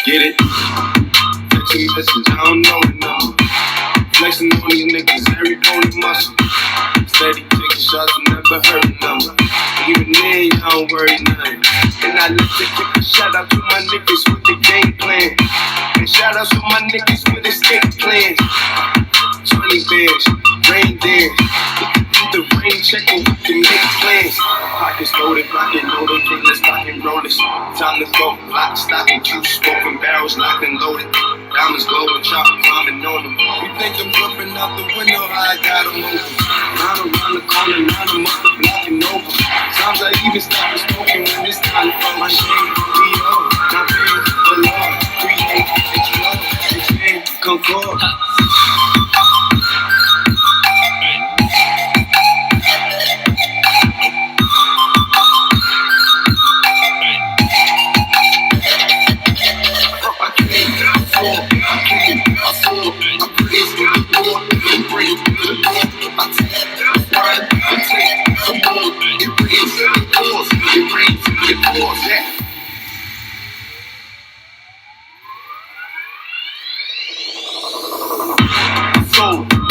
Get it? Text a message, I don't know the number. Flexing on these niggas, every bone and muscle. Steady taking shots, never hurt a number. Even then, I don't worry nothing. And I let to kick a shout out to my niggas with the game plan. And shout out to my niggas with escape plans. 20 bands, rain dance. The rain checking, we can make plans. Pockets loaded, rocket loaded, king, let's rock and roll this. Time to go, lock, stock, and juice, smoking barrels, locked and loaded. Diamonds glowing, chop, climbing on them. You think I'm jumping out the window, I got them open. Round around the corner, now I'm up the block and over. Sometimes I even stop smoking when it's time to put my shame. D.O., my pain, the Lord, create, explode, expand, concord.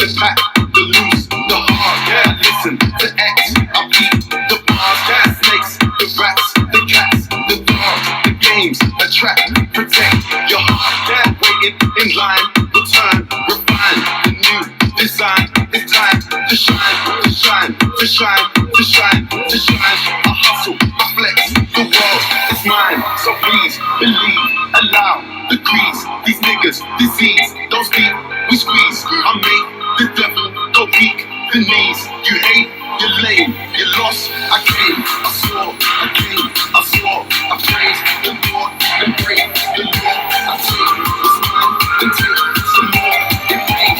The pack, the loose, the hard, yeah, listen, the X, I beat the bars, gas snakes, the rats, the cats, the dogs, the games, attract, protect your heart, yeah, waiting in line, return, refine, the new design, it's time to shine, to shine, to shine, to shine, to shine, I hustle, I flex, the world is mine, so please, believe, allow, the crease, these niggas, disease, don't speak, we squeeze, I make the devil go weak, the knees, you hate, you're lame, you're lost, I came, I saw, I came, I saw, I praise the Lord, and break the law, I take what's mine, and take some more, it rains,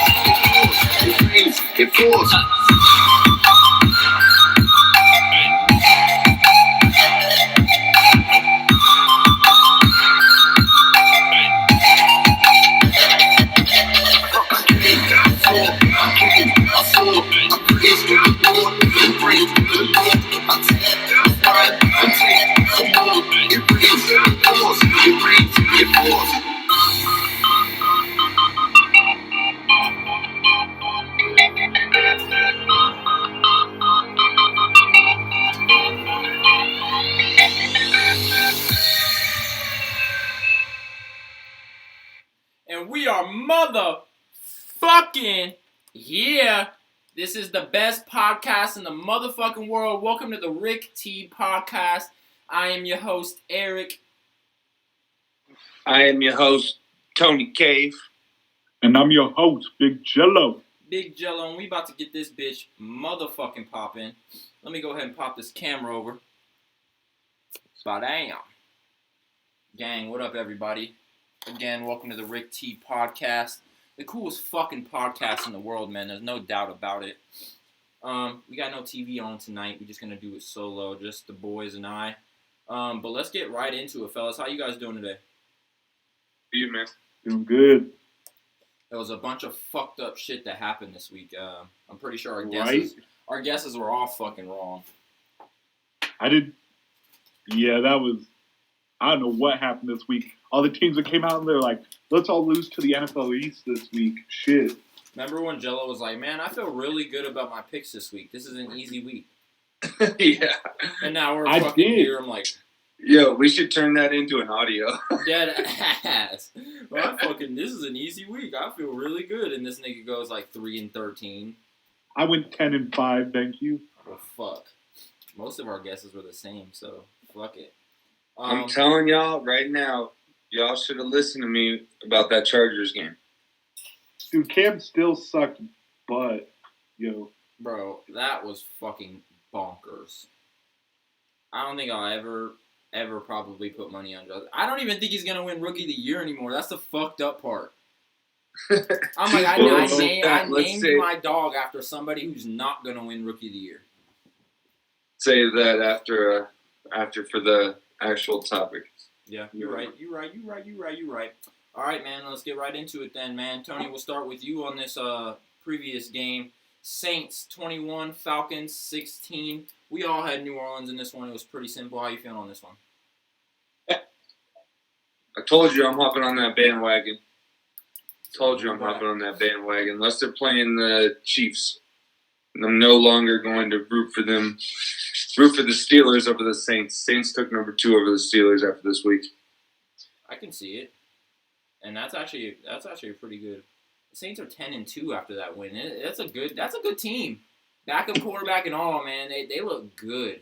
it rains, it pours. And we are motherfucking yeah. This is the best podcast in the motherfucking world. Welcome to the Rick T Podcast. I am your host, Eric. I am your host, Tony Cave. And I'm your host, Big Jello. Big Jello, and we about to get this bitch motherfucking popping. Let me go ahead and pop this camera over. Ba-damn. Gang, what up, everybody? Again, welcome to the Rick T Podcast. The coolest fucking podcast in the world, man. There's no doubt about it. We got no TV on tonight. We're just going to do it solo, just the boys and I. But let's get right into it, fellas. How you guys doing today? You, man. Doing good. There was a bunch of fucked up shit that happened this week. I'm pretty sure our guesses were all fucking wrong. I don't know what happened this week. All the teams that came out and they're like, let's all lose to the NFL East this week. Shit. Remember when Jello was like, man, I feel really good about my picks this week. This is an easy week. Yeah. And now we're fucking here. I'm like, yo, we should turn that into an audio. dead ass. Well, this is an easy week. I feel really good. And this nigga goes like 3-13. I went 10-5, thank you. Well, fuck. Most of our guesses were the same, so fuck it. I'm telling y'all right now, y'all should have listened to me about that Chargers game. Dude, Cam still sucked, but, yo. Bro, that was fucking bonkers. I don't think I'll ever probably put money on Justin. I don't even think he's going to win Rookie of the Year anymore. That's the fucked up part. I'm like, I named my dog after somebody who's not going to win Rookie of the Year. Save that after for the actual topic. Yeah, you're right. All right, man, let's get right into it then, man. Tony, we'll start with you on this previous game. Saints 21, Falcons 16. We all had New Orleans in this one. It was pretty simple. How you feeling on this one? I told you I'm hopping on that bandwagon. Told you I'm hopping on that bandwagon. Unless they're playing the Chiefs. And I'm no longer going to root for them. Root for the Steelers over the Saints. Saints took number 2 over the Steelers after this week. I can see it, and that's actually pretty good. The Saints are 10-2 after that win. That's a good team. Backup quarterback and all, man. They look good.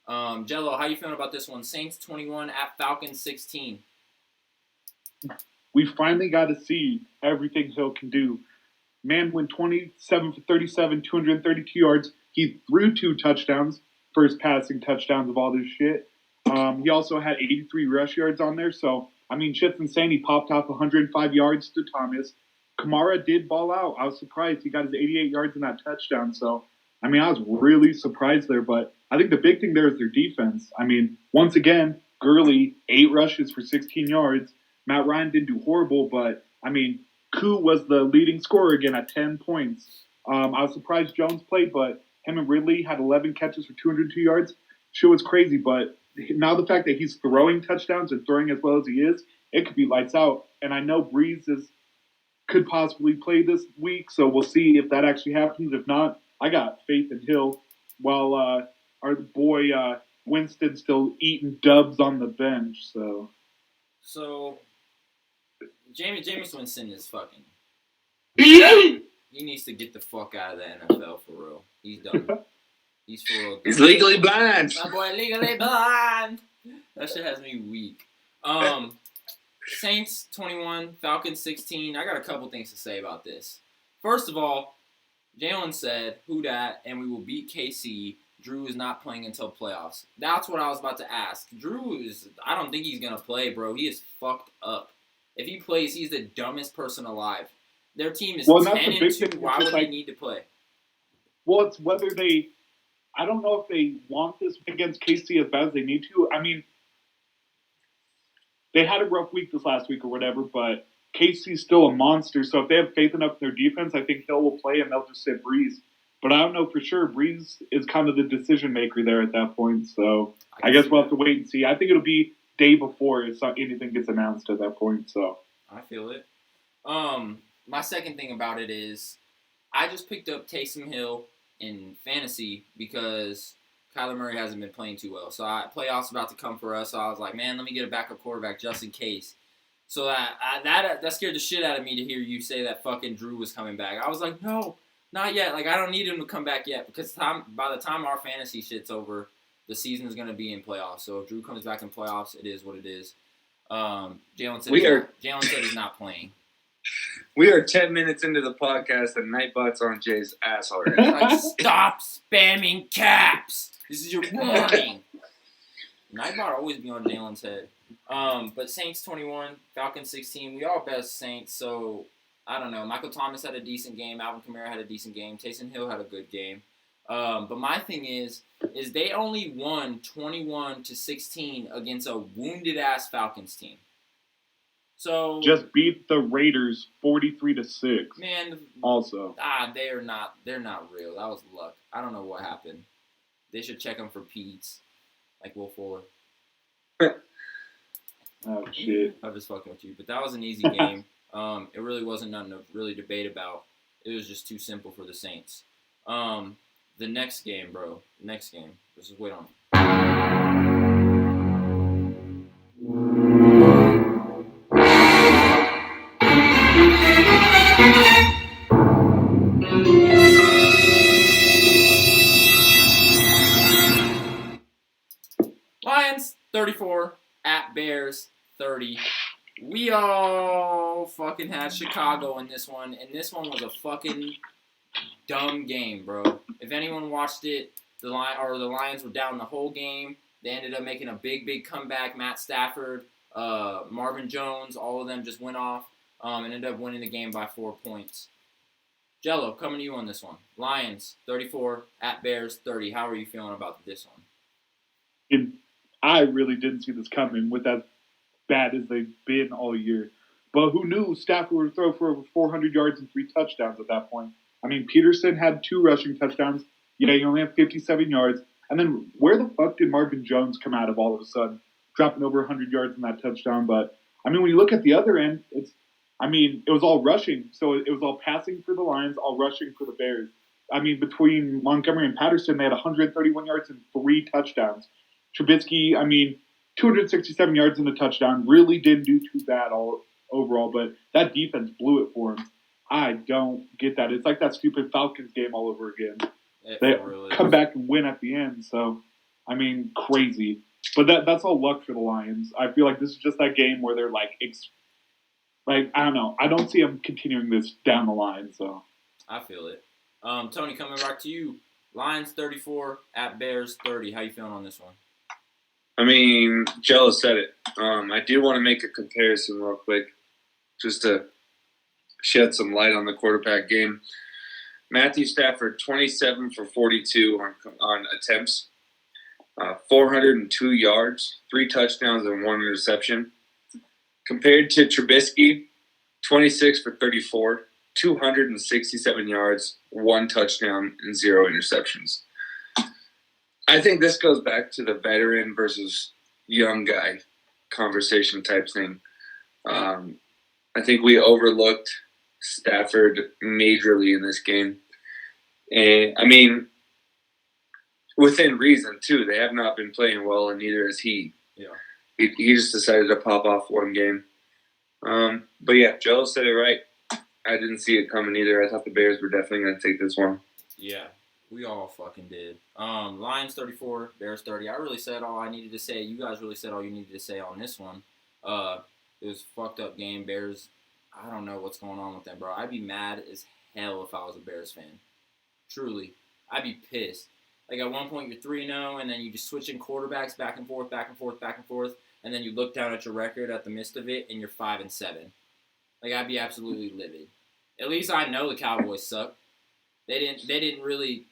Jello, how you feeling about this one? Saints 21 at Falcons 16. We finally got to see everything Hill can do. Man went 27 for 37, 232 yards. He threw 2 touchdowns, first passing touchdowns of all this shit. He also had 83 rush yards on there. So, I mean, shit's insane. He popped off 105 yards to Thomas. Kamara did ball out. I was surprised. He got his 88 yards in that touchdown. So, I mean, I was really surprised there. But I think the big thing there is their defense. I mean, once again, Gurley, 8 rushes for 16 yards. Matt Ryan didn't do horrible, but, I mean, Koo was the leading scorer again at 10 points. I was surprised Jones played, but him and Ridley had 11 catches for 202 yards. Shit was crazy, but now the fact that he's throwing touchdowns and throwing as well as he is, it could be lights out. And I know Breeze could possibly play this week, so we'll see if that actually happens. If not, I got faith in Hill, while our boy Winston's still eating dubs on the bench. So Jameis Winston is fucking. He's He needs to get the fuck out of the NFL for real. He's done. He's for real. legally blind. My boy legally blind. That shit has me weak. Saints 21, Falcons 16. I got a couple things to say about this. First of all, Jalen said, "Who dat?" and we will beat KC. Drew is not playing until playoffs. That's what I was about to ask. I don't think he's going to play, bro. He is fucked up. If he plays, he's the dumbest person alive. Their team is 10-2. Why would he need to play? Well, it's whether I don't know if they want this against KC as bad as they need to. I mean, they had a rough week this last week or whatever, but KC's still a monster. So if they have faith enough in their defense, I think Hill will play and they'll just sit Breeze. But I don't know for sure. Breeze is kind of the decision maker there at that point. So I guess we'll have to wait and see. I think it'll be day before if anything gets announced at that point. So I feel it. My second thing about it is I just picked up Taysom Hill in fantasy because Kyler Murray hasn't been playing too well. So playoffs about to come for us. So I was like, man, let me get a backup quarterback just in case. So that scared the shit out of me to hear you say that fucking Drew was coming back. I was like, no, not yet. Like, I don't need him to come back yet because by the time our fantasy shit's over, the season is going to be in playoffs. So if Drew comes back in playoffs, it is what it is. Jalen said he's not playing. We are 10 minutes into the podcast and Nightbot's on Jay's ass already. Like, stop spamming caps. This is your warning. Nightbot always be on Jalen's head. But Saints 21, Falcons 16. We all bet Saints, so I don't know. Michael Thomas had a decent game. Alvin Kamara had a decent game. Taysom Hill had a good game. But my thing is they only won 21-16 against a wounded-ass Falcons team. So just beat the Raiders 43-6. Man, also. They're not real. That was luck. I don't know what happened. They should check them for Pete's, like Will Fuller. Oh shit! I'm just fucking with you, but that was an easy game. It really wasn't nothing to really debate about. It was just too simple for the Saints. The next game, bro. Next game. Let's just wait on it. Lions 34 at Bears 30. We all fucking had Chicago in this one, and this one was a fucking dumb game, bro. If anyone watched it, the Lions were down the whole game. They ended up making a big comeback. Matt Stafford, Marvin Jones, all of them just went off and ended up winning the game by 4 points. Jello, coming to you on this one. Lions 34 at Bears 30. How are you feeling about this one? I really didn't see this coming with as bad as they've been all year. But who knew Stafford would throw for over 400 yards and 3 touchdowns at that point? I mean, Peterson had 2 rushing touchdowns. Yeah, he only had 57 yards. And then where the fuck did Marvin Jones come out of all of a sudden, dropping over 100 yards in that touchdown? But I mean, when you look at the other end, it was all rushing. So it was all passing for the Lions, all rushing for the Bears. I mean, between Montgomery and Patterson, they had 131 yards and 3 touchdowns. Trubisky, 267 yards and a touchdown. Really didn't do too bad overall, but that defense blew it for him. I don't get that. It's like that stupid Falcons game all over again. They come back and win at the end. So, crazy. But that's all luck for the Lions. I feel like this is just that game where they're like I don't know. I don't see them continuing this down the line. So I feel it. Tony, coming back to you. Lions 34 at Bears 30. How you feeling on this one? Jello said it. I do want to make a comparison real quick, just to shed some light on the quarterback game. Matthew Stafford, 27 for 42 on attempts, 402 yards, 3 touchdowns, and 1 interception. Compared to Trubisky, 26 for 34, 267 yards, 1 touchdown, and 0 interceptions. I think this goes back to the veteran versus young guy conversation type thing. I think we overlooked Stafford majorly in this game. And, within reason, too. They have not been playing well, and neither has he. Yeah. He just decided to pop off one game. But, yeah, Joe said it right. I didn't see it coming either. I thought the Bears were definitely going to take this one. Yeah, we all fucking did. Lions 34, Bears 30. I really said all I needed to say. You guys really said all you needed to say on this one. It was a fucked up game. Bears, I don't know what's going on with them, bro. I'd be mad as hell if I was a Bears fan. Truly. I'd be pissed. Like, at one point, you're 3-0, and then you just switching quarterbacks back and forth, and then you look down at your record at the midst of it, and you're 5-7. Like, I'd be absolutely livid. At least I know the Cowboys suck. They didn't really,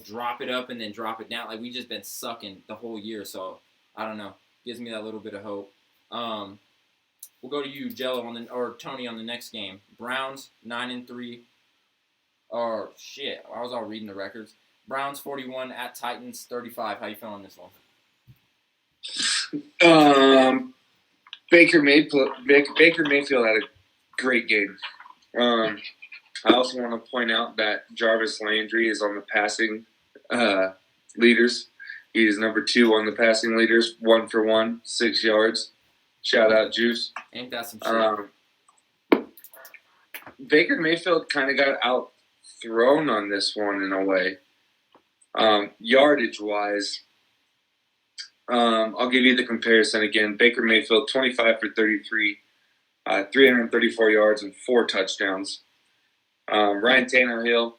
drop it up and then drop it down. Like, we just been sucking the whole year, so I don't know. Gives me that little bit of hope. We'll go to you, Jello, or Tony, on the next game. Browns 9-3. Or shit, I was all reading the records. Browns 41 at Titans 35. How you feeling on this one? Baker Mayfield had a great game. I also want to point out that Jarvis Landry is on the passing leaders. He's number 2 on the passing leaders, 1 for 1, 6 yards. Shout out, Juice. Ain't that some shit? Baker Mayfield kind of got outthrown on this one in a way. Yardage-wise, I'll give you the comparison again. Baker Mayfield, 25 for 33, 334 yards and 4 touchdowns. Ryan Tannehill,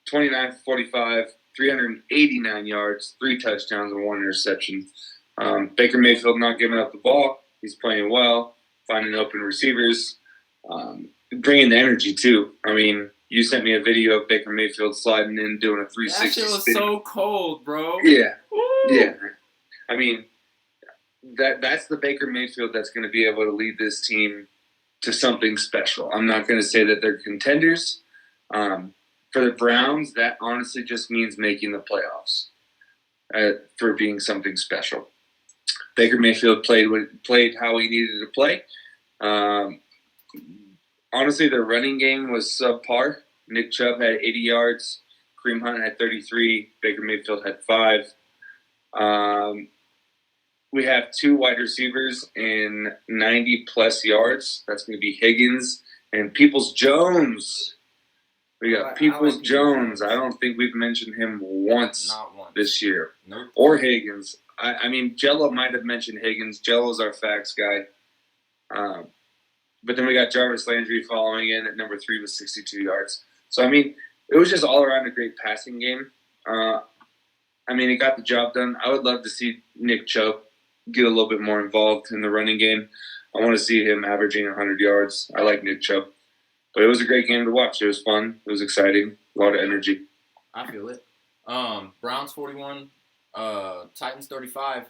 29 for 45, 389 yards, 3 touchdowns, and 1 interception. Baker Mayfield not giving up the ball. He's playing well, finding open receivers, bringing the energy, too. You sent me a video of Baker Mayfield sliding in, doing a 360 That shit was spin. so cold, bro. Yeah. Woo! Yeah. That's the Baker Mayfield that's going to be able to lead this team to something special. I'm not going to say that they're contenders. For the Browns, that honestly just means making the playoffs for being something special. Baker Mayfield played how he needed to play. Honestly, their running game was subpar. Nick Chubb had 80 yards. Kareem Hunt had 33. Baker Mayfield had 5. We have 2 wide receivers in 90-plus yards. That's going to be Higgins and Peoples-Jones. We got Peoples-Jones. I don't think we've mentioned him once this year. Nope. Or Higgins. Jello might have mentioned Higgins. Jello's our facts guy. But then we got Jarvis Landry following in at number 3 with 62 yards. So, it was just all around a great passing game. It got the job done. I would love to see Nick Chubb get a little bit more involved in the running game. I want to see him averaging 100 yards. I like Nick Chubb. But it was a great game to watch. It was fun. It was exciting. A lot of energy. I feel it. Browns 41, Titans 35.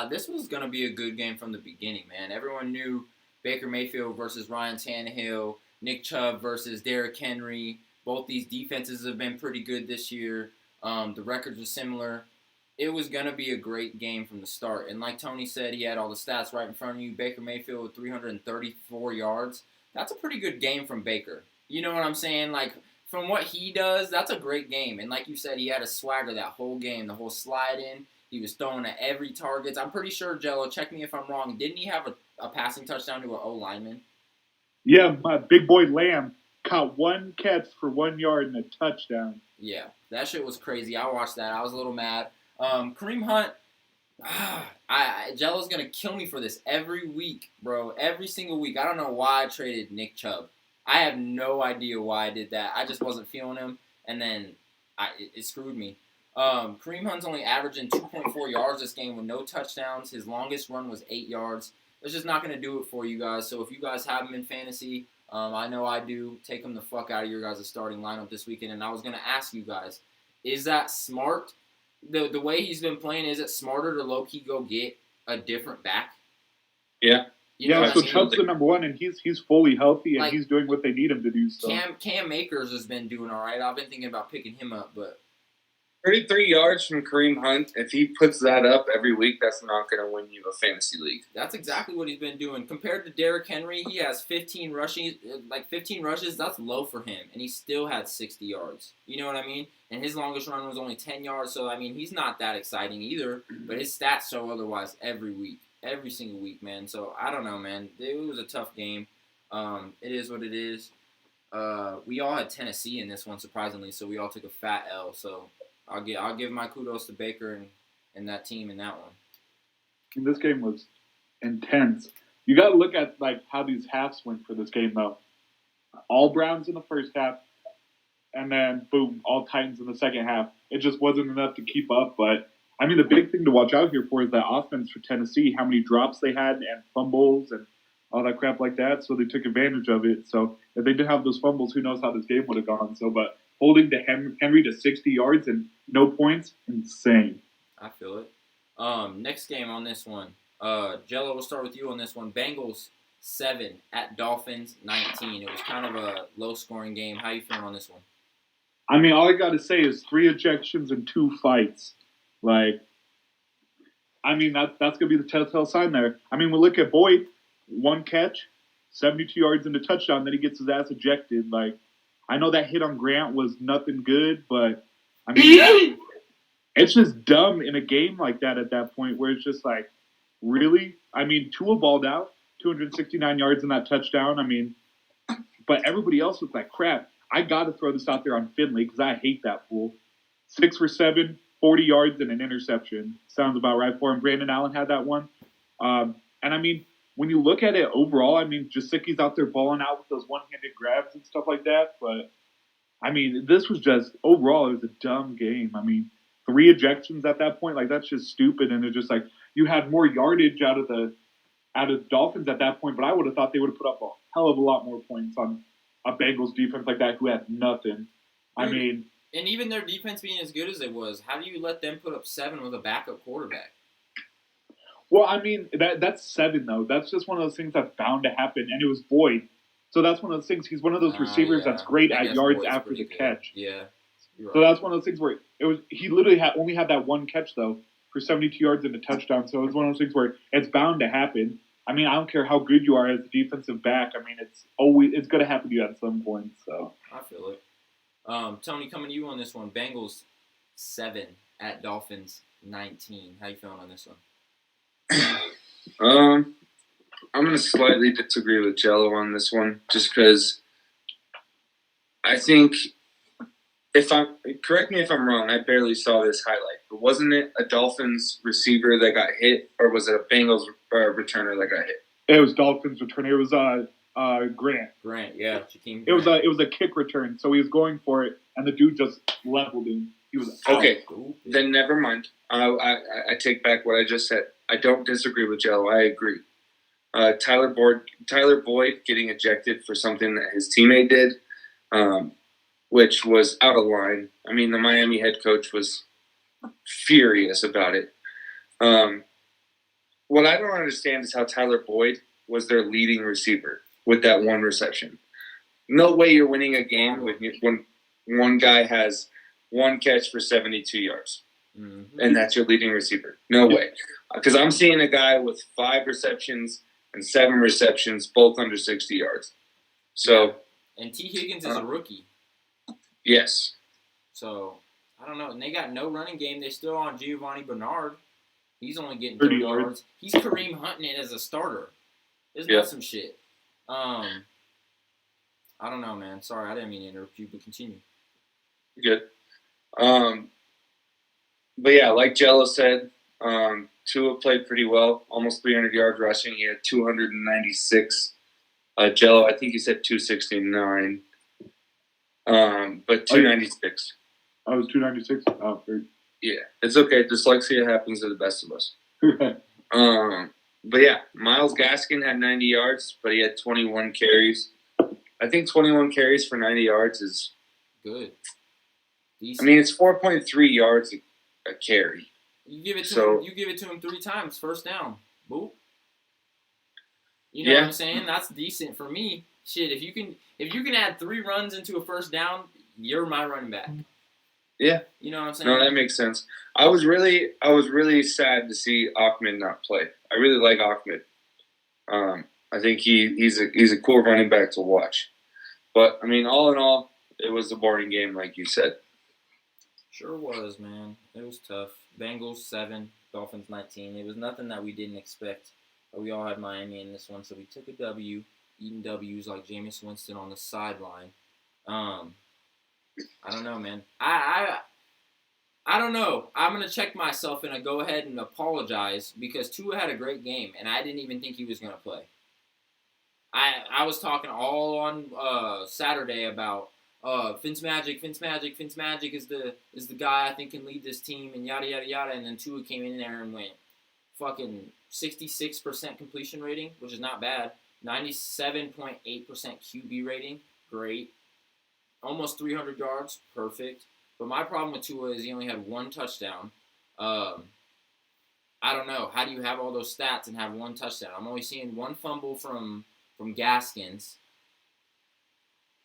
This was going to be a good game from the beginning, man. Everyone knew Baker Mayfield versus Ryan Tannehill, Nick Chubb versus Derrick Henry. Both these defenses have been pretty good this year. The records are similar. it was going to be a great game from the start. And like Tony said, he had all the stats right in front of you. Baker Mayfield with 334 yards. That's a pretty good game from Baker. You know what I'm saying? Like, from what he does, that's a great game. And like you said, he had a swagger that whole game, the whole slide in. He was throwing at every target. I'm pretty sure, Jello, check me if I'm wrong, didn't he have a passing touchdown to an O-lineman? Yeah, my big boy Lamb caught one catch for 1 yard and a touchdown. Yeah, that shit was crazy. I watched that. I was a little mad. Kareem Hunt, Jello's going to kill me for this every week, bro. Every single week. I don't know why I traded Nick Chubb. I have no idea why I did that. I just wasn't feeling him, and then it screwed me. Kareem Hunt's only averaging 2.4 yards this game with no touchdowns. His longest run was 8 yards. It's just not going to do it for you guys. So if you guys have him in fantasy, I know I do, take him the fuck out of your guys' starting lineup this weekend. And I was going to ask you guys, is that smart? The way he's been playing, is it smarter to low-key go get a different back? Yeah. You know Yeah, what so I mean? Chubb's the number one, and he's fully healthy, and Like, he's doing what they need him to do. So Cam Akers has been doing all right. I've been thinking about picking him up, but 33 yards from Kareem Hunt. If he puts that up every week, that's not going to win you a fantasy league. that's exactly what he's been doing. Compared to Derrick Henry, he has 15 rushes. That's low for him, and he still had 60 yards. You know what I mean? And his longest run was only 10 yards, so, I mean, he's not that exciting either, but his stats show otherwise every single week, man. So, I don't know, man. It was a tough game. It is what it is. We all had Tennessee in this one, surprisingly, so we all took a fat L, so I'll give my kudos to Baker and that team in that one. and this game was intense. You got to look at like how these halves went for this game, though. All Browns in the first half, and then boom, all Titans in the second half. It just wasn't enough to keep up. But I mean, the big thing to watch out here for is that offense for Tennessee. How many drops they had and fumbles and all that crap like that. So they took advantage of it. So if they didn't have those fumbles, who knows how this game would have gone. So, but holding to Henry to 60 yards and no points, insane. I feel it. Next game on this one. Jello, we'll start with you on this one. Bengals 7 at Dolphins 19. It was kind of a low-scoring game. How you feeling on this one? I mean, all I got to say is 3 ejections and 2 fights. Like, I mean, that's going to be the telltale sign there. I mean, we look at Boyd, 1 catch, 72 yards and a touchdown, then he gets his ass ejected. Like, I know that hit on Grant was nothing good, but, I mean, it's just dumb in a game like that at that point where it's just like, really? I mean, Tua balled out, 269 yards in that touchdown. I mean, but everybody else looked like crap. I got to throw this out there on Finley because I hate that fool. 6 for 7, 40 yards and an interception. Sounds about right for him. Brandon Allen had that one. And I mean, when you look at it overall, I mean, Jasicki's out there balling out with those one-handed grabs and stuff like that. But, I mean, this was just, overall, it was a dumb game. I mean, 3 ejections at that point, like, that's just stupid. And it's just like, you had more yardage out of the Dolphins at that point, but I would have thought they would have put up a hell of a lot more points on a Bengals defense like that who had nothing. I mean, and even their defense being as good as it was, how do you let them put up 7 with a backup quarterback? well, I mean, that's 7, though. That's just one of those things that's bound to happen, and it was Boyd. So that's one of those things. He's one of those receivers Yeah. that's great I at guess yards Boyd's after pretty the good. catch. Yeah. You're So right. that's one of those things where he literally only had that 1 catch, though, for 72 yards and a touchdown. So it's one of those things where it's bound to happen. I mean, I don't care how good you are as a defensive back. I mean, it's going to happen to you at some point. So I feel it. Tony, coming to you on this one. Bengals 7 at Dolphins 19. How you feeling on this one? I'm going to slightly disagree with Jello on this one, just because I think correct me if I'm wrong, I barely saw this highlight, but wasn't it a Dolphins receiver that got hit, or was it a Bengals returner that got hit? it was Dolphins return. It was Grant. Grant, yeah. Jakeem It was Grant. a kick return. So he was going for it, and the dude just leveled him. He was out. Okay, Ooh, yeah. then never mind. I take back what I just said. I don't disagree with Jello. I agree. Tyler Boyd getting ejected for something that his teammate did, which was out of line. I mean, the Miami head coach was furious about it. What I don't understand is how Tyler Boyd was their leading receiver with that 1 reception. No way you're winning a game when one guy has 1 catch for 72 yards. and that's your leading receiver. No way. Because I'm seeing a guy with 5 receptions and 7 receptions, both under 60 yards. So, and T. Higgins is a rookie. yes. So, I don't know. And they got no running game. They're still on Giovanni Bernard. He's only getting 30 yards. He's Kareem hunting it as a starter. Isn't that some shit? I don't know, man. Sorry, I didn't mean to interrupt you, but continue. Good. But yeah, like Jello said, Tua played pretty well. Almost 300 yards rushing. He had 296. Jello, I think he said 269. But 296. I was 296. Oh, great. Yeah, it's okay. Dyslexia happens to the best of us. But yeah, Myles Gaskin had 90 yards, but he had 21 carries. I think 21 carries for 90 yards is good. Decent. I mean, it's 4.3 yards a carry. You give it to him 3 times, first down. Boop. You know what I'm saying? That's decent for me. Shit, if you can add 3 runs into a first down, you're my running back. Yeah. You know what I'm saying? No, that makes sense. I was really sad to see Ahmed not play. I really like Ahmed. I think he's a cool running back to watch. But I mean, all in all, it was a boring game, like you said. Sure was, man. It was tough. Bengals 7, Dolphins 19. It was nothing that we didn't expect. But we all had Miami in this one, so we took a W, eating W's like Jameis Winston on the sideline. I don't know, man. I don't know. I'm going to check myself and I go ahead and apologize because Tua had a great game, and I didn't even think he was going to play. I was talking all on Saturday about Fitzmagic is the guy I think can lead this team and yada, yada, yada, and then Tua came in there and went fucking 66% completion rating, which is not bad, 97.8% QB rating, great. Almost 300 yards, perfect. But my problem with Tua is he only had 1 touchdown. I don't know. How do you have all those stats and have 1 touchdown? I'm only seeing 1 fumble from Gaskins,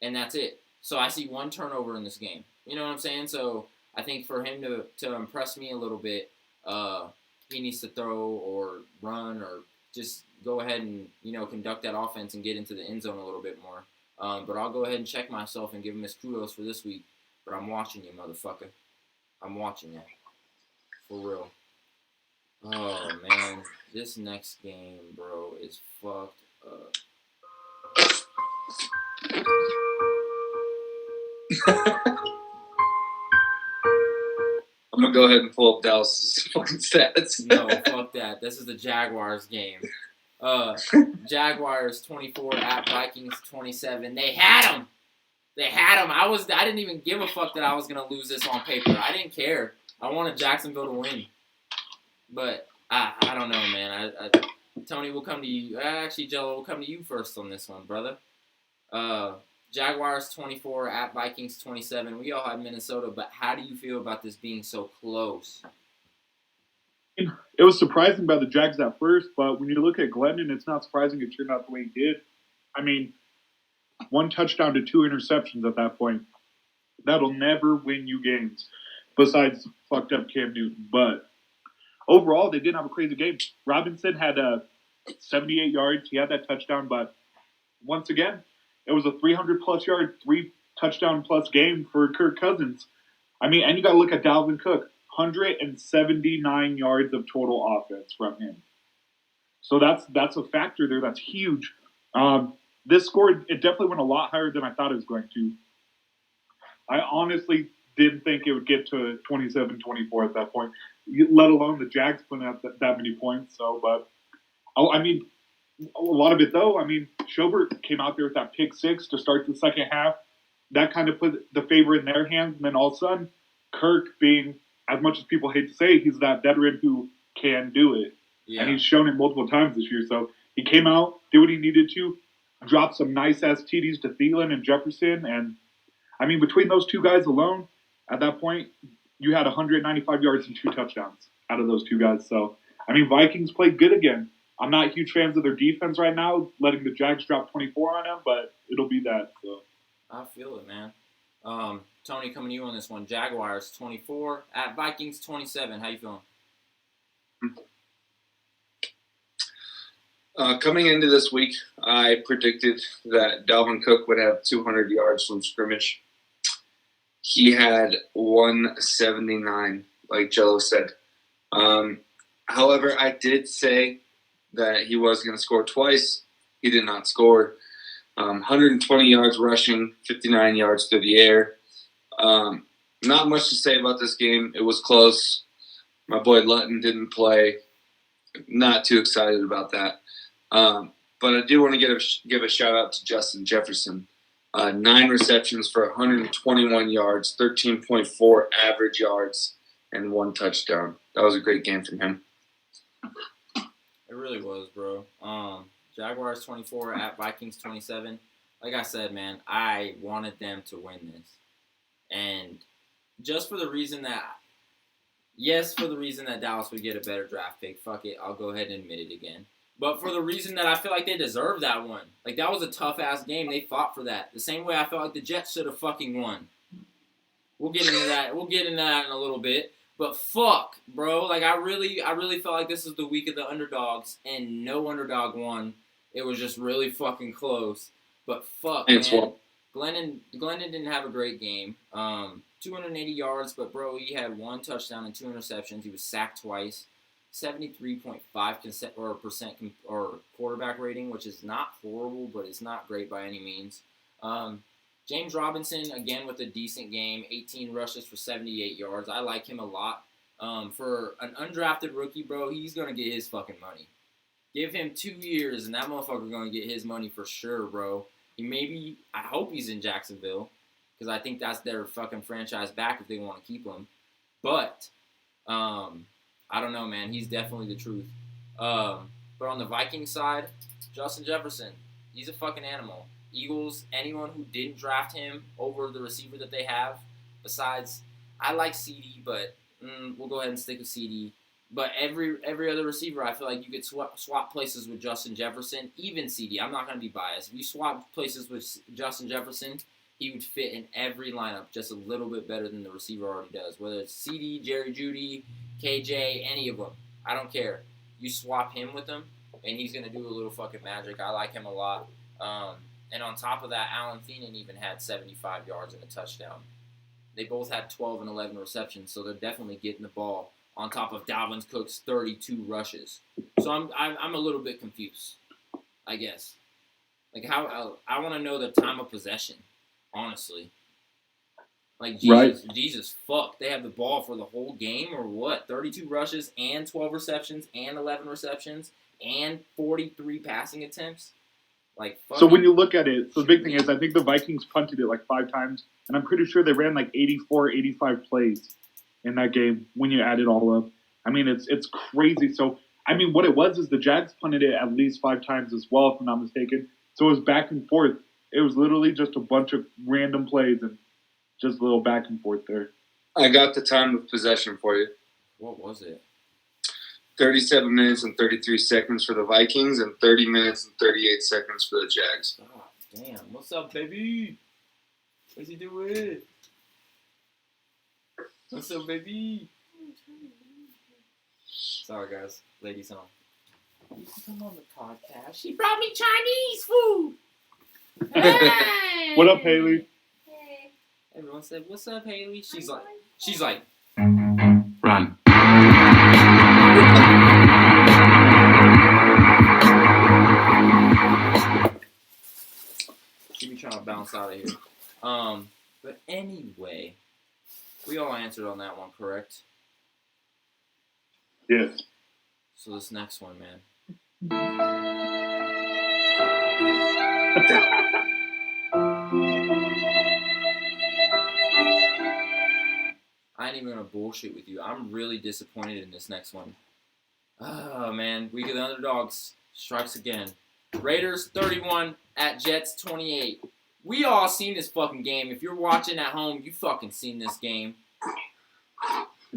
and that's it. So I see 1 turnover in this game. You know what I'm saying? So I think for him to impress me a little bit, he needs to throw or run or just go ahead and, conduct that offense and get into the end zone a little bit more. But I'll go ahead and check myself and give him his kudos for this week. But I'm watching you, motherfucker. I'm watching you. For real. Oh, man. This next game, bro, is fucked up. I'm going to go ahead and pull up Dallas' fucking stats. No, fuck that. This is the Jaguars game. Jaguars 24 at Vikings 27. They had him. I didn't even give a fuck that I was gonna lose this on paper. I didn't care. I wanted Jacksonville to win. But I don't know, man. Tony, will come to you. Actually, Jello, will come to you first on this one, brother. Jaguars 24 at Vikings 27. We all had Minnesota, but how do you feel about this being so close? It was surprising by the Jags at first, but when you look at Glennon, it's not surprising it turned out the way he did. I mean, 1 touchdown to 2 interceptions at that point. That'll never win you games, besides fucked up Cam Newton. But overall, they didn't have a crazy game. Robinson had 78 yards. He had that touchdown, but once again, it was a 300-plus yard, 3-touchdown-plus game for Kirk Cousins. I mean, and you got to look at Dalvin Cook. 179 yards of total offense from him. So that's a factor there. That's huge. This score, it definitely went a lot higher than I thought it was going to. I honestly didn't think it would get to 27-24 at that point, let alone the Jags putting up that many points. So, but, I mean, a lot of it, though, I mean, Schobert came out there with that pick 6 to start the second half. That kind of put the favor in their hands. And then all of a sudden, Kirk being, as much as people hate to say, he's that veteran who can do it. Yeah. And he's shown it multiple times this year. So he came out, did what he needed to, dropped some nice-ass TDs to Thielen and Jefferson. And, I mean, between those 2 guys alone, at that point, you had 195 yards and 2 touchdowns out of those 2 guys. So, I mean, Vikings played good again. I'm not huge fans of their defense right now, letting the Jags drop 24 on them, but it'll be that. So I feel it, man. Tony, coming to you on this one. Jaguars 24 at Vikings 27. How you feeling? Coming into this week, I predicted that Dalvin Cook would have 200 yards from scrimmage. He had 179, like Jello said. However, I did say that he was going to score twice. He did not score. 120 yards rushing, 59 yards through the air. Not much to say about this game. It was close. My boy Lutton didn't play. Not too excited about that. But I do want to give a shout out to Justin Jefferson. 9 receptions for 121 yards, 13.4 average yards, and 1 touchdown. That was a great game from him. It really was, bro. Jaguars 24 at Vikings 27. Like I said, man, I wanted them to win this. And just for the reason that Dallas would get a better draft pick. Fuck it, I'll go ahead and admit it again. But for the reason that I feel like they deserved that one. Like, that was a tough-ass game. They fought for that. The same way I felt like the Jets should have fucking won. We'll get into that. We'll get into that in a little bit. But fuck, bro. Like, I really felt like this was the week of the underdogs, and no underdog won. It was just really fucking close. But fuck, man. Glennon didn't have a great game. 280 yards, but, bro, he had 1 touchdown and 2 interceptions. He was sacked twice. 73.5% quarterback rating, which is not horrible, but it's not great by any means. James Robinson, again, with a decent game, 18 rushes for 78 yards. I like him a lot. For an undrafted rookie, bro, he's going to get his fucking money. Give him 2 years, and that motherfucker going to get his money for sure, bro. I hope he's in Jacksonville, because I think that's their fucking franchise back if they want to keep him. But, I don't know, man. He's definitely the truth. But on the Vikings side, Justin Jefferson, he's a fucking animal. Eagles, anyone who didn't draft him over the receiver that they have, besides, I like CD, but we'll go ahead and stick with CD. But every other receiver, I feel like you could swap places with Justin Jefferson, even CD. I'm not going to be biased. If you swap places with Justin Jefferson, he would fit in every lineup just a little bit better than the receiver already does. Whether it's CD, Jerry Jeudy, KJ, any of them. I don't care. You swap him with them, and he's going to do a little fucking magic. I like him a lot. And on top of that, Alan Thielen even had 75 yards and a touchdown. They both had 12 and 11 receptions, so they're definitely getting the ball on top of Dalvin Cook's 32 rushes. So I'm a little bit confused, I guess. Like, how I want to know the time of possession, honestly. Like, Jesus, fuck. They have the ball for the whole game or what? 32 rushes and 12 receptions and 11 receptions and 43 passing attempts? Like, fuck. So when you look at it, so the big thing is I think the Vikings punted it like 5 times, and I'm pretty sure they ran like 84, 85 plays in that game when you add it all up. I mean, it's crazy. So, I mean, what it was is the Jags punted it at least 5 times as well, if I'm not mistaken. So it was back and forth. It was literally just a bunch of random plays and just a little back and forth there. I got the time of possession for you. What was it? 37 minutes and 33 seconds for the Vikings and 30 minutes and 38 seconds for the Jags. Oh, damn. What's up, baby? What's he doing? What's up, baby? Sorry, guys. Ladies on. You can come on the podcast. She brought me Chinese food. Hey! What up, Haley? Hey. Everyone said, "What's up, Haley?" She's like, Run. she be trying to bounce out of here. But anyway, we all answered on that one, correct? Yes. So this next one, man. I ain't even gonna bullshit with you. I'm really disappointed in this next one. Oh man, week of the underdogs strikes again. Raiders 31 at Jets 28. We all seen this fucking game. If you're watching at home, you fucking seen this game.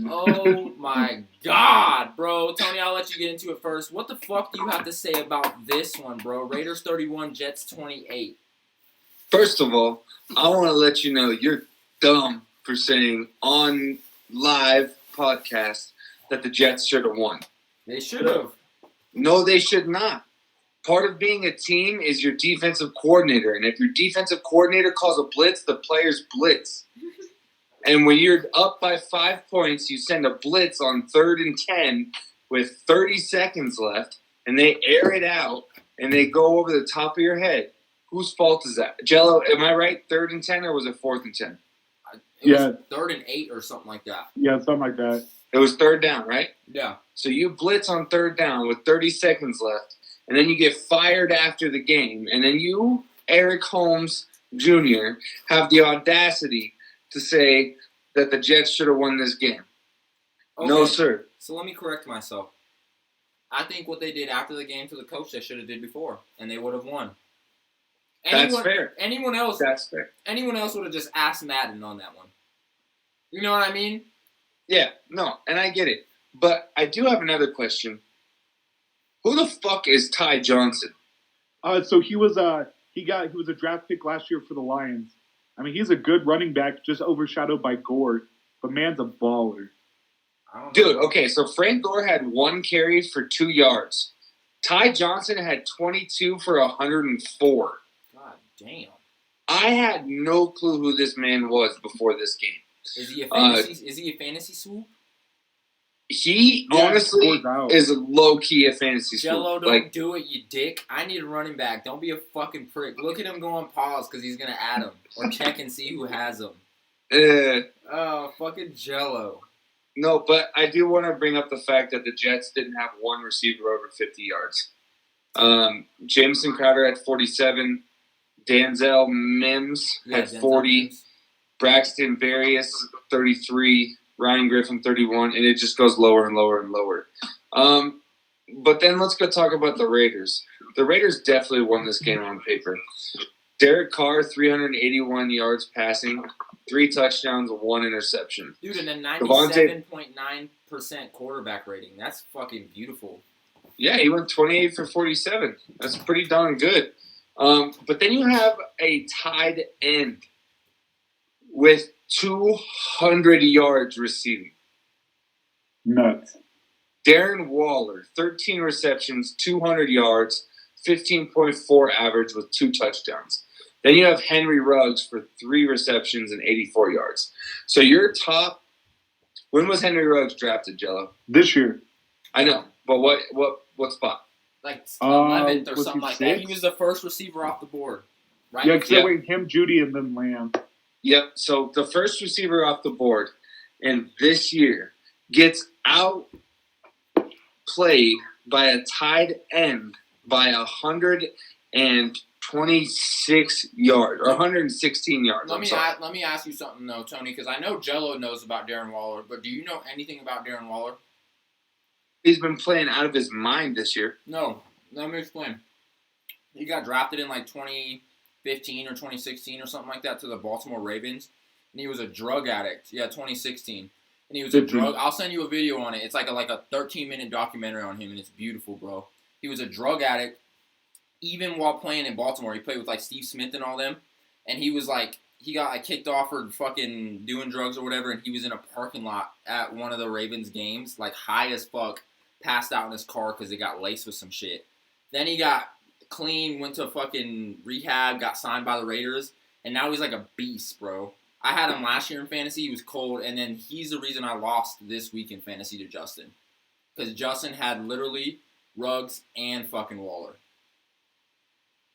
Oh my god, bro. Tony, I'll let you get into it first. What the fuck do you have to say about this one, bro? Raiders 31, Jets 28. First of all, I want to let you know dumb for saying on live podcast that the Jets should have won. They should have. No, they should not. Part of being a team is your defensive coordinator. And if your defensive coordinator calls a blitz, the players blitz. And when you're up by 5 points, you send a blitz on 3rd and 10 with 30 seconds left, and they air it out, and they go over the top of your head. Whose fault is that? Jello, am I right? 3rd and 10, or was it 4th and 10? It was 3rd and 8 or something like that. Yeah, something like that. It was 3rd down, right? Yeah. So you blitz on 3rd down with 30 seconds left, and then you get fired after the game, and then you, Eric Holmes Jr., have the audacity to say that the Jets should have won this game. Okay. No, sir. So let me correct myself. I think what they did after the game to the coach, they should have did before, and they would have won. That's fair. Anyone else? That's fair. Anyone else would have just asked Madden on that one. You know what I mean? Yeah, no, and I get it. But I do have another question. Who the fuck is Ty Johnson? So he was a draft pick last year for the Lions. I mean, he's a good running back, just overshadowed by Gore. But man's a baller. Dude, okay, so Frank Gore had 1 carry for 2 yards. Ty Johnson had 22 for 104. God damn. I had no clue who this man was before this game. Is he a fantasy swoop? He honestly is a low-key a fantasy swoop. Jello, don't do it, you dick. I need a running back. Don't be a fucking prick. Look at him go on pause because he's going to add him. Or check and see who has him. Oh, fucking Jello. No, but I do want to bring up the fact that the Jets didn't have one receiver over 50 yards. Jameson Crowder at 47. Denzel Mims at 40. Mims. Braxton Berrios, 33. Ryan Griffin, 31. And it just goes lower and lower and lower. But then let's go talk about the Raiders. The Raiders definitely won this game on paper. Derek Carr, 381 yards passing, 3 touchdowns, 1 interception. Dude, and a 97.9% quarterback rating. That's fucking beautiful. Yeah, he went 28 for 47. That's pretty darn good. But then you have a tied end with 200 yards receiving. Nuts. Darren Waller, 13 receptions, 200 yards, 15.4 average with 2 touchdowns. Then you have Henry Ruggs for 3 receptions and 84 yards. So your top – when was Henry Ruggs drafted, Jello? This year. I know, but what spot? Like 11th or was something he like that. 6th? He was the first receiver off the board. Right? Yeah, because went him, Judy, and then Lamb. Yep, so the first receiver off the board, and this year gets outplayed by a tied end by 126 yards or 116 yards. Let me ask you something though, Tony, because I know Jello knows about Darren Waller, but do you know anything about Darren Waller? He's been playing out of his mind this year. No, let me explain. He got drafted in like 2015 or 2016 or something like that to the Baltimore Ravens, and he was a drug addict. Yeah, 2016, and he was a drug. I'll send you a video on it. It's like a 13-minute documentary on him, and it's beautiful, bro. He was a drug addict. Even while playing in Baltimore, he played with like Steve Smith and all them, and he was like, he got like kicked off for fucking doing drugs or whatever, and he was in a parking lot at one of the Ravens games, like high as fuck, passed out in his car because it got laced with some shit. Then he got clean, went to fucking rehab, got signed by the Raiders, and now he's like a beast, bro. I had him last year in fantasy. He was cold, and then he's the reason I lost this week in fantasy to Justin, because Justin had literally Ruggs and fucking Waller.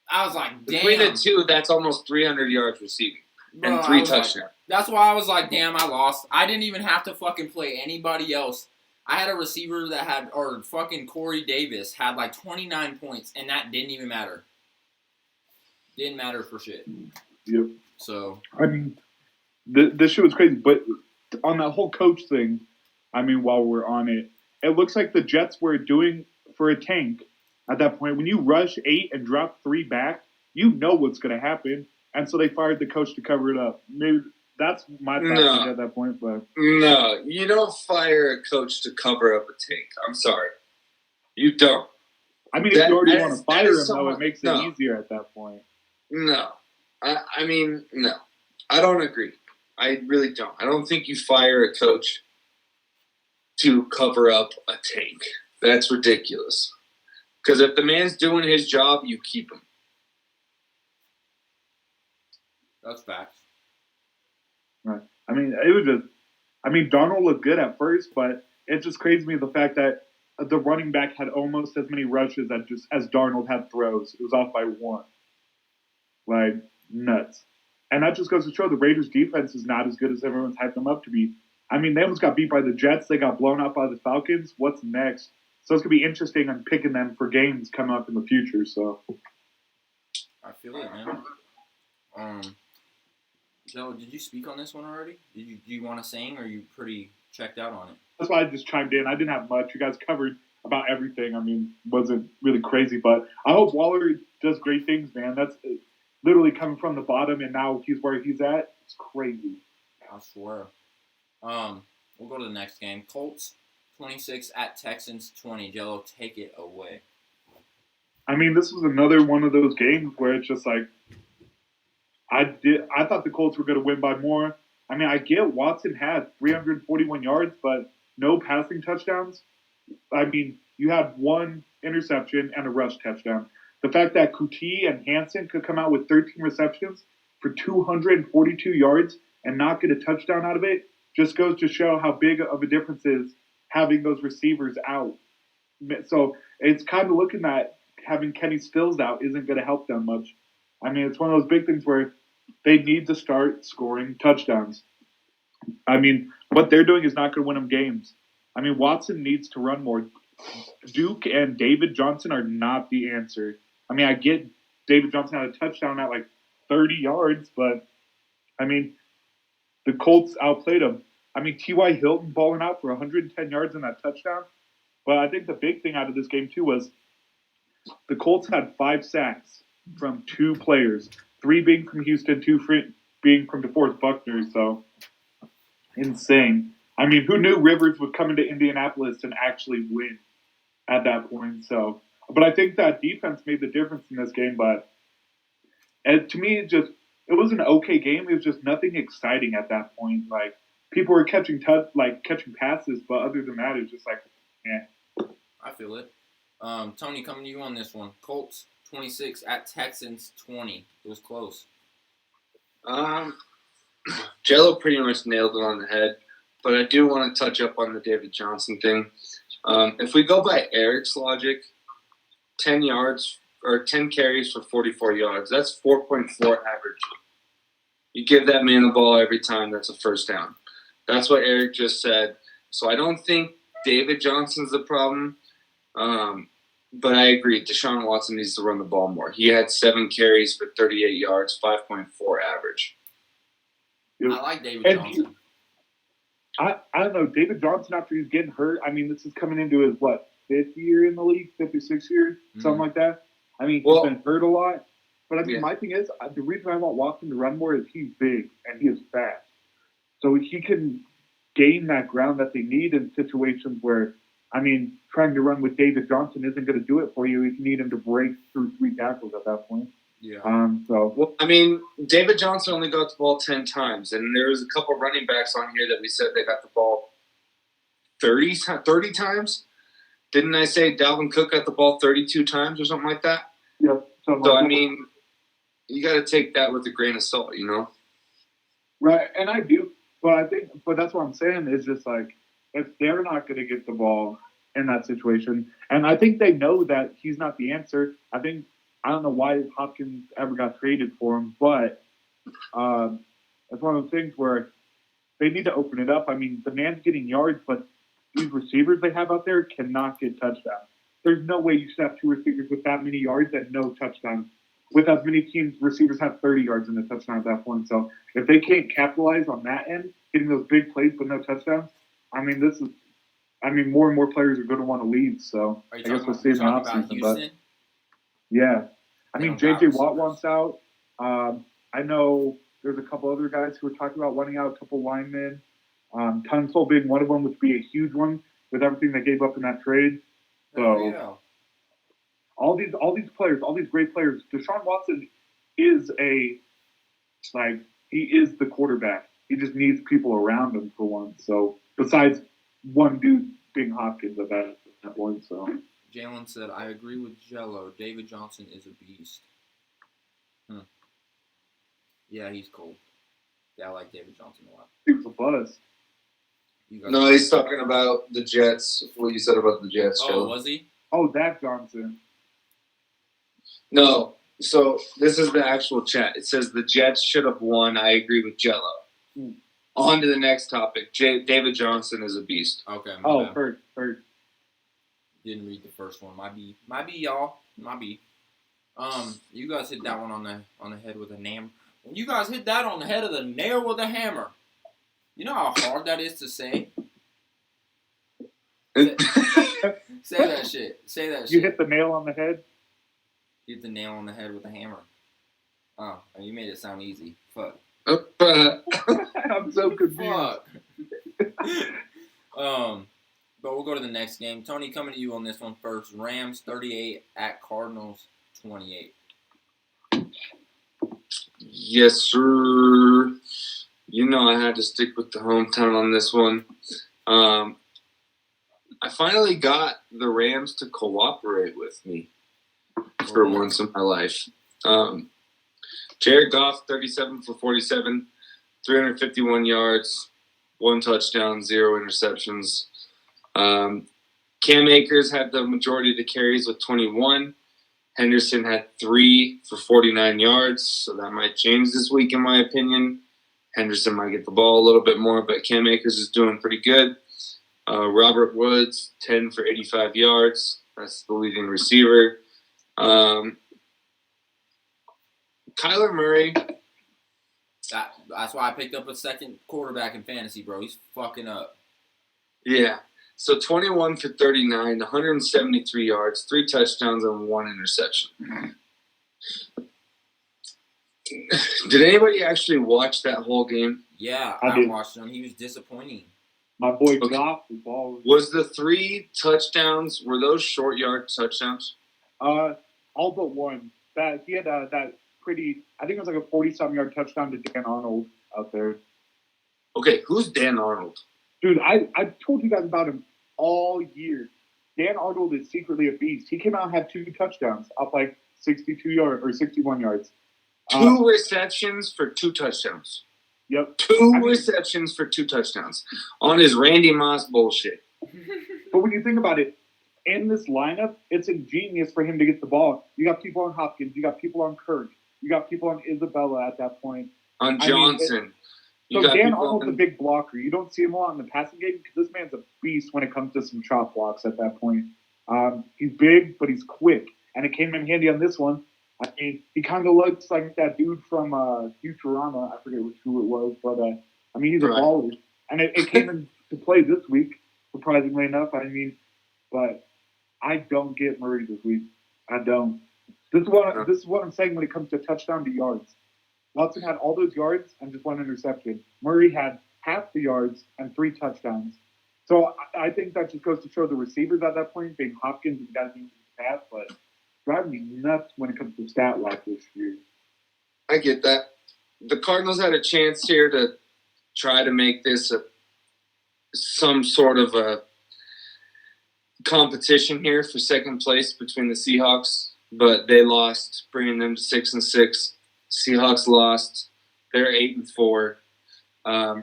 I was like, damn. Between the two, that's almost 300 yards receiving and Bro, 3 touchdowns. That's why I was like, damn, I lost. I didn't even have to fucking play anybody else. I had a receiver that had, or fucking Corey Davis had like 29 points, and that didn't even matter. Didn't matter for shit. Yep. So. I mean, this shit was crazy. But on that whole coach thing, I mean, while we're on it, it looks like the Jets were doing for a tank at that point. When you rush 8 and drop 3 back, you know what's going to happen. And so they fired the coach to cover it up. Maybe that's my thought at that point. But no, you don't fire a coach to cover up a tank. I'm sorry. You don't. I mean, if you already want to fire him, though, it makes it easier at that point. No. I mean, no. I don't agree. I really don't. I don't think you fire a coach to cover up a tank. That's ridiculous. Because if the man's doing his job, you keep him. That's facts. Right. I mean, it was just. I mean, Darnold looked good at first, but it just crazy me the fact that the running back had almost as many rushes as Darnold had throws. It was off by one. Like nuts. And that just goes to show the Raiders' defense is not as good as everyone's hyped them up to be. I mean, they almost got beat by the Jets. They got blown out by the Falcons. What's next? So it's going to be interesting on picking them for games coming up in the future. So I feel it, man. Joe, did you speak on this one already? Do you want to sing, or are you pretty checked out on it? that's why I just chimed in. I didn't have much. You guys covered about everything. I mean, wasn't really crazy, but I hope Waller does great things, man. That's literally coming from the bottom, and now he's where he's at. It's crazy. I swear. We'll go to the next game. Colts 26 at Texans 20. Jello, take it away. I mean, this was another one of those games where it's just like I thought the Colts were going to win by more. I mean, I get Watson had 341 yards, but no passing touchdowns. I mean, you had one interception and a rush touchdown. The fact that Kuti and Hansen could come out with 13 receptions for 242 yards and not get a touchdown out of it just goes to show how big of a difference is having those receivers out. So it's kind of looking at having Kenny Stills out isn't going to help them much. I mean, it's one of those big things where they need to start scoring touchdowns. I mean, what they're doing is not going to win them games. I mean, Watson needs to run more. Duke and David Johnson are not the answer. I mean, I get David Johnson had a touchdown at like 30 yards, but I mean, the Colts outplayed him. I mean, T.Y. Hilton balling out for 110 yards in that touchdown. But I think the big thing out of this game, too, was the Colts had 5 sacks from 2 players, 3 being from Houston, 2 being from DeForest Buckner. So, insane. I mean, who knew Rivers would come into Indianapolis and actually win at that point? So, but I think that defense made the difference in this game. But to me, it was an okay game. It was just nothing exciting at that point. Like, people were catching passes, but other than that, it was just like, eh. I feel it. Tony, coming to you on this one. Colts 26 at Texans 20. It was close. Jello pretty much nailed it on the head, but I do want to touch up on the David Johnson thing. If we go by Eric's logic, 10 yards or 10 carries for 44 yards, that's 4.4 average. You give that man the ball every time, that's a first down. That's what Eric just said. So I don't think David Johnson's the problem. But I agree, Deshaun Watson needs to run the ball more. He had 7 carries for 38 yards, 5.4 average. I like David Johnson. I don't know. David Johnson, after he's getting hurt, I mean, this is coming into his, 5th year in the league, 5th or 6th year, something like that. I mean, he's been hurt a lot. But, I mean, my thing is, the reason I want Watson to run more is he's big and he is fast. So he can gain that ground that they need in situations where, I mean, trying to run with David Johnson isn't going to do it for you. You need him to break through 3 tackles at that point. Yeah. Well, I mean, David Johnson only got the ball 10 times, and there was a couple running backs on here that we said they got the ball 30 times. Didn't I say Dalvin Cook got the ball 32 times or something like that? Yeah. So, I mean, you got to take that with a grain of salt, you know? Right, and I do. But that's what I'm saying is just like, if they're not going to get the ball in that situation, and I think they know that he's not the answer. I don't know why Hopkins ever got traded for him, but it's one of those things where they need to open it up. I mean, the man's getting yards, but these receivers they have out there cannot get touchdowns. There's no way you should have 2 receivers with that many yards and no touchdowns. With as many teams, receivers have 30 yards in a touchdown at that point. So if they can't capitalize on that end, getting those big plays but no touchdowns, I mean, more and more players are going to want to leave. So I guess we'll see in the offseason. But yeah, I mean, J.J. Watt wants out. I know there's a couple other guys who are talking about wanting out, a couple linemen. Tunsil being one of them, which would be a huge one with everything they gave up in that trade. So all these players, all these great players. Deshaun Watson is he is the quarterback. He just needs people around him for once. So besides one dude being Hopkins at that point, so Jalen said, I agree with Jello. David Johnson is a beast. Yeah, he's cool. Yeah, I like David Johnson a lot. he was a bust. You guys- No, he's talking about the Jets. What you said about the Jets, Oh, Joe. was he? Oh, that Johnson. No. So this is the actual chat. It says the Jets should have won. I agree with Jello. On to the next topic. David Johnson is a beast. Okay. Oh, bad. hurt. Didn't read the first one. Might be y'all. Might be. You guys hit that one on the head with a hammer. When you guys hit that on the head of the nail with a hammer, you know how hard that is to say. Say that shit. Say that shit. You hit the nail on the head. Hit the nail on the head with a hammer. Oh, you made it sound easy. Fuck. I'm so confused. Fuck. But we'll go to the next game. Tony, coming to you on this one first. Rams 38 at Cardinals 28. Yes, sir. You know I had to stick with the hometown on this one. I finally got the Rams to cooperate with me for once in my life. Jared Goff, 37 for 47, 351 yards, 1 touchdown, 0 interceptions. Cam Akers had the majority of the carries with 21. Henderson had 3 for 49 yards, so that might change this week in my opinion. Henderson might get the ball a little bit more, but Cam Akers is doing pretty good. Robert Woods, 10 for 85 yards. That's the leading receiver. Kyler Murray. That's why I picked up a second quarterback in fantasy, bro. He's fucking up. Yeah. So 21 for 39, 173 yards, 3 touchdowns, and 1 interception. Did anybody actually watch that whole game? Yeah, I I did. watched him. He was disappointing. My boy Okay. Goff was balling. Was the 3 touchdowns, were those short yard touchdowns? All but one. That he had that pretty. I think it was like a 40-something yard touchdown to Dan Arnold out there. Okay, who's Dan Arnold? Dude, I told you guys about him all year. Dan Arnold is secretly a beast. He came out and had 2 touchdowns up like 62 yards or 61 yards. 2 receptions for 2 touchdowns. Yep. 2 I mean- receptions for 2 touchdowns on his Randy Moss bullshit. But when you think about it, in this lineup, it's ingenious for him to get the ball. You got people on Hopkins. You got people on Kirk. You got people on Isabella at that point. On I mean, Johnson. So you got Dan people Arnold's a on, big blocker. You don't see him a lot in the passing game because this man's a beast when it comes to some chop blocks at that point. He's big, but he's quick. And it came in handy on this one. I mean, he kind of looks like that dude from Futurama. I forget who it was, but I mean, he's a Right. baller. And it came into play this week, surprisingly enough. I mean, but I don't get Murray this week. I don't. This is what I'm saying when it comes to touchdown to yards. Watson had all those yards and just 1 interception. Murray had half the yards and 3 touchdowns. So I think that just goes to show the receivers at that point, being Hopkins and guys in the past, but driving me nuts when it comes to stat line this year. I get that. The Cardinals had a chance here to try to make this some sort of a competition here for second place between the Seahawks, but they lost, bringing them to 6-6. Seahawks lost. They're 8-4.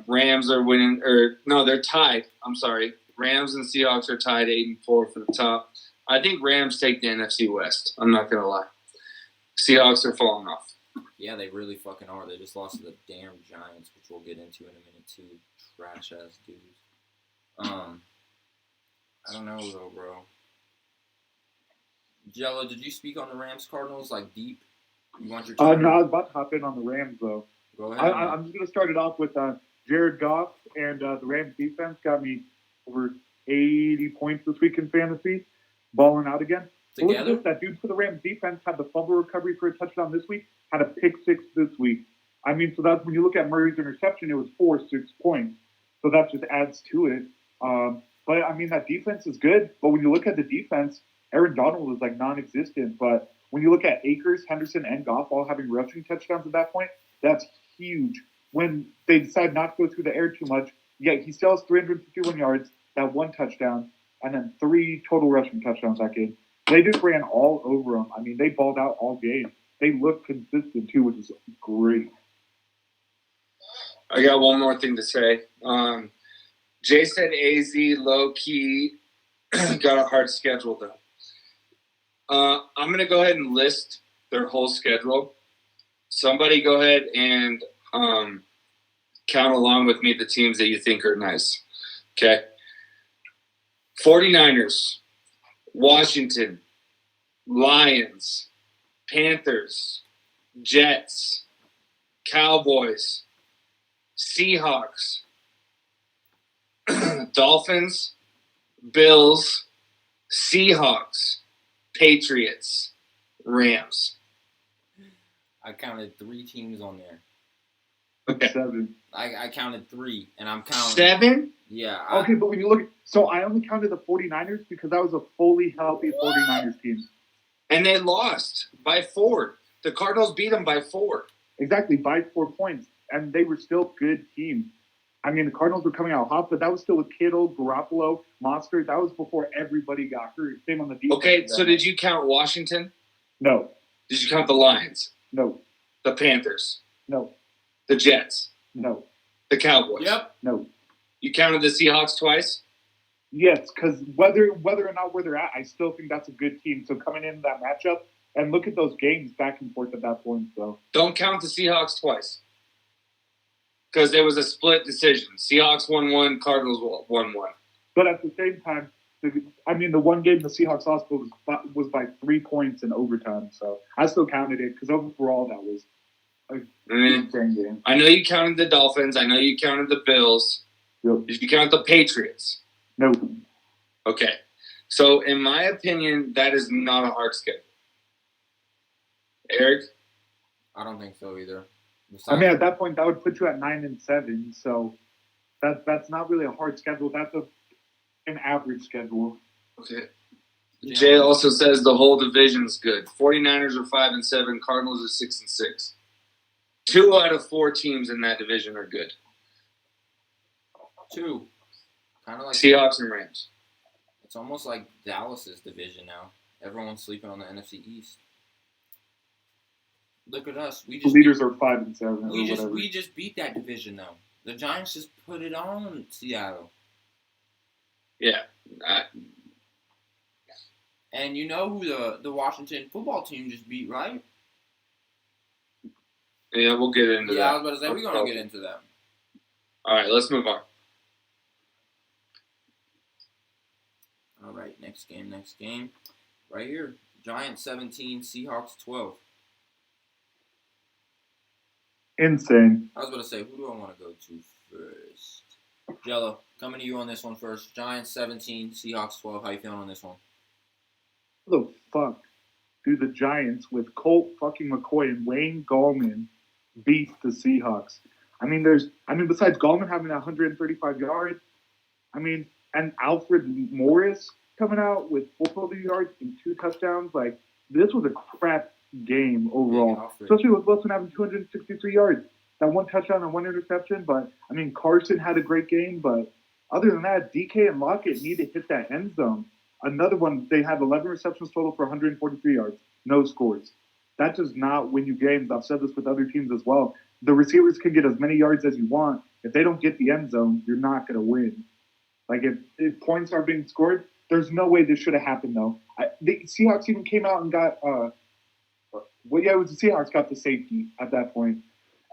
Rams are winning, they're tied. I'm sorry. Rams and Seahawks are tied 8-4 for the top. I think Rams take the NFC West. I'm not gonna lie. Seahawks are falling off. Yeah, they really fucking are. They just lost to the damn Giants, which we'll get into in a minute too. Trash ass dudes. I don't know though, bro. Jello, did you speak on the Rams Cardinals like deep? You want your turn? No, I was about to hop in on the Rams, though. Go ahead. I'm just going to start it off with Jared Goff, and the Rams defense got me over 80 points this week in fantasy, balling out again. Look at Together? this, that dude for the Rams defense had the fumble recovery for a touchdown this week, had a pick 6 this week. I mean, so that's when you look at Murray's interception, it was 6 points. So that just adds to it. But, I mean, that defense is good. But when you look at the defense, Aaron Donald was like non-existent. But when you look at Akers, Henderson, and Goff all having rushing touchdowns at that point, that's huge when they decide not to go through the air too much, yet he still has 351 yards, that one touchdown, and then 3 total rushing touchdowns that game. They just ran all over them. I mean, they balled out all game. They looked consistent too, which is great. I got one more thing to say. Jay said AZ low-key got a hard schedule, though. I'm going to go ahead and list their whole schedule. Somebody go ahead and count along with me the teams that you think are nice. Okay? 49ers, Washington, Lions, Panthers, Jets, Cowboys, Seahawks, Dolphins, Bills, Seahawks, Patriots, Rams. I counted 3 teams on there. Okay. 7. I counted 3, and I'm counting 7? Yeah. Okay, but when you look at, so I only counted the 49ers because that was a fully healthy 49ers team. And they lost by 4. The Cardinals beat them by 4. Exactly, by 4 points. And they were still good teams. I mean, the Cardinals were coming out hot, but that was still with Kittle, Garoppolo, Monster. That was before everybody got hurt. Same on the defense. Okay, so did you count Washington? No, Did you count the Lions? no, The Panthers? no, The Jets? no, The Cowboys? Yep. no. You counted the Seahawks twice? Yes, because whether or not where they're at, I still think that's a good team. So coming into that matchup, and look at those games back and forth at that point. So Don't count the Seahawks twice. Because there was a split decision. Seahawks 1-1, Cardinals 1-1. but at the same time, the one game the Seahawks lost was by 3 points in overtime. So I still counted it because overall that was a Mm. insane game. I know you counted the Dolphins. I know you counted the Bills. Yep. Did you count the Patriots? No, Okay. So, in my opinion, that is not a hard schedule. Eric? I don't think so either. I mean, at that point, that would put you at 9-7. So that's not really a hard schedule. That's an average schedule. Okay. Jay also says the whole division's good. 49ers are 5-7, Cardinals are 6-6. 2 out of 4 teams in that division are good. 2. Kind of like Seahawks and Rams. It's almost like Dallas's division now. Everyone's sleeping on the NFC East. Look at us. The leaders are 5-7 or whatever. We just beat that division though. The Giants just put it on Seattle. Yeah. And you know who the Washington football team just beat, right? Yeah, we'll get into that. Yeah, I was about to say, we're going to get into that. All right, let's move on. All right, next game. Right here. Giants 17, Seahawks 12. Insane. I was about to say, who do I want to go to first? Jello, coming to you on this one first. Giants 17, Seahawks 12. How you feeling on this one? What the fuck do the Giants with Colt fucking McCoy and Wayne Gallman beat the Seahawks? Besides Gallman having 135 yards, and Alfred Morris coming out with 4 yards and 2 touchdowns, like, this was a crap game overall. Especially with Wilson having 263 yards. That 1 touchdown and 1 interception, but, Carson had a great game, but other than that, DK and Lockett need to hit that end zone. Another one, they had 11 receptions total for 143 yards. No scores. That does not win you games. I've said this with other teams as well. The receivers can get as many yards as you want. If they don't get the end zone, you're not going to win. Like, if points are being scored, there's no way this should have happened, though. The Seahawks even came out and got it was the Seahawks got the safety at that point.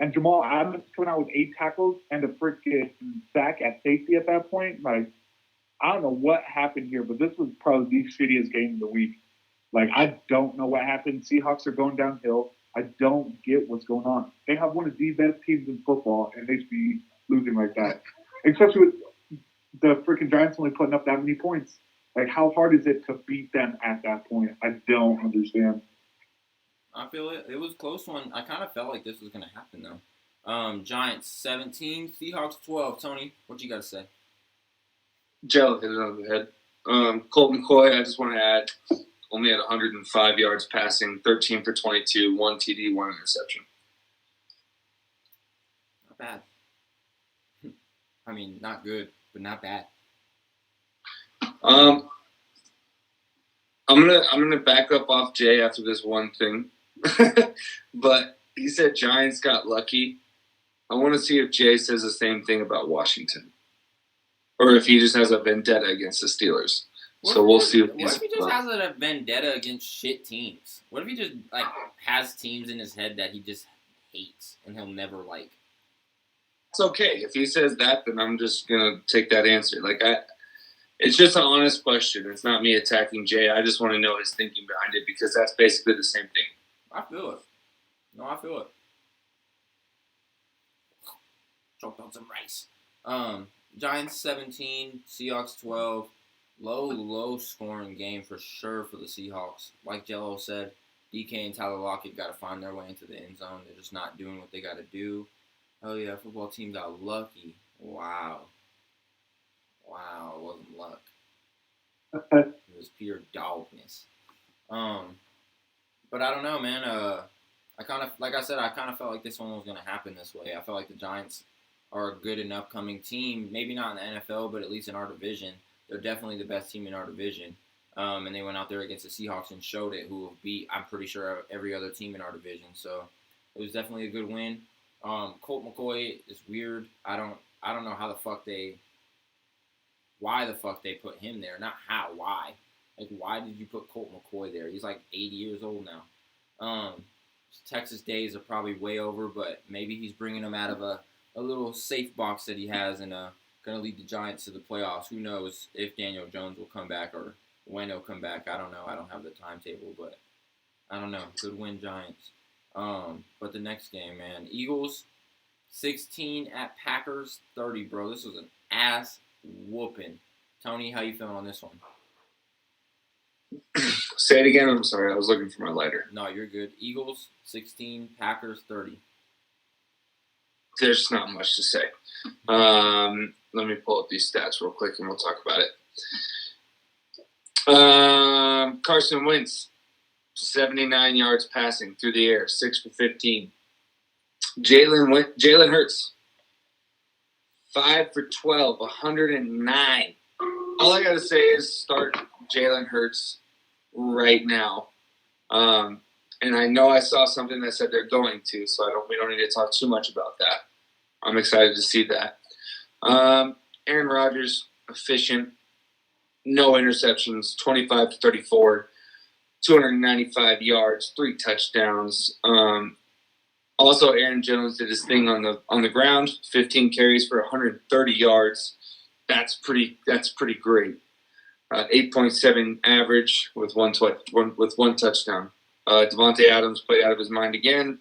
And Jamal Adams coming out with 8 tackles and a freaking sack at safety at that point. Like, I don't know what happened here, but this was probably the shittiest game of the week. Like, I don't know what happened. Seahawks are going downhill. I don't get what's going on. They have one of the best teams in football, and they should be losing like that. Especially with the freaking Giants only putting up that many points. Like, how hard is it to beat them at that point? I don't understand. I feel it. It was a close one. I kind of felt like this was going to happen, though. Giants 17, Seahawks 12. Tony, what you got to say? Joe hit it on the head. Colt McCoy, I just want to add, only had 105 yards passing, 13 for 22, 1 TD, 1 interception. bad. I mean, not good, but not bad. I'm gonna back up off Jay after this one thing, but he said Giants got lucky. I want to see if Jay says the same thing about Washington, or if he just has a vendetta against the Steelers. So we'll see. What if he just has a vendetta against shit teams? What if he just like has teams in his head that he just hates and he'll never like? It's okay if he says that. Then I'm just gonna take that answer. It's just an honest question. It's not me attacking Jay. I just want to know his thinking behind it because that's basically the same thing. I feel it. No, I feel it. Choked on some rice. Giants 17, Seahawks 12. Low scoring game for sure for the Seahawks. Like Jello said, DK and Tyler Lockett got to find their way into the end zone. They're just not doing what they got to do. Oh, yeah, football team got lucky. Wow, it wasn't luck. It was pure dogness. But I don't know, man. I kind of felt like this one was going to happen this way. I felt like the Giants are a good and upcoming team. Maybe not in the NFL, but at least in our division. They're definitely the best team in our division. And they went out there against the Seahawks and showed it, who have beat, I'm pretty sure, every other team in our division. So it was definitely a good win. Colt McCoy is weird. I don't know why the fuck they put him there. Not how, why. Like, why did you put Colt McCoy there? He's like 80 years old now. Texas days are probably way over, but maybe he's bringing them out of a little safe box that he has and going to lead the Giants to the playoffs. Who knows if Daniel Jones will come back or when he'll come back. I don't know. I don't have the timetable, but I don't know. Good win, Giants. But the next game, man. Eagles 16 at Packers 30, bro. This was an ass whooping. Tony, how you feeling on this one? Say it again. I'm sorry. I was looking for my lighter. No, you're good. Eagles 16, Packers 30. There's not much to say. Let me pull up these stats real quick and we'll talk about it. Carson Wentz, 79 yards passing through the air, 6 for 15. Jalen Hurts, 5 for 12, 109. All I got to say is start Jalen Hurts right now. And I know I saw something that said they're going to, so we don't need to talk too much about that. I'm excited to see that. Aaron Rodgers, efficient, no interceptions, 25 to 34, 295 yards, 3 touchdowns. Also, Aaron Jones did his thing on the ground, 15 carries for 130 yards. That's pretty great. 8.7 average with one touchdown. Devontae Adams played out of his mind again.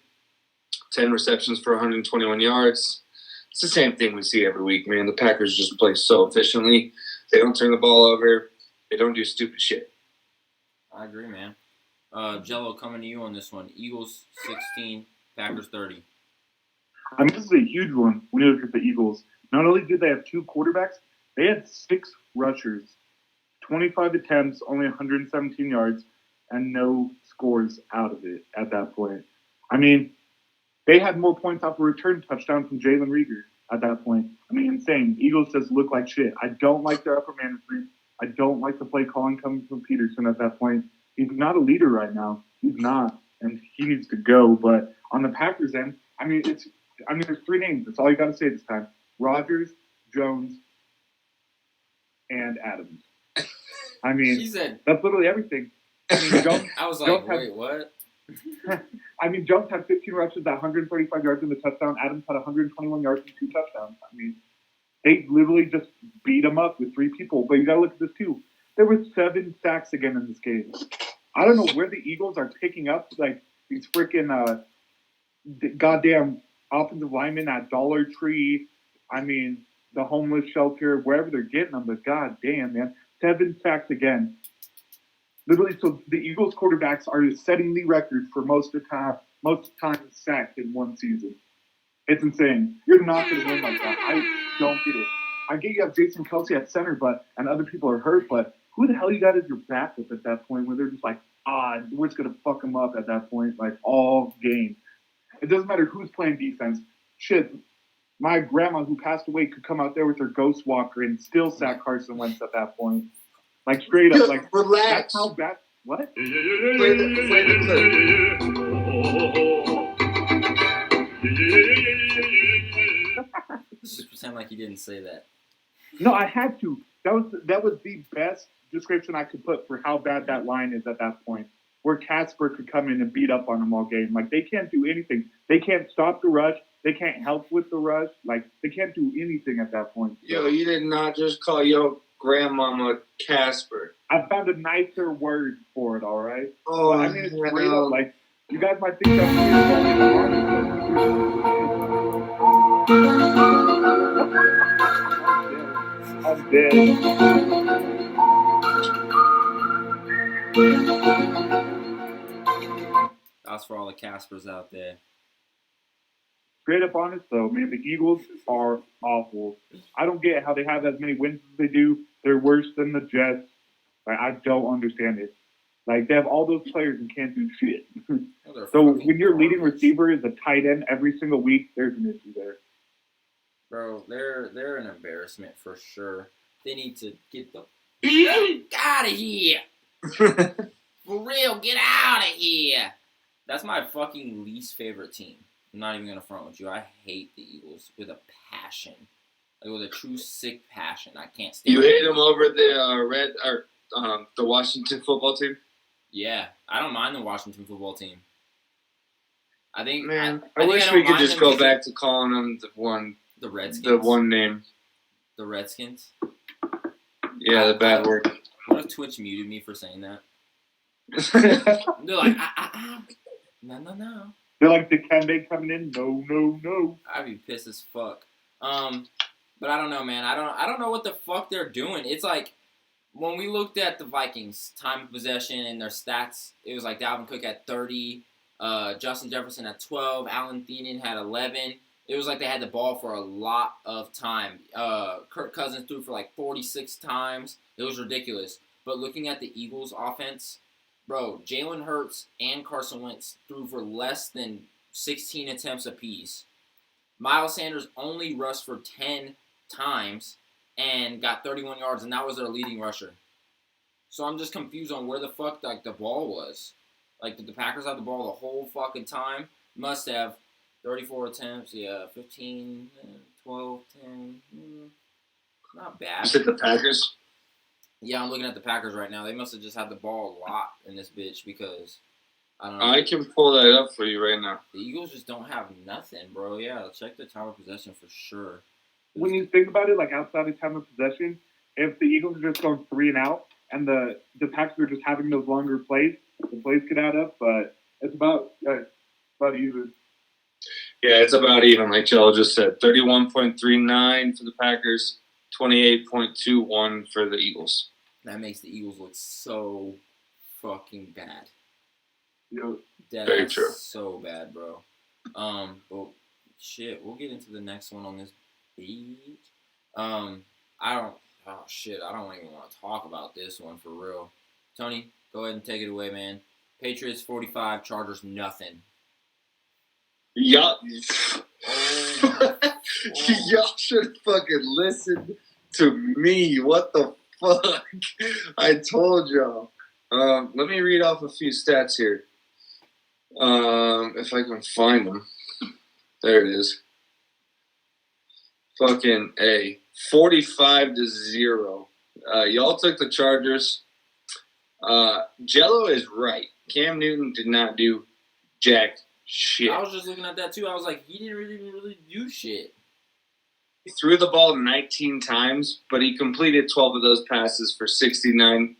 10 receptions for 121 yards. It's the same thing we see every week, man. The Packers just play so efficiently. They don't turn the ball over. They don't do stupid shit. I agree, man. Jello, coming to you on this one. Eagles 16, Packers 30. I mean, this is a huge one when you look at the Eagles. Not only did they have 2 quarterbacks, they had 6 rushers, 25 attempts, only 117 yards, and no scores out of it at that point. I mean, they had more points off a return touchdown from Jalen Reagor at that point. I mean, insane. Eagles just look like shit. I don't like their upper management. I don't like the play calling coming from Peterson at that point. He's not a leader right now. He's not, and he needs to go. But on the Packers end, there's 3 names. That's all you got to say this time: Rodgers, Jones, and Adams. I mean, She said, that's literally everything. I mean, Jones, I was like, wait, what? I mean, Jones had 15 rushes, 135 yards in the touchdown. Adams had 121 yards and 2 touchdowns. I mean, they literally just beat him up with 3 people. But you got to look at this, too. There were 7 sacks again in this game. I don't know where the Eagles are picking up, like, these freaking goddamn offensive linemen at Dollar Tree. I mean, the homeless shelter, wherever they're getting them. But goddamn, man, 7 sacks again. Literally, so the Eagles quarterbacks are setting the record for most times sacked in one season. It's insane. You're not going to win like that. I don't get it. I get you have Jason Kelsey at center, and other people are hurt, but who the hell you got as your backup at that point when they're just like, we're just going to fuck them up at that point, like all game. It doesn't matter who's playing defense. Shit, My grandma, who passed away, could come out there with her ghost walker and still sack Carson Wentz at that point. Like, straight up. Like, Relax. that's how bad. What? Play the Just pretend like you didn't say that. No, I had to. That was the best description I could put for how bad that line is at that point. Where Casper could come in and beat up on them all game. Like, they can't do anything. They can't stop the rush. They can't help with the rush. Like, they can't do anything at that point. Yo, you did not just call your grandmama Casper. I found a nicer word for it, all right? Oh, But I mean, it's straight up. Like, you guys might think that's I'm dead. That's for all the Caspers out there. Straight up honest, though, man, the Eagles are awful. I don't get how they have as many wins as they do. They're worse than the Jets. Like, I don't understand it. Like, they have all those players and can't do shit. So when your leading receiver is a tight end every single week, there's an issue there. Bro, they're an embarrassment for sure. They need to get the out of here. For real, get out of here. That's my fucking least favorite team. I'm not even gonna front with you. I hate the Eagles with a passion, like with a true sick passion. I can't stand. You hate them over the the Washington football team? Yeah, I don't mind the Washington football team. I think, Man, I I think wish don't we could mind just them go because back to calling them the Redskins. the one name. The Redskins. Yeah, the bad word. What if Twitch muted me for saying that? They're like, no. They're like Dikembe coming in. No. I'd be pissed as fuck. But I don't know, man. I don't know what the fuck they're doing. It's like when we looked at the Vikings time of possession and their stats, it was like Dalvin Cook had 30, Justin Jefferson had 12, Alan Thielen had 11. It was like they had the ball for a lot of time. Kirk Cousins threw for like 46 times. It was ridiculous. But looking at the Eagles' offense, bro, Jalen Hurts and Carson Wentz threw for less than 16 attempts apiece. Miles Sanders only rushed for 10 times and got 31 yards, and that was their leading rusher. So I'm just confused on where the fuck like the ball was. Like, did the Packers have the ball the whole fucking time? Must have. 34 attempts, 15, 12, 10. Not bad. You said the Packers? Yeah, I'm looking at the Packers right now. They must have just had the ball a lot in this bitch because, I don't know. I can pull that up for you right now. The Eagles just don't have nothing, bro. Yeah, check the time of possession for sure. When you think about it, like outside of time of possession, if the Eagles are just going 3 and out and the Packers are just having those longer plays, the plays could add up, but it's about even. Yeah, it's about even, like Joel just said. 31.39 for the Packers, 28.21 for the Eagles. That makes the Eagles look so fucking bad. Very true. So bad, bro. But shit, we'll get into the next one on this page. I don't even want to talk about this one for real. Tony, go ahead and take it away, man. Patriots 45, Chargers nothing. Y'all, Oh, y'all should fucking listen to me. What the fuck? I told y'all. Let me read off a few stats here. If I can find them. There it is. Fucking A. 45-0. Y'all took the Chargers. Jello is right. Cam Newton did not do jack shit. I was just looking at that too. I was like, he didn't really do shit. He threw the ball 19 times, but he completed 12 of those passes for 69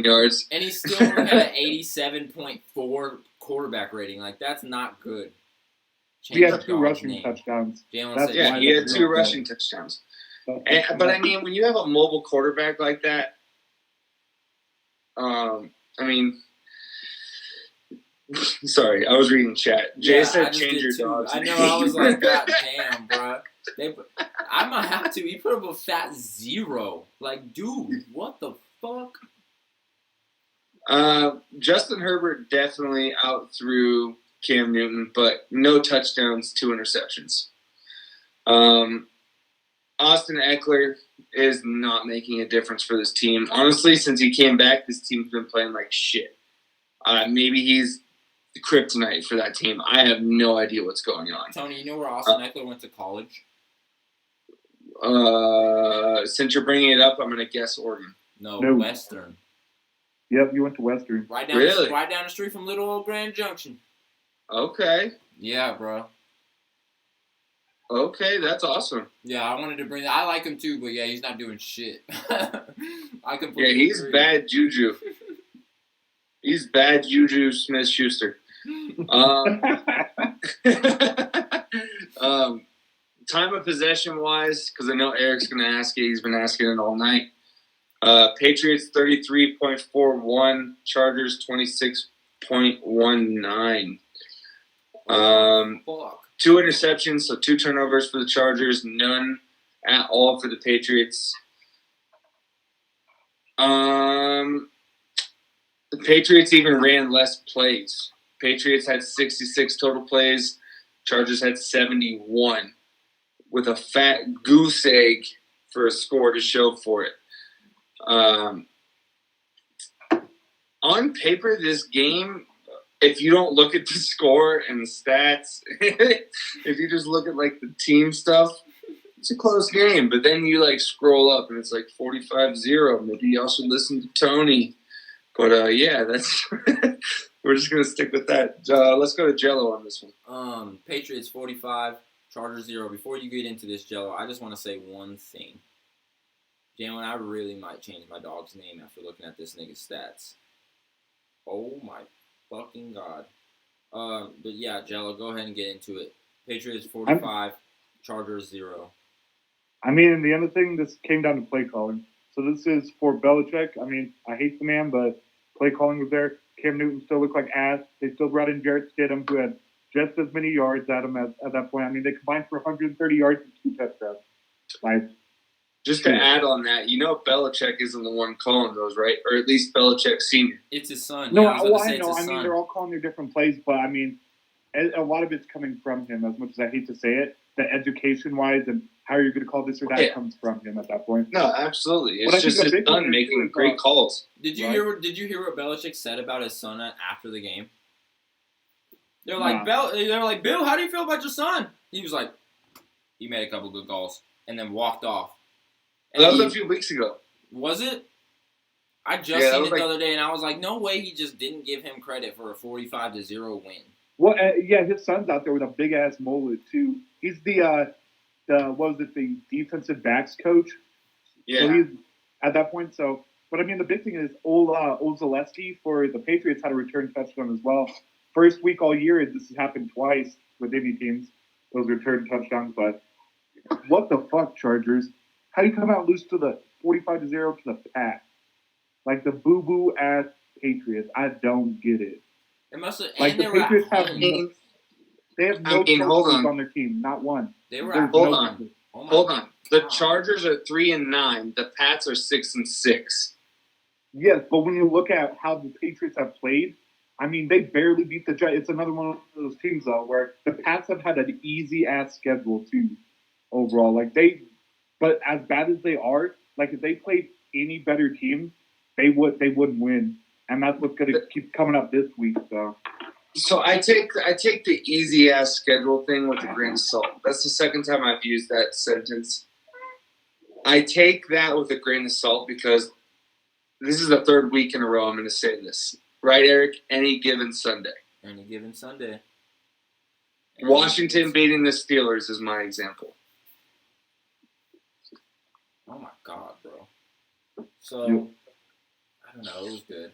yards. And he still only had an 87.4 quarterback rating. Like, that's not good. He had 2 rushing touchdowns. Jalen Yeah, he had 2 rushing touchdowns. But I mean, when you have a mobile quarterback like that, sorry, I was reading chat. Jay said change your dogs. I know, I was like, God damn, bro. I might have to. He put up a fat 0. Like, dude, what the fuck? Justin Herbert definitely outthrew Cam Newton, but no touchdowns, 2 interceptions. Austin Eckler is not making a difference for this team. Honestly, since he came back, this team's been playing like shit. Maybe he's the kryptonite for that team. I have no idea what's going on. Tony, you know where Austin Eckler went to college? Since you're bringing it up, I'm going to guess Oregon. No, No. Western. Yep, you went to Western. Right down, Really? right down the street from Little Old Grand Junction. Okay. Yeah, bro. Okay, that's awesome. Yeah, I wanted to bring that. I like him too, but yeah, he's not doing shit. I completely Yeah, he's agree. bad juju. He's bad juju Smith-Schuster. Time of possession wise, because I know Eric's going to ask it. He's been asking it all night. Patriots 33.41, Chargers 26.19. Fuck. 2 interceptions, so 2 turnovers for the Chargers, none at all for the Patriots. The Patriots even ran less plays. Patriots had 66 total plays. Chargers had 71, with a fat goose egg for a score to show for it. On paper, this game, if you don't look at the score and the stats, if you just look at like the team stuff, it's a close game. But then you like scroll up and it's like 45-0. Maybe you also listen to Tony. But yeah, that's we're just gonna stick with that. Let's go to Jello on this one. Patriots 45, Chargers 0. Before you get into this, Jello, I just want to say one thing. Jalen, I really might change my dog's name after looking at this nigga's stats. Oh my fucking god. But yeah, Jello, go ahead and get into it. Patriots 45, Chargers 0. I mean, in the end of the thing, this came down to play calling. So this is for Belichick. I mean, I hate the man, but play calling was there. Cam Newton still looked like ass. They still brought in Jarrett Stidham, who had just as many yards at him at that point. I mean, they combined for 130 yards and 2 touchdowns. Like, Just to add on that, you know Belichick isn't the one calling those, right? Or at least Belichick Sr. It's his son. no, Yeah, I was well, gonna say I it's know. his I mean, son. they're all calling their different plays, but I mean, a lot of it's coming from him. As much as I hate to say it, the education-wise and how you're going to call this or that Yeah. comes from him at that point. No, absolutely. But I It's think just the his big one son is making too is, great calls. Did you Right. hear what Belichick said about his son after the game? They're like, Nah. they're like, Bill, how do you feel about your son? He was like, he made a couple good calls and then walked off. And That was he- a few weeks ago. Was it? I just Yeah, that seen was it like- the other day, and I was like, no way he just didn't give him credit for a 45-0 win. Well, yeah, his son's out there with a big-ass mullet, too. He's the defensive backs coach. Yeah. So he's at that point. So, but I mean, the big thing is old Zaleski for the Patriots had a return touchdown as well. First week all year, this has happened twice with any teams, those return touchdowns. But what the fuck, Chargers? How do you come out and lose to the 45-0 to the Pats? Like the boo-boo ass Patriots. I don't get it. It must have. Like And the they were at Patriots have home. they have I no mean, hold coaches on. on their team, not one. They were There's at Hold no on. coaches. Oh my Hold on. The God. Chargers are 3-9. The Pats are 6-6. Yes, but when you look at how the Patriots have played, I mean, they barely beat the Giants. It's another one of those teams, though, where the Pats have had an easy-ass schedule, too, overall. But as bad as they are, like, if they played any better team, they wouldn't win. And that's what's going to keep coming up this week, so. So I take the easy ass schedule thing with a grain of salt. That's the second time I've used that sentence. I take that with a grain of salt because this is the third week in a row I'm going to say this. Right, Eric? Any given Sunday. Any given Sunday. Washington beating the Steelers is my example. Oh my God, bro. So, Yep. I don't know. It was good.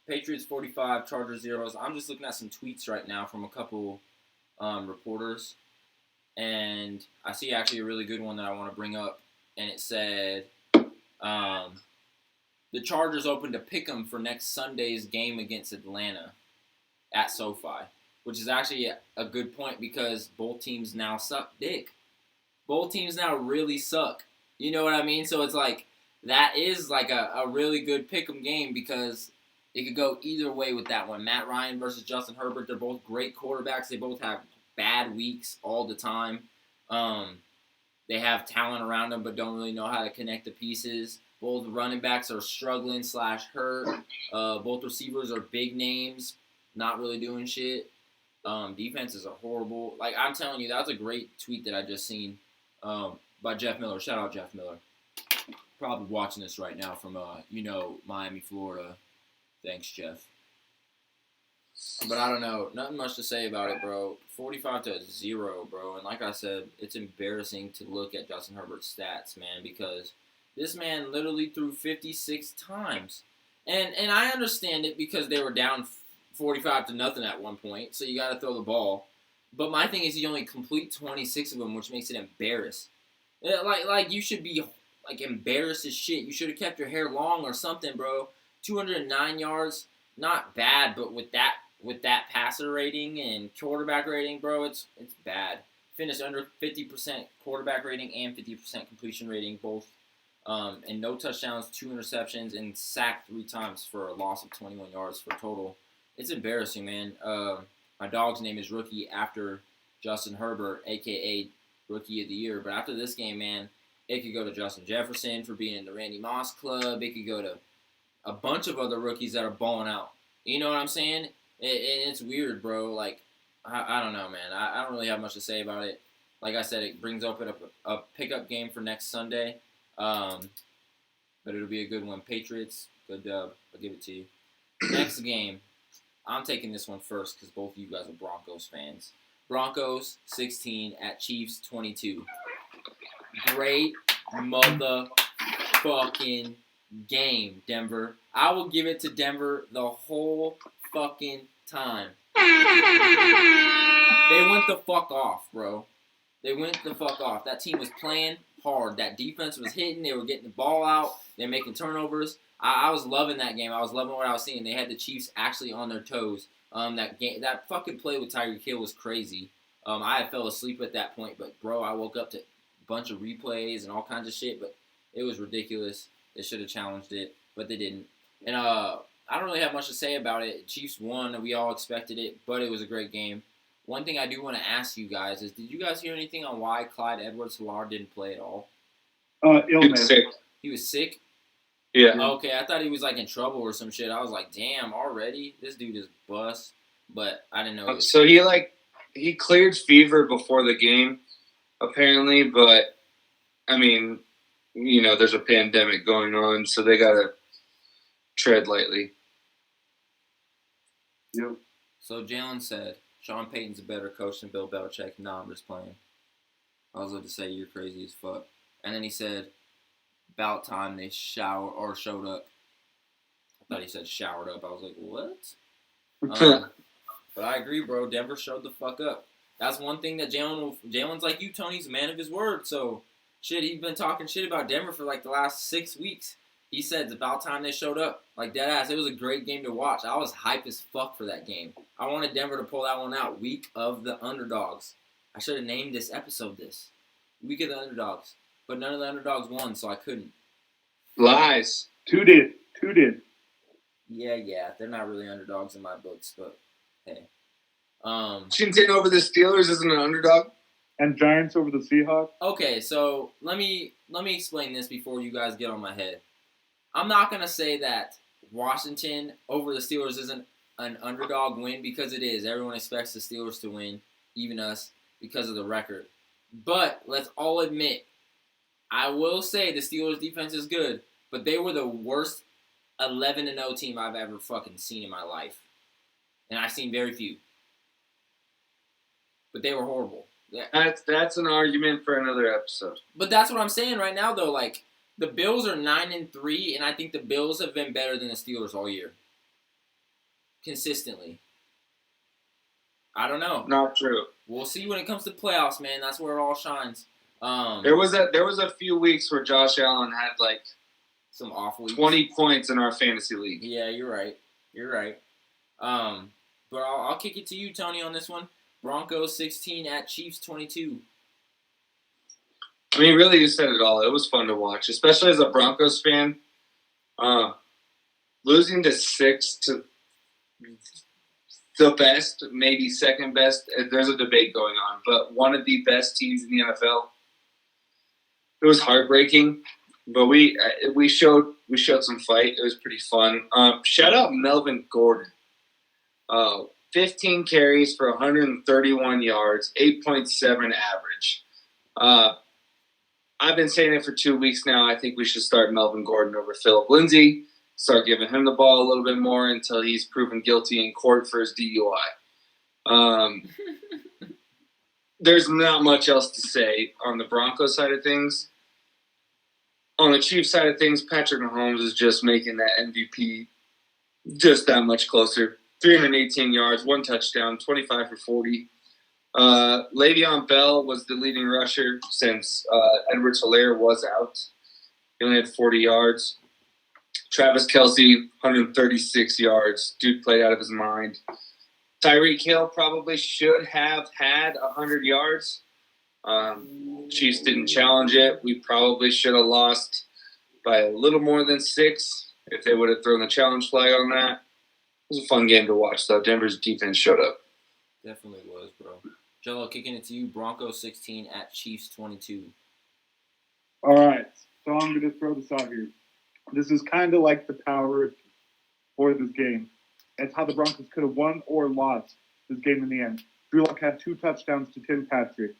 Patriots 45, Chargers 0. I'm just looking at some tweets right now from a couple reporters. And I see actually a really good one that I want to bring up. And it said, the Chargers opened to pick 'em for next Sunday's game against Atlanta at SoFi. Which is actually a good point because both teams now suck dick. Both teams now really suck. You know what I mean? So it's like, that is like a really good pick'em game because it could go either way with that one. Matt Ryan versus Justin Herbert. They're both great quarterbacks. They both have bad weeks all the time. They have talent around them, but don't really know how to connect the pieces. Both running backs are struggling / hurt. Both receivers are big names, not really doing shit. Defenses are horrible. Like, I'm telling you, that was a great tweet that I just seen by Jeff Miller. Shout out Jeff Miller. Probably watching this right now from, Miami, Florida. Thanks, Jeff. But I don't know. Nothing much to say about it, bro. 45-0, bro. And like I said, it's embarrassing to look at Justin Herbert's stats, man, because this man literally threw 56 times. And I understand it because they were down 45-0 at one point, so you got to throw the ball. But my thing is he only complete 26 of them, which makes it embarrassed. Like you should be like embarrassed as shit. You should have kept your hair long or something, bro. 209 yards, not bad, but with that passer rating and quarterback rating, bro, it's bad. Finished under 50% quarterback rating and 50% completion rating, both. And no touchdowns, 2 interceptions, and sacked 3 times for a loss of 21 yards for total. It's embarrassing, man. My dog's name is Rookie after Justin Herbert, a.k.a. Rookie of the Year. But after this game, man, it could go to Justin Jefferson for being in the Randy Moss Club. It could go to a bunch of other rookies that are balling out. You know what I'm saying? It's weird, bro. Like, I don't know, man. I don't really have much to say about it. Like I said, it brings up a pickup game for next Sunday. But it'll be a good one. Patriots, good dub. I'll give it to you. Next game, I'm taking this one first because both of you guys are Broncos fans. Broncos 16 at Chiefs 22. Great motherfucking game, Denver. I will give it to Denver the whole fucking time. They went the fuck off, bro. They went the fuck off. That team was playing hard. That defense was hitting. They were getting the ball out. They're making turnovers. I was loving that game. I was loving what I was seeing. They had the Chiefs actually on their toes. That fucking play with Tyreek Hill was crazy. I fell asleep at that point, but bro, I woke up to a bunch of replays and all kinds of shit. But it was ridiculous. They should have challenged it, but they didn't. And I don't really have much to say about it. Chiefs won. We all expected it, but it was a great game. One thing I do want to ask you guys is, did you guys hear anything on why Clyde Edwards-Helaire didn't play at all? Illness. He was sick? Yeah. Okay, I thought he was like in trouble or some shit. I was like, damn, already? This dude is bust. But I didn't know. So he cleared fever before the game, apparently. But I mean, there's a pandemic going on, so they gotta tread lightly. Yep. So Jalen said, Sean Payton's a better coach than Bill Belichick. Nah, I'm just playing. I was about to say, you're crazy as fuck. And then he said, about time they showed up. I thought he said showered up. I was like, what? But I agree, bro. Denver showed the fuck up. That's one thing that Jalen's like you, Tony. He's a man of his word. So, shit, he's been talking shit about Denver for like the last 6 weeks. He said it's about time they showed up. Like, dead ass. It was a great game to watch. I was hype as fuck for that game. I wanted Denver to pull that one out. Week of the Underdogs. I should have named this episode this. Week of the Underdogs. But none of the underdogs won, so I couldn't. Lies. Two did. Yeah. They're not really underdogs in my books, but hey. Washington over the Steelers isn't an underdog. And Giants over the Seahawks. Okay, so let me explain this before you guys get on my head. I'm not gonna say that Washington over the Steelers isn't an underdog win because it is. Everyone expects the Steelers to win, even us, because of the record. But let's all admit, I will say the Steelers' defense is good, but they were the worst 11-0 team I've ever fucking seen in my life. And I've seen very few. But they were horrible. That's an argument for another episode. But that's what I'm saying right now, though. Like, the Bills are 9-3, and I think the Bills have been better than the Steelers all year. Consistently. I don't know. Not true. We'll see when it comes to playoffs, man. That's where it all shines. There was a few weeks where Josh Allen had like some off weeks. 20 points in our fantasy league. Yeah, you're right. But I'll kick it to you, Tony, on this one. Broncos 16 at Chiefs 22. I mean, really, you said it all. It was fun to watch, especially as a Broncos fan. Losing to 6-13 the best, maybe second best. There's a debate going on, but one of the best teams in the NFL. It was heartbreaking, but we showed some fight. It was pretty fun. Shout out Melvin Gordon. 15 carries for 131 yards, 8.7 average. I've been saying it for 2 weeks now. I think we should start Melvin Gordon over Philip Lindsay. Start giving him the ball a little bit more until he's proven guilty in court for his DUI. There's not much else to say on the Broncos side of things. On the Chiefs side of things, Patrick Mahomes is just making that MVP just that much closer. 318 yards, 1 touchdown, 25 for 40. Le'Veon Bell was the leading rusher since Edwards-Helaire was out. He only had 40 yards. Travis Kelce, 136 yards. Dude played out of his mind. Tyreek Hill probably should have had 100 yards. Chiefs didn't challenge it. We probably should have lost by a little more than 6 if they would have thrown the challenge flag on that. It was a fun game to watch, though. Denver's defense showed up. Definitely was, bro. Jello, kicking it to you. Broncos 16 at Chiefs 22. All right, so I'm going to throw this out here. This is kind of like the power for this game. It's how the Broncos could have won or lost this game in the end. Drew Lock had 2 touchdowns to Tim Patrick.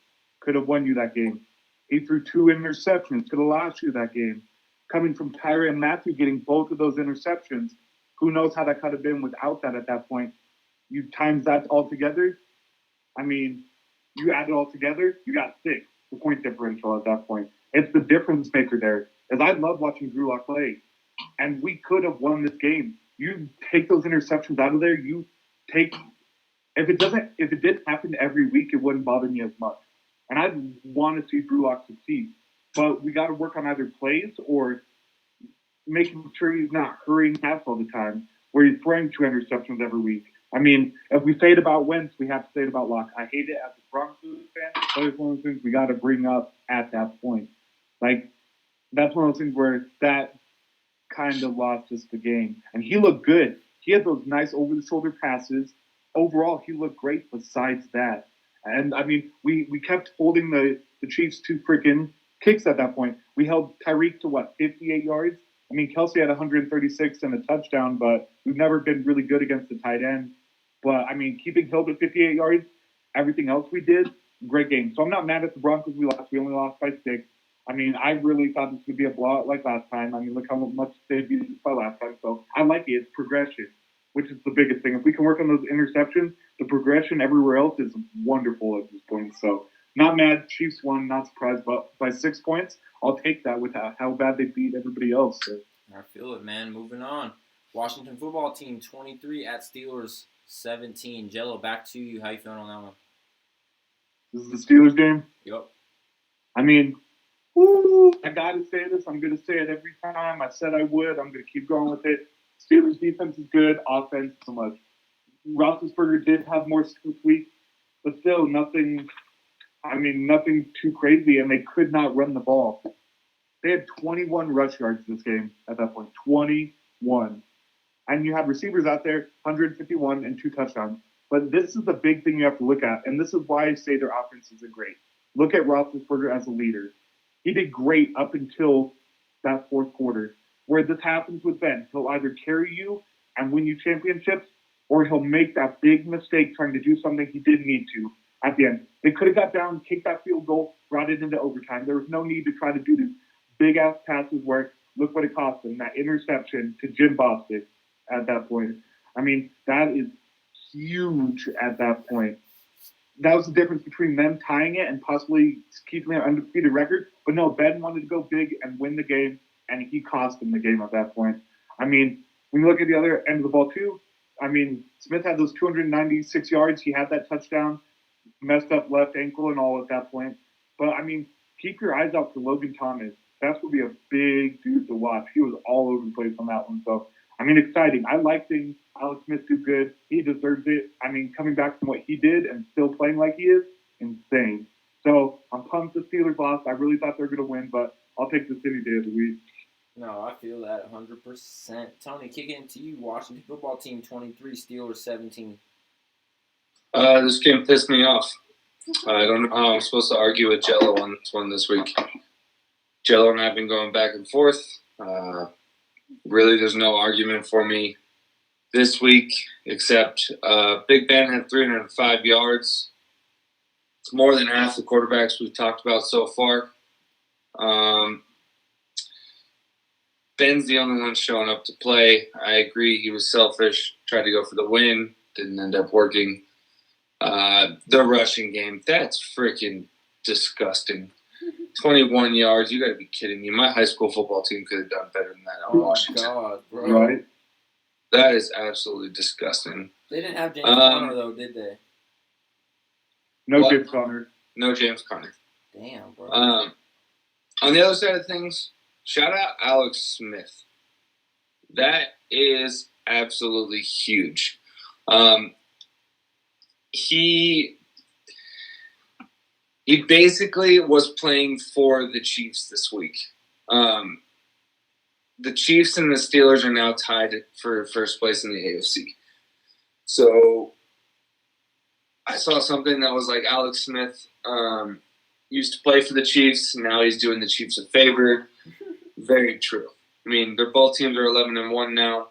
Could have won you that game. He threw 2 interceptions. Could have lost you that game. Coming from Tyrann Mathieu getting both of those interceptions, who knows how that could have been without that at that point. You times that all together, I mean, you add it all together, you got 6, the point differential at that point. It's the difference maker there. As I love watching Drew Lock play, and we could have won this game. You take those interceptions out of there, you take if it didn't happen every week, it wouldn't bother me as much. And I'd want to see Drew Lock succeed. But we got to work on either plays or making sure he's not hurrying half all the time, where he's throwing 2 interceptions every week. I mean, if we say it about Wentz, we have to say it about Locke. I hate it as a Broncos fan, but it's one of those things we got to bring up at that point. Like, that's one of those things where that kind of lost us the game. And he looked good. He had those nice over-the-shoulder passes. Overall, he looked great besides that. And, I mean, we kept holding the Chiefs to freaking kicks at that point. We held Tyreek to, 58 yards? I mean, Kelce had 136 and a touchdown, but we've never been really good against the tight end. But, I mean, keeping Hill to 58 yards, everything else we did, great game. So I'm not mad at the Broncos we lost. We only lost by 6. I mean, I really thought this would be a blowout like last time. I mean, look how much they beat us by last time. So I like it. It's progression, which is the biggest thing. If we can work on those interceptions, the progression everywhere else is wonderful at this point. So not mad. Chiefs won, not surprised, but by 6 points, I'll take that with how bad they beat everybody else. So. I feel it, man. Moving on. Washington football team 23 at Steelers 17. Jello, back to you. How you feeling on that one? This is the Steelers game? Yep. I mean, woo, I got to say this. I'm going to say it every time. I said I would. I'm going to keep going with it. Steelers defense is good. Offense, so much. Roethlisberger did have more this week, but still nothing too crazy, and they could not run the ball. They had 21 rush yards this game at that point. 21. And you have receivers out there, 151 and 2 touchdowns. But this is the big thing you have to look at, and this is why I say their offense isn't great. Look at Roethlisberger as a leader. He did great up until that 4th quarter. Where this happens with Ben, he'll either carry you and win you championships, or he'll make that big mistake trying to do something he didn't need to at the end. They could have got down, kicked that field goal, brought it into overtime. There was no need to try to do these big-ass passes where, look what it cost them, that interception to Jim Bostic at that point. I mean, that is huge at that point. That was the difference between them tying it and possibly keeping their undefeated record. But no, Ben wanted to go big and win the game, and he cost them the game at that point. I mean, when you look at the other end of the ball, too, I mean, Smith had those 296 yards. He had that touchdown, messed up left ankle and all at that point. But, I mean, keep your eyes out for Logan Thomas. That's going to be a big dude to watch. He was all over the place on that one. So, I mean, exciting. I like seeing Alex Smith do good. He deserves it. I mean, coming back from what he did and still playing like he is, insane. So, I'm pumped the Steelers lost. I really thought they were going to win, but I'll take this any day of the week. No, I feel that 100%. Tony, kicking it to you. Washington football team 23, Steelers 17. This game pissed me off. I don't know how I'm supposed to argue with Jello on this one this week. Jello and I have been going back and forth. Really, there's no argument for me this week, except Big Ben had 305 yards. It's more than half the quarterbacks we've talked about so far. Ben's the only one showing up to play. I agree he was selfish, tried to go for the win, didn't end up working. The rushing game, that's freaking disgusting. 21 yards, you got to be kidding me. My high school football team could have done better than that on Oh, Washington. God, bro. Right? That is absolutely disgusting. They didn't have James Conner, though, did they? No What? James Conner. No James Conner. Damn, bro. On the other side of things, shout out Alex Smith. That is absolutely huge. He basically was playing for the Chiefs this week. The Chiefs and the Steelers are now tied for first place in the AFC. So I saw something that was like Alex Smith used to play for the Chiefs. Now he's doing the Chiefs a favor. Very true. I mean, they're both teams are 11-1 now.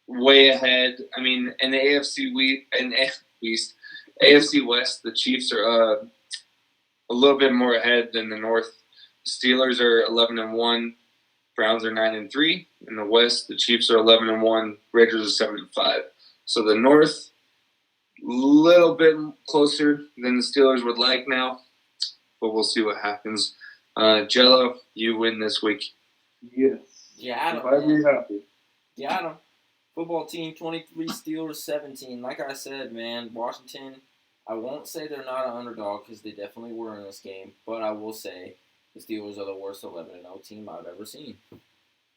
Way ahead. I mean, in the AFC West, the Chiefs are a little bit more ahead than the North. Steelers are 11-1. Browns are 9-3. In the West, the Chiefs are 11-1. Raiders are 7-5. So the North, a little bit closer than the Steelers would like now, but we'll see what happens. Jello, you win this week. Yes. Yeah, Glad you're happy. Got him. Football team 23, Steelers 17. Like I said, man, Washington, I won't say they're not an underdog because they definitely were in this game, but I will say the Steelers are the worst 11-0 team I've ever seen. And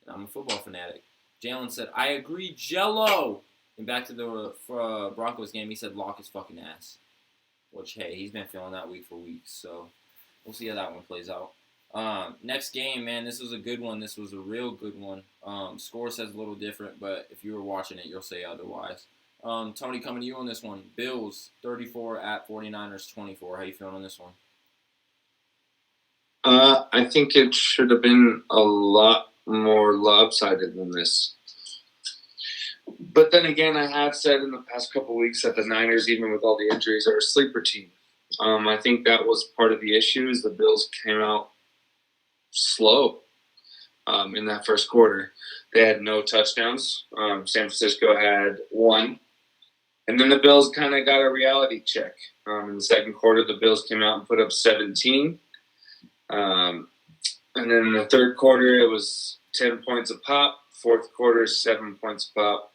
I'm a football fanatic. Jalen said, I agree, Jello. And back to the Broncos game, he said, lock his fucking ass. Which, hey, he's been feeling that week for weeks, so we'll see how that one plays out. Next game, man, this was a good one. This was a real good one. Score says a little different, but if you were watching it, you'll say otherwise. Tony, coming to you on this one. Bills 34 at 49ers 24. How you feeling on this one? I think it should have been a lot more lopsided than this. But then again, I have said in the past couple of weeks that the Niners, even with all the injuries, are a sleeper team. I think that was part of the issue is the Bills came out slow in that first quarter. They had no touchdowns. San Francisco had one. And then the Bills kind of got a reality check. In the second quarter, the Bills came out and put up 17. And then in the third quarter, it was 10 points a pop. Fourth quarter, 7 points a pop.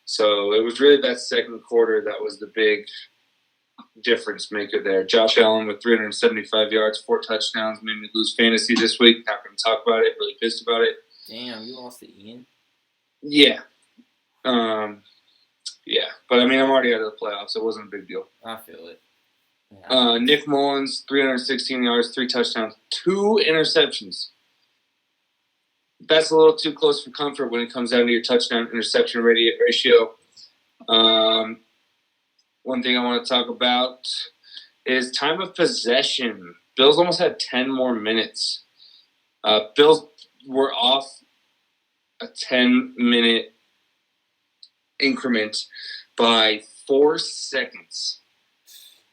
So it was really that second quarter that was the big difference maker there. Josh Allen with 375 yards, 4 touchdowns, made me lose fantasy this week. Not going to talk about it. Really pissed about it. Damn, you lost to Ian? Yeah. Yeah. But, I mean, I'm already out of the playoffs. It wasn't a big deal. I feel it. Yeah. Nick Mullins, 316 yards, 3 touchdowns, 2 interceptions. That's a little too close for comfort when it comes down to your touchdown-interception ratio. One thing I want to talk about is time of possession. Bills almost had 10 more minutes. Bills were off a 10-minute increment by 4 seconds.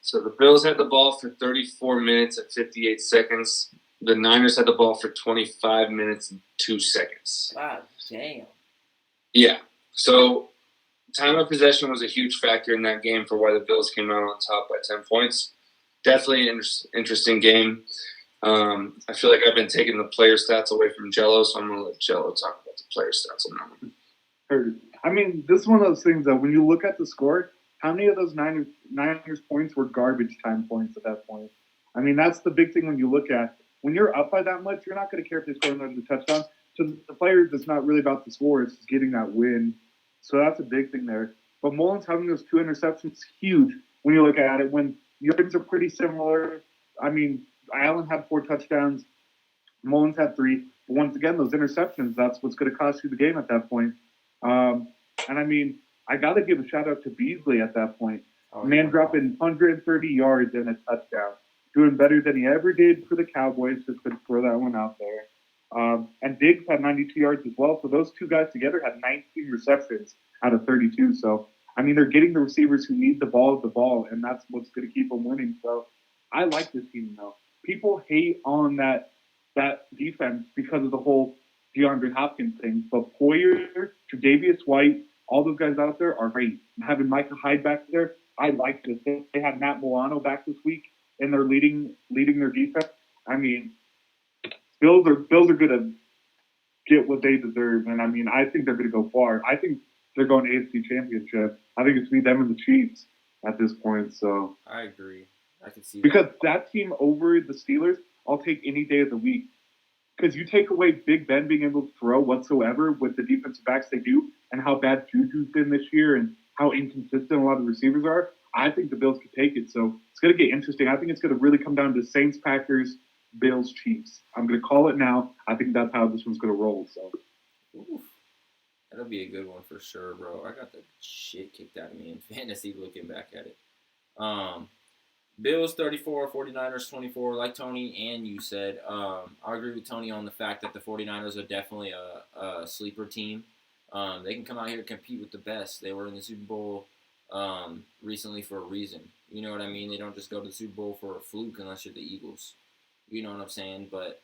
So the Bills had the ball for 34 minutes at 58 seconds. The Niners had the ball for 25 minutes and 2 seconds. God damn. Yeah. So time of possession was a huge factor in that game for why the Bills came out on top by 10 points. Definitely an interesting game. I feel like I've been taking the player stats away from Jello, so I'm going to let Jello talk about the player stats on that one. I mean, this is one of those things that when you look at the score, how many of those Niners points were garbage time points at that point? I mean, that's the big thing when you look at. When you're up by that much, you're not going to care if they score another touchdown. To the players, it's not really about the score. It's just getting that win. So that's a big thing there. But Mullins having those 2 interceptions is huge when you look at it. When yards are pretty similar. I mean, Allen had 4 touchdowns. Mullins had 3. But once again, those interceptions, that's what's going to cost you the game at that point. And I mean, I got to give a shout out to Beasley at that point. Oh, Man yeah. dropping 130 yards and a touchdown. Doing better than he ever did for the Cowboys. Just to throw that one out there. And Diggs had 92 yards as well. So those two guys together had 19 receptions out of 32. So, I mean, they're getting the receivers who need the ball, and that's what's going to keep them winning. So I like this team, though. People hate on that defense because of the whole DeAndre Hopkins thing. But Poyer, Tre'Davious White, all those guys out there are great. Having Micah Hyde back there, I like this. They had Matt Milano back this week, and they're leading their defense. I mean, Bills are going to get what they deserve, and I mean, I think they're going to go far. I think they're going to AFC Championship. I think it's me, them, and the Chiefs at this point. So I agree. I can see because that. that team over the Steelers, I'll take any day of the week. Because you take away Big Ben being able to throw whatsoever with the defensive backs they do, and how bad Juju's been this year, and how inconsistent a lot of the receivers are. I think the Bills could take it. So it's going to get interesting. I think it's going to really come down to Saints, Packers, Bills, Chiefs. I'm going to call it now. I think that's how this one's going to roll. So Oof. That'll be a good one for sure, bro. I got the shit kicked out of me in fantasy looking back at it. Bills 34, 49ers 24. Like Tony and you said, I agree with Tony on the fact that the 49ers are definitely a sleeper team. They can come out here and compete with the best. They were in the Super Bowl recently for a reason. You know what I mean? They don't just go to the Super Bowl for a fluke unless you're the Eagles. You know what I'm saying? But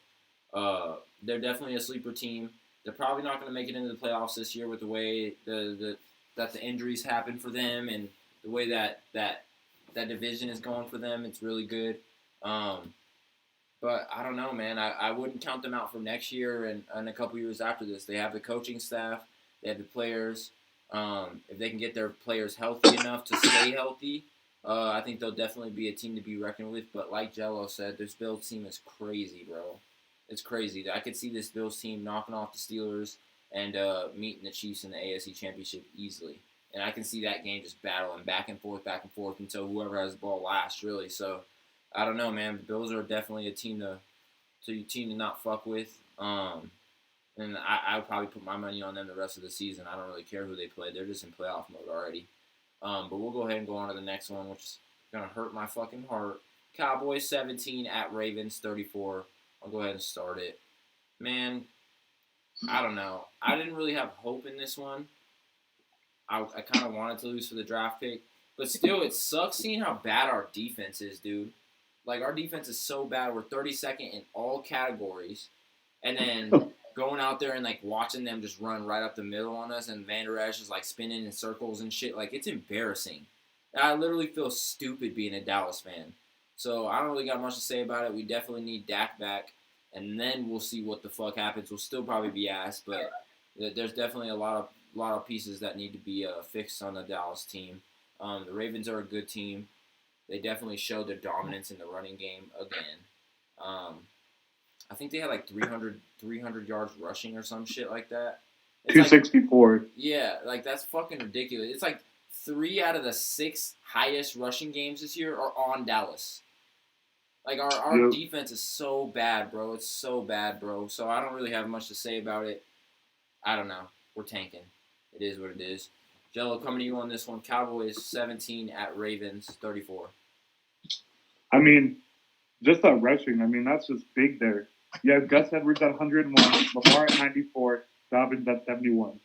they're definitely a sleeper team. They're probably not going to make it into the playoffs this year with the way that the injuries happen for them and the way that division is going for them. It's really good. But I don't know, man. I wouldn't count them out for next year and a couple years after this. They have the coaching staff. They have the players. If they can get their players healthy enough to stay healthy, I think they'll definitely be a team to be reckoned with. But like Jello said, this Bills team is crazy, bro. It's crazy. I could see this Bills team knocking off the Steelers and meeting the Chiefs in the AFC Championship easily. And I can see that game just battling back and forth until whoever has the ball last, really. So, I don't know, man. The Bills are definitely a team to not fuck with. And I would probably put my money on them the rest of the season. I don't really care who they play. They're just in playoff mode already. But we'll go ahead and go on to the next one, which is going to hurt my fucking heart. Cowboys 17 at Ravens 34. I'll go ahead and start it. Man, I don't know. I didn't really have hope in this one. I kind of wanted to lose for the draft pick. But still, it sucks seeing how bad our defense is, dude. Like, our defense is so bad. We're 32nd in all categories. And then going out there and, like, watching them just run right up the middle on us, and Van Der Esch is, like, spinning in circles and shit. Like, it's embarrassing. I literally feel stupid being a Dallas fan. So I don't really got much to say about it. We definitely need Dak back, and then we'll see what the fuck happens. We'll still probably be ass, but there's definitely a lot of pieces that need to be fixed on the Dallas team. The Ravens are a good team. They definitely showed their dominance in the running game again. I think they had like 300 yards rushing or some shit like that. It's 264. Like, yeah, like that's fucking ridiculous. It's like 3 out of the 6 highest rushing games this year are on Dallas. Like, our defense is so bad, bro. It's so bad, bro. So I don't really have much to say about it. I don't know. We're tanking. It is what it is. Jello, coming to you on this one. Cowboys 17 at Ravens 34. I mean, just that rushing, I mean, that's just big there. You have Gus Edwards at 101, Lamar at 94, Dobbins at 71.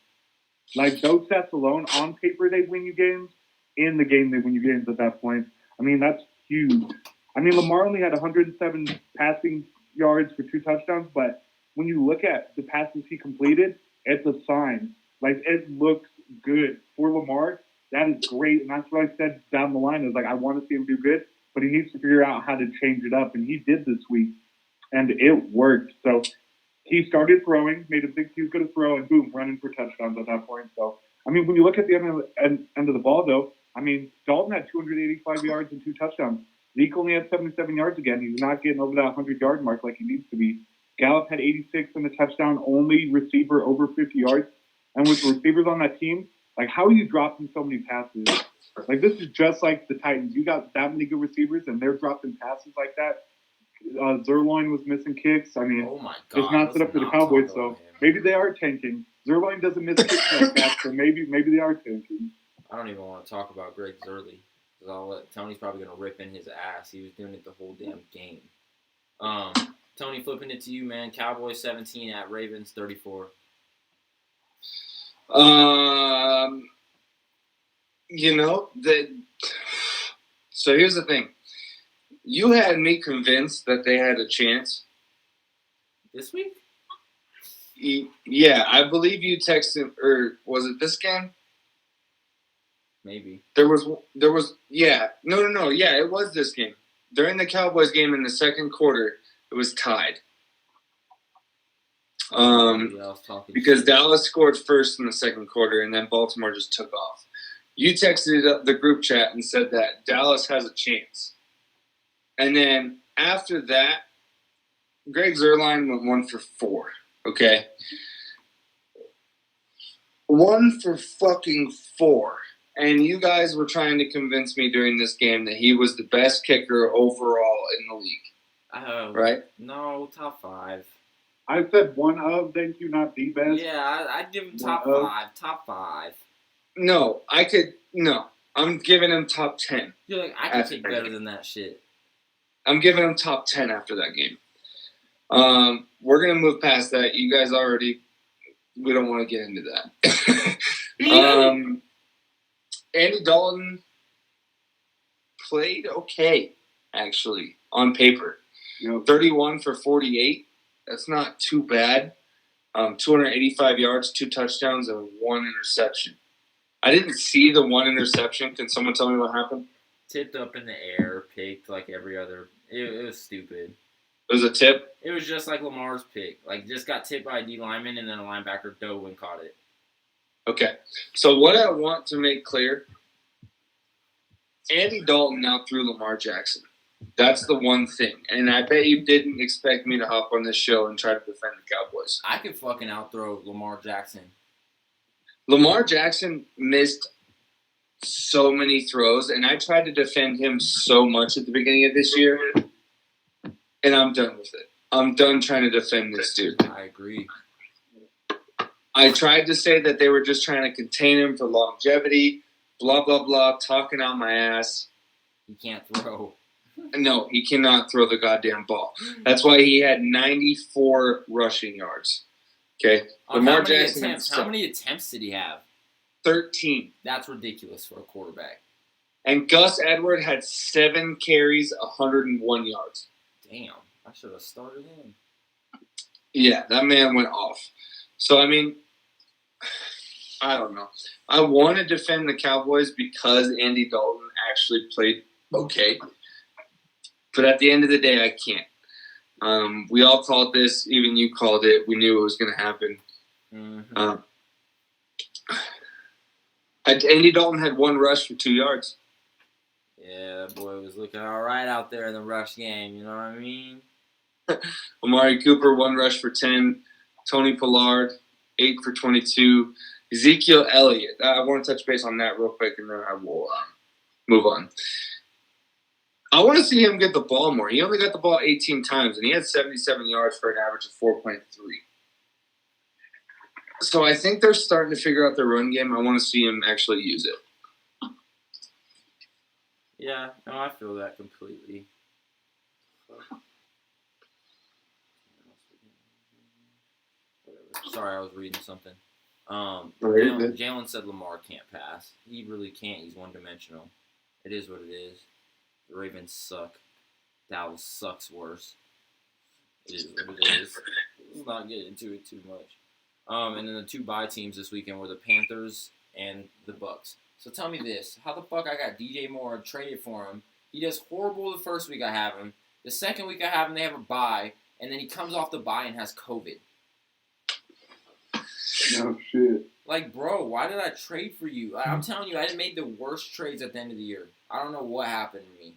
Like, those stats alone, on paper, they win you games. In the game, they win you games at that point. I mean, that's huge. I mean, Lamar only had 107 passing yards for 2 touchdowns, but when you look at the passes he completed, it's a sign. Like, it looks good. For Lamar, that is great, and that's what I said down the line. Is like, I want to see him do good, but he needs to figure out how to change it up, and he did this week, and it worked. So he started throwing, made him think he was going to throw, and boom, running for touchdowns at that point. So, I mean, when you look at the end of the ball, though, I mean, Dalton had 285 yards and 2 touchdowns. Zeke only had 77 yards again. He's not getting over that 100-yard mark like he needs to be. Gallup had 86 and a touchdown, only receiver over 50 yards. And with receivers on that team, like, how are you dropping so many passes? Like, this is just like the Titans. You got that many good receivers, and they're dropping passes like that. Zerline was missing kicks. I mean, Oh my God, it's not set up for the Cowboys, so maybe they are tanking. Zerline doesn't miss kicks like that, so maybe they are tanking. I don't even want to talk about Greg Zerle because Tony's probably gonna rip in his ass. He was doing it the whole damn game. Tony, flipping it to you, man. Cowboys 17 at Ravens 34. You know that. So here's the thing. You had me convinced that they had a chance. This week? Yeah, I believe you texted, or was it this game? Maybe. There was, yeah. No. Yeah, it was this game. During the Cowboys game in the second quarter, it was tied. Because shit. Dallas scored first in the second quarter, and then Baltimore just took off. You texted the group chat and said that Dallas has a chance. And then after that, Greg Zuerlein went 1 for 4. Okay? 1 for fucking 4. And you guys were trying to convince me during this game that he was the best kicker overall in the league. Right? No, top 5. I said one of, thank you, not the best. Yeah, I'd give him top One of. 5. Top 5. No, I'm giving him top 10. You're like, I can take better than that shit. I'm giving him top 10 after that game. We're going to move past that. You guys we don't want to get into that. Andy Dalton played okay, actually, on paper. 31 for 48. That's not too bad. 285 yards, 2 touchdowns, and 1 interception. I didn't see the 1 interception. Can someone tell me what happened? Tipped up in the air, picked like every other. It was stupid. It was a tip? It was just like Lamar's pick. Like, just got tipped by a D lineman, and then a linebacker dove and caught it. Okay. So what I want to make clear, Andy Dalton outthrew Lamar Jackson. That's the one thing. And I bet you didn't expect me to hop on this show and try to defend the Cowboys. I could fucking outthrow Lamar Jackson. Lamar Jackson missed so many throws, and I tried to defend him so much at the beginning of this year, and I'm done with it. I'm done trying to defend this dude. I agree. I tried to say that they were just trying to contain him for longevity, blah, blah, blah, talking out my ass. He can't throw. No, he cannot throw the goddamn ball. That's why he had 94 rushing yards. Okay? Lamar Jackson. How many attempts did he have? 13. That's ridiculous for a quarterback. And Gus Edwards had 7 carries, 101 yards. Damn. I should have started him. Yeah, that man went off. So, I mean, I don't know. I want to defend the Cowboys because Andy Dalton actually played okay. But at the end of the day, I can't. We all called this. Even you called it. We knew it was going to happen. Mm-hmm. Andy Dalton had 1 rush for 2 yards. Yeah, that boy was looking all right out there in the rush game. You know what I mean? Amari Cooper, 1 rush for 10. Tony Pollard, 8 for 22. Ezekiel Elliott. I want to touch base on that real quick, and then I will move on. I want to see him get the ball more. He only got the ball 18 times, and he had 77 yards for an average of 4.3. So I think they're starting to figure out their run game. I want to see him actually use it. Yeah, no, I feel that completely. Whatever. Sorry, I was reading something. Jalen said Lamar can't pass. He really can't. He's one-dimensional. It is what it is. The Ravens suck. Dallas sucks worse. It is what it is. Let's not get into it too much. And then the 2 bye teams this weekend were the Panthers and the Bucks. So tell me this. How the fuck I got DJ Moore and traded for him? He does horrible the first week I have him. The second week I have him, they have a bye. And then he comes off the bye and has COVID. No shit. Like, bro, why did I trade for you? I'm telling you, I made the worst trades at the end of the year. I don't know what happened to me.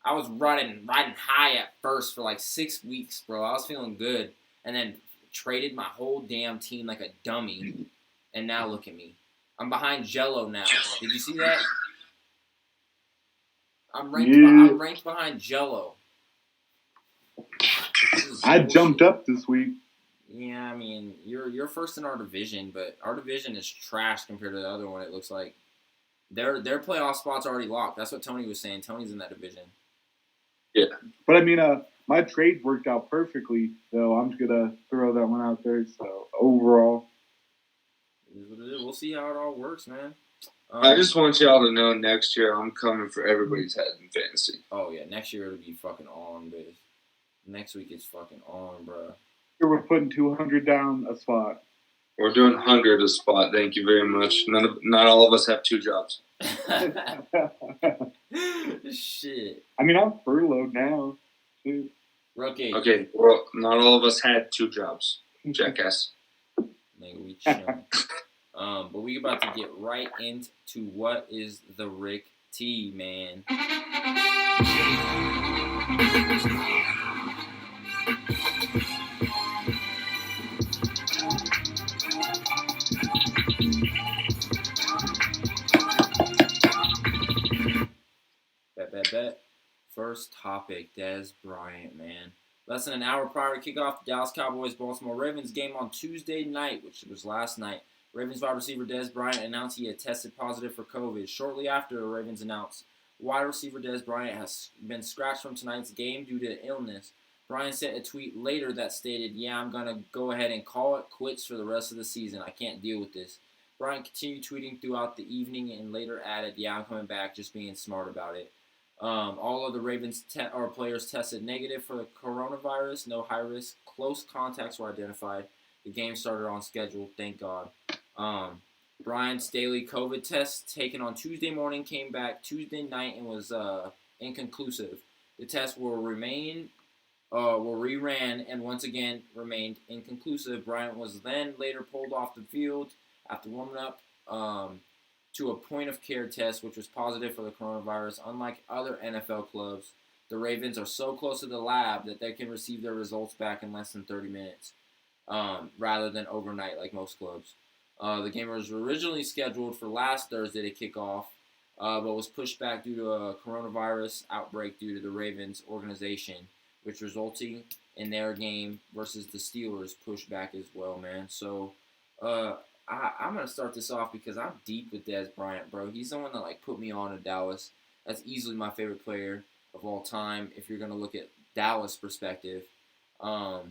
I was riding high at first for like 6 weeks, bro. I was feeling good. And then traded my whole damn team like a dummy. And now look at me. I'm behind Jello now. Did you see that? I'm ranked behind Jello. I jumped up this week. Yeah, I mean, you're first in our division, but our division is trash compared to the other one, it looks like. Their playoff spot's already locked. That's what Tony was saying. Tony's in that division. But I mean, my trade worked out perfectly, though. I'm just gonna throw that one out there. So overall, It is what it is. We'll see how it all works, man. I just want y'all to know next year I'm coming for everybody's head in fantasy. Oh yeah, next year it'll be fucking on, bitch. Next week it's fucking on, bro. here we're putting 200 down a spot. We're doing 100 a spot. Thank you very much. Not all of us have 2 jobs. Shit. I mean, I'm furloughed now. Too. Rookie. Okay, well, not all of us had 2 jobs. Jackass. Nigga, we chilling. But we about to get right into what is the Rick T, man. Bet. First topic, Dez Bryant, man. Less than an hour prior to kickoff, the Dallas Cowboys-Baltimore Ravens game on Tuesday night, which was last night. Ravens wide receiver Dez Bryant announced he had tested positive for COVID. Shortly after, the Ravens announced wide receiver Dez Bryant has been scratched from tonight's game due to illness. Bryant sent a tweet later that stated, "Yeah, I'm going to go ahead and call it quits for the rest of the season. I can't deal with this." Bryant continued tweeting throughout the evening and later added, "Yeah, I'm coming back, just being smart about it." All of the Ravens players tested negative for the coronavirus. No high-risk close contacts were identified. The game started on schedule, thank God. Bryant's daily COVID test taken on Tuesday morning came back Tuesday night and was inconclusive. The tests were reran and once again remained inconclusive. Bryant was then later pulled off the field after warming up to a point-of-care test, which was positive for the coronavirus. Unlike other NFL clubs, the Ravens are so close to the lab that they can receive their results back in less than 30 minutes, rather than overnight like most clubs. The game was originally scheduled for last Thursday to kick off, but was pushed back due to a coronavirus outbreak due to the Ravens organization, which resulting in their game versus the Steelers pushed back as well, man. So, I'm going to start this off because I'm deep with Dez Bryant, bro. He's the one that, put me on to Dallas. That's easily my favorite player of all time if you're going to look at Dallas perspective. I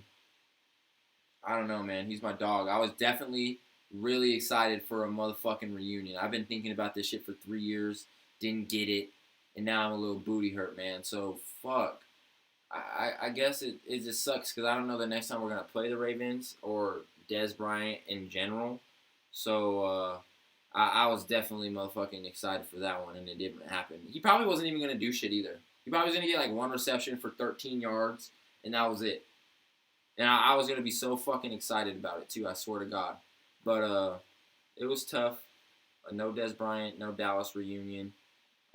don't know, man. He's my dog. I was definitely really excited for a motherfucking reunion. I've been thinking about this shit for 3 years. Didn't get it. And now I'm a little booty hurt, man. So, fuck. I guess it just sucks because I don't know the next time we're going to play the Ravens or Dez Bryant in general. So, I was definitely motherfucking excited for that one, and it didn't happen. He probably wasn't even going to do shit either. He probably was going to get, 1 reception for 13 yards, and that was it. And I was going to be so fucking excited about it, too, I swear to God. But, it was tough. No Dez Bryant, no Dallas reunion.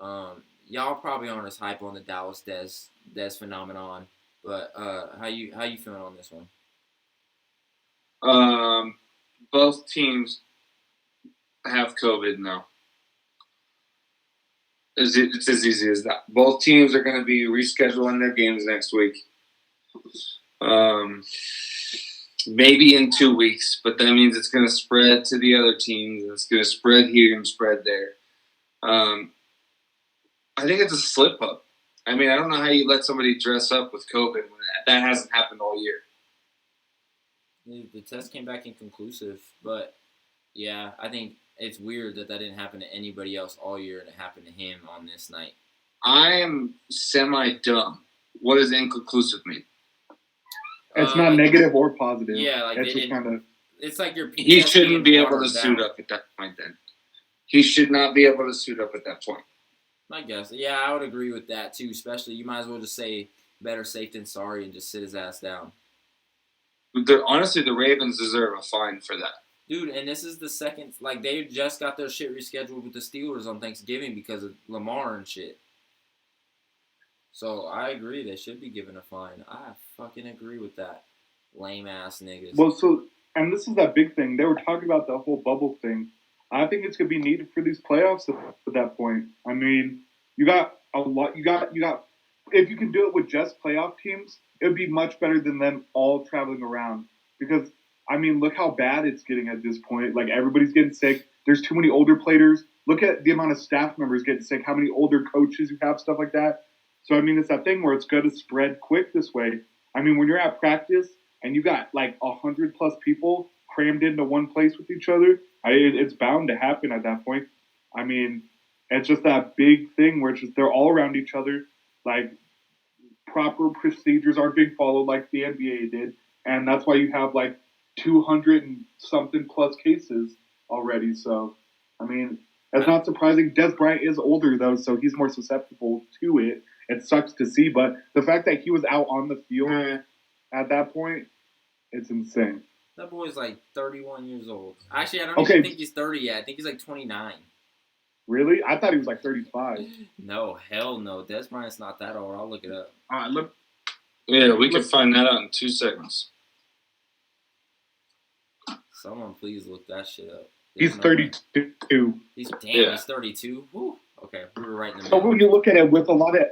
Y'all probably aren't as hype on the Dallas Dez phenomenon. But, how you feeling on this one? Both teams have COVID now. It's as easy as that. Both teams are going to be rescheduling their games next week. Maybe in 2 weeks, but that means it's going to spread to the other teams. And it's going to spread here and spread there. I think it's a slip up. I mean, I don't know how you let somebody dress up with COVID when that hasn't happened all year. The test came back inconclusive, but yeah, I think it's weird that didn't happen to anybody else all year and it happened to him on this night. I am semi-dumb. What does inconclusive mean? It's not negative or positive. Yeah, it's just kind of. It's like your. He shouldn't be able to suit up at that point. Then he should not be able to suit up at that point. I guess. Yeah, I would agree with that too. Especially, you might as well just say better safe than sorry and just sit his ass down. Honestly, the Ravens deserve a fine for that. Dude, and this is the second. They just got their shit rescheduled with the Steelers on Thanksgiving because of Lamar and shit. So, I agree. They should be given a fine. I fucking agree with that. Lame-ass niggas. Well, and this is that big thing. They were talking about the whole bubble thing. I think it's going to be needed for these playoffs at that point. I mean, you got a lot. You got. If you can do it with just playoff teams, it would be much better than them all traveling around. Because I mean, look how bad it's getting at this point. Like, everybody's getting sick. There's too many older players. Look at the amount of staff members getting sick, how many older coaches you have, stuff like that. So, I mean, it's that thing where it's going to spread quick this way. I mean, when you're at practice and you got like 100+ people crammed into one place with each other, it's bound to happen at that point. I mean, it's just that big thing where it's just they're all around each other. Like, proper procedures aren't being followed like the NBA did. And that's why you have like 200 and something plus cases already. So, I mean, it's not surprising. Des Bryant is older, though, so he's more susceptible to it. It sucks to see, but the fact that he was out on the field at that point, it's insane. That boy's like 31 years old. Actually, I don't Okay. even think he's 30 yet. I think he's like 29. Really? I thought he was like 35. No, hell no. Des Bryant's not that old. I'll look it up. All right, look. Yeah, we can find that out in 2 seconds. Someone please look that shit up. He's There's no way. 32. He's Yeah. He's 32. Whew. Okay, we were right in the So middle. when you look at it with a lot of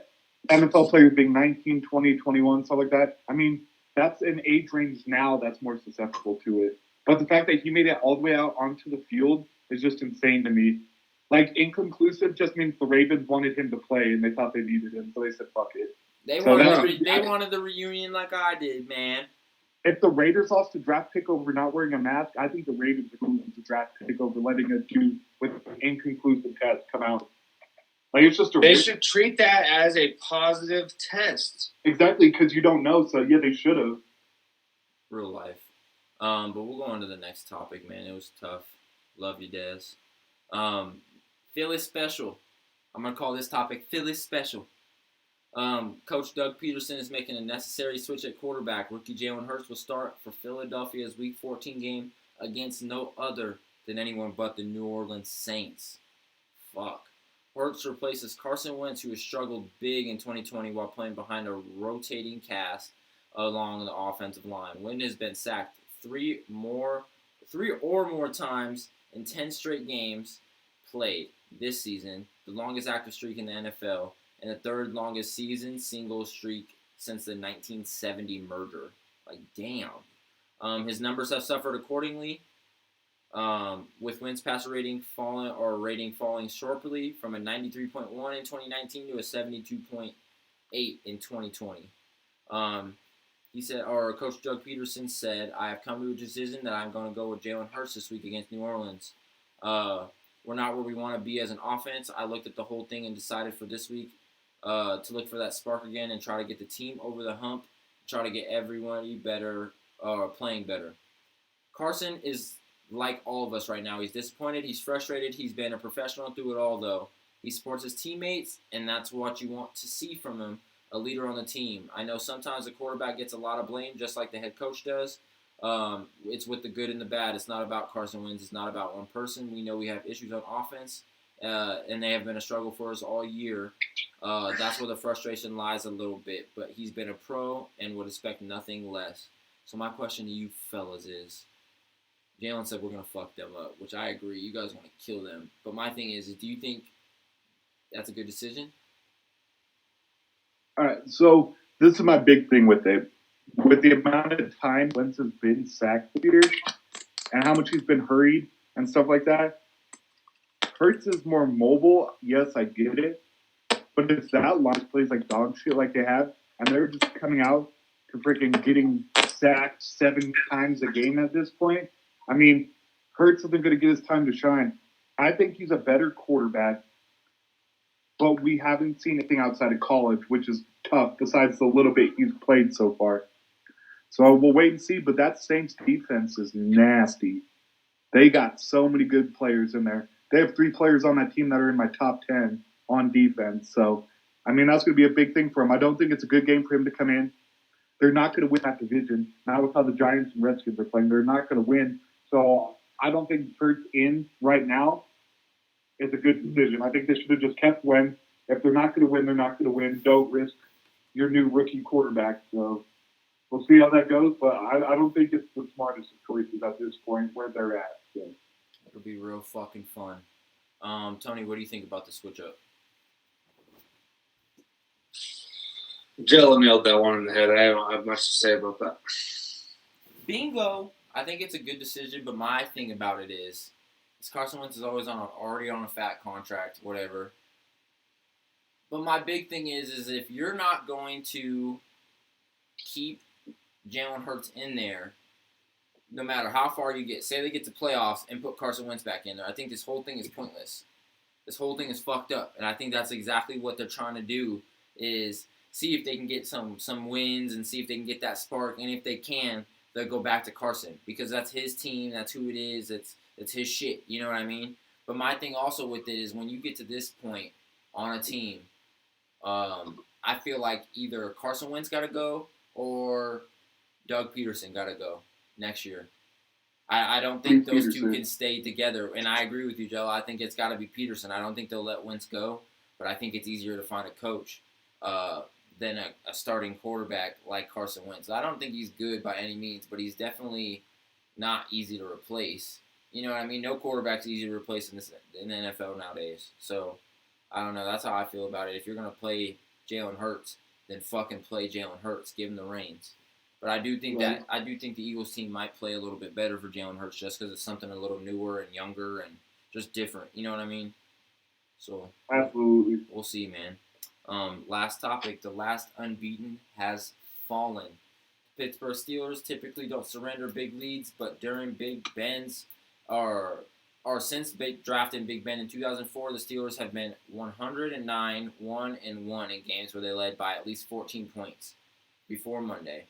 NFL players being 19, 20, 21, stuff like that, I mean, that's an age range now that's more susceptible to it. But the fact that he made it all the way out onto the field is just insane to me. Like, inconclusive just means the Ravens wanted him to play and they thought they needed him, so they said, fuck it. They So wanted that's- they wanted the reunion like I did, man. If the Raiders lost a draft pick over not wearing a mask, I think the Ravens are going to lose the draft pick over letting a dude with an inconclusive test come out. Like, it's just a They risk. should treat that as a positive test. Exactly, because you don't know, so yeah, they should have. Real life. But we'll go on to the next topic, man. It was tough. Love you, Des. Philly special. I'm gonna call this topic Philly special. Coach Doug Peterson is making a necessary switch at quarterback. Rookie Jalen Hurts will start for Philadelphia's Week 14 game against no other than anyone but the New Orleans Saints. Fuck. Hurts replaces Carson Wentz, who has struggled big in 2020 while playing behind a rotating cast along the offensive line. Wentz has been sacked three or more times in 10 straight games played this season, the longest active streak in the NFL, and the third longest season single streak since the 1970 merger. Like, damn. His numbers have suffered accordingly, with Wentz passer rating falling sharply from a 93.1 in 2019 to a 72.8 in 2020. He said, or Coach Doug Peterson said, I have come to a decision that I'm going to go with Jalen Hurts this week against New Orleans. We're not where we want to be as an offense. I looked at the whole thing and decided for this week to look for that spark again and try to get the team over the hump, try to get everyone better, playing better. Carson is like all of us right now. He's disappointed. He's frustrated. He's been a professional through it all, though. He supports his teammates, and that's what you want to see from him, a leader on the team. I know sometimes the quarterback gets a lot of blame, just like the head coach does. It's with the good and the bad. It's not about Carson Wentz. It's not about one person. We know we have issues on offense, and they have been a struggle for us all year. That's where the frustration lies a little bit. But he's been a pro and would expect nothing less. So my question to you fellas is, Jalen said we're going to fuck them up, which I agree. You guys want to kill them. But my thing is, do you think that's a good decision? All right, so this is my big thing with it. With the amount of time Wentz has been sacked here and how much he's been hurried and stuff like that, Hurts is more mobile. Yes, I get it. But it's that line plays like dog shit like they have, and they're just coming out to freaking getting sacked 7 times a game at this point. I mean, Hurts isn't going to get his time to shine. I think he's a better quarterback, but we haven't seen anything outside of college, which is tough, besides the little bit he's played so far. So we'll wait and see, but that Saints defense is nasty. They got so many good players in there. They have 3 players on that team that are in my top 10 on defense. So, I mean, that's going to be a big thing for him. I don't think it's a good game for him to come in. They're not going to win that division. Not with how the Giants and Redskins are playing. They're not going to win. So I don't think Hurts in right now is a good decision. I think they should have just kept Wentz. If they're not going to win, they're not going to win. Don't risk your new rookie quarterback. So we'll see how that goes. But I don't think it's the smartest of choices at this point where they're at. So. It'll be real fucking fun. Tony, what do you think about the switch up? Jello nailed that one in the head. I don't have much to say about that. Bingo. I think it's a good decision, but my thing about it is Carson Wentz is always already on a fat contract, whatever. But my big thing is if you're not going to keep Jalen Hurts in there, no matter how far you get, say they get to playoffs and put Carson Wentz back in there, I think this whole thing is pointless. This whole thing is fucked up, and I think that's exactly what they're trying to do is see if they can get some wins and see if they can get that spark, and if they can, they'll go back to Carson because that's his team, that's who it is, it's his shit, you know what I mean? But my thing also with it is when you get to this point on a team, I feel like either Carson Wentz got to go or Doug Peterson got to go next year. I don't think those two can stay together, and I agree with you, Joe. I think it's got to be Peterson. I don't think they'll let Wentz go, but I think it's easier to find a coach than a starting quarterback like Carson Wentz. I don't think he's good by any means, but he's definitely not easy to replace. You know what I mean? No quarterback's easy to replace in the NFL nowadays. So, I don't know. That's how I feel about it. If you're going to play Jalen Hurts, then fucking play Jalen Hurts. Give him the reins. But I do think the Eagles team might play a little bit better for Jalen Hurts just because it's something a little newer and younger and just different. You know what I mean? So absolutely, we'll see, man. Last topic: the last unbeaten has fallen. Pittsburgh Steelers typically don't surrender big leads, but during Big Ben's since drafting Big Ben in 2004, the Steelers have been 109, 1-1 in games where they led by at least 14 points before Monday.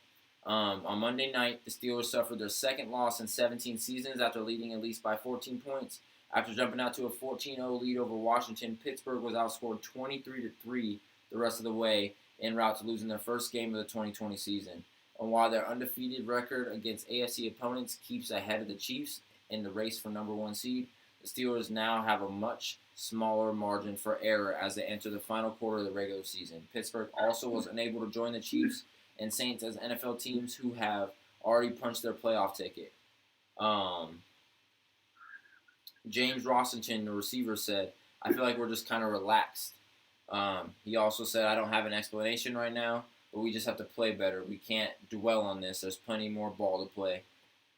On Monday night, the Steelers suffered their second loss in 17 seasons after leading at least by 14 points. After jumping out to a 14-0 lead over Washington, Pittsburgh was outscored 23-3 the rest of the way en route to losing their first game of the 2020 season. And while their undefeated record against AFC opponents keeps ahead of the Chiefs in the race for number one seed, the Steelers now have a much smaller margin for error as they enter the final quarter of the regular season. Pittsburgh also was unable to join the Chiefs and Saints as NFL teams who have already punched their playoff ticket. James Rossington, the receiver, said, "I feel like we're just kind of relaxed." He also said, "I don't have an explanation right now, but we just have to play better. We can't dwell on this. There's plenty more ball to play."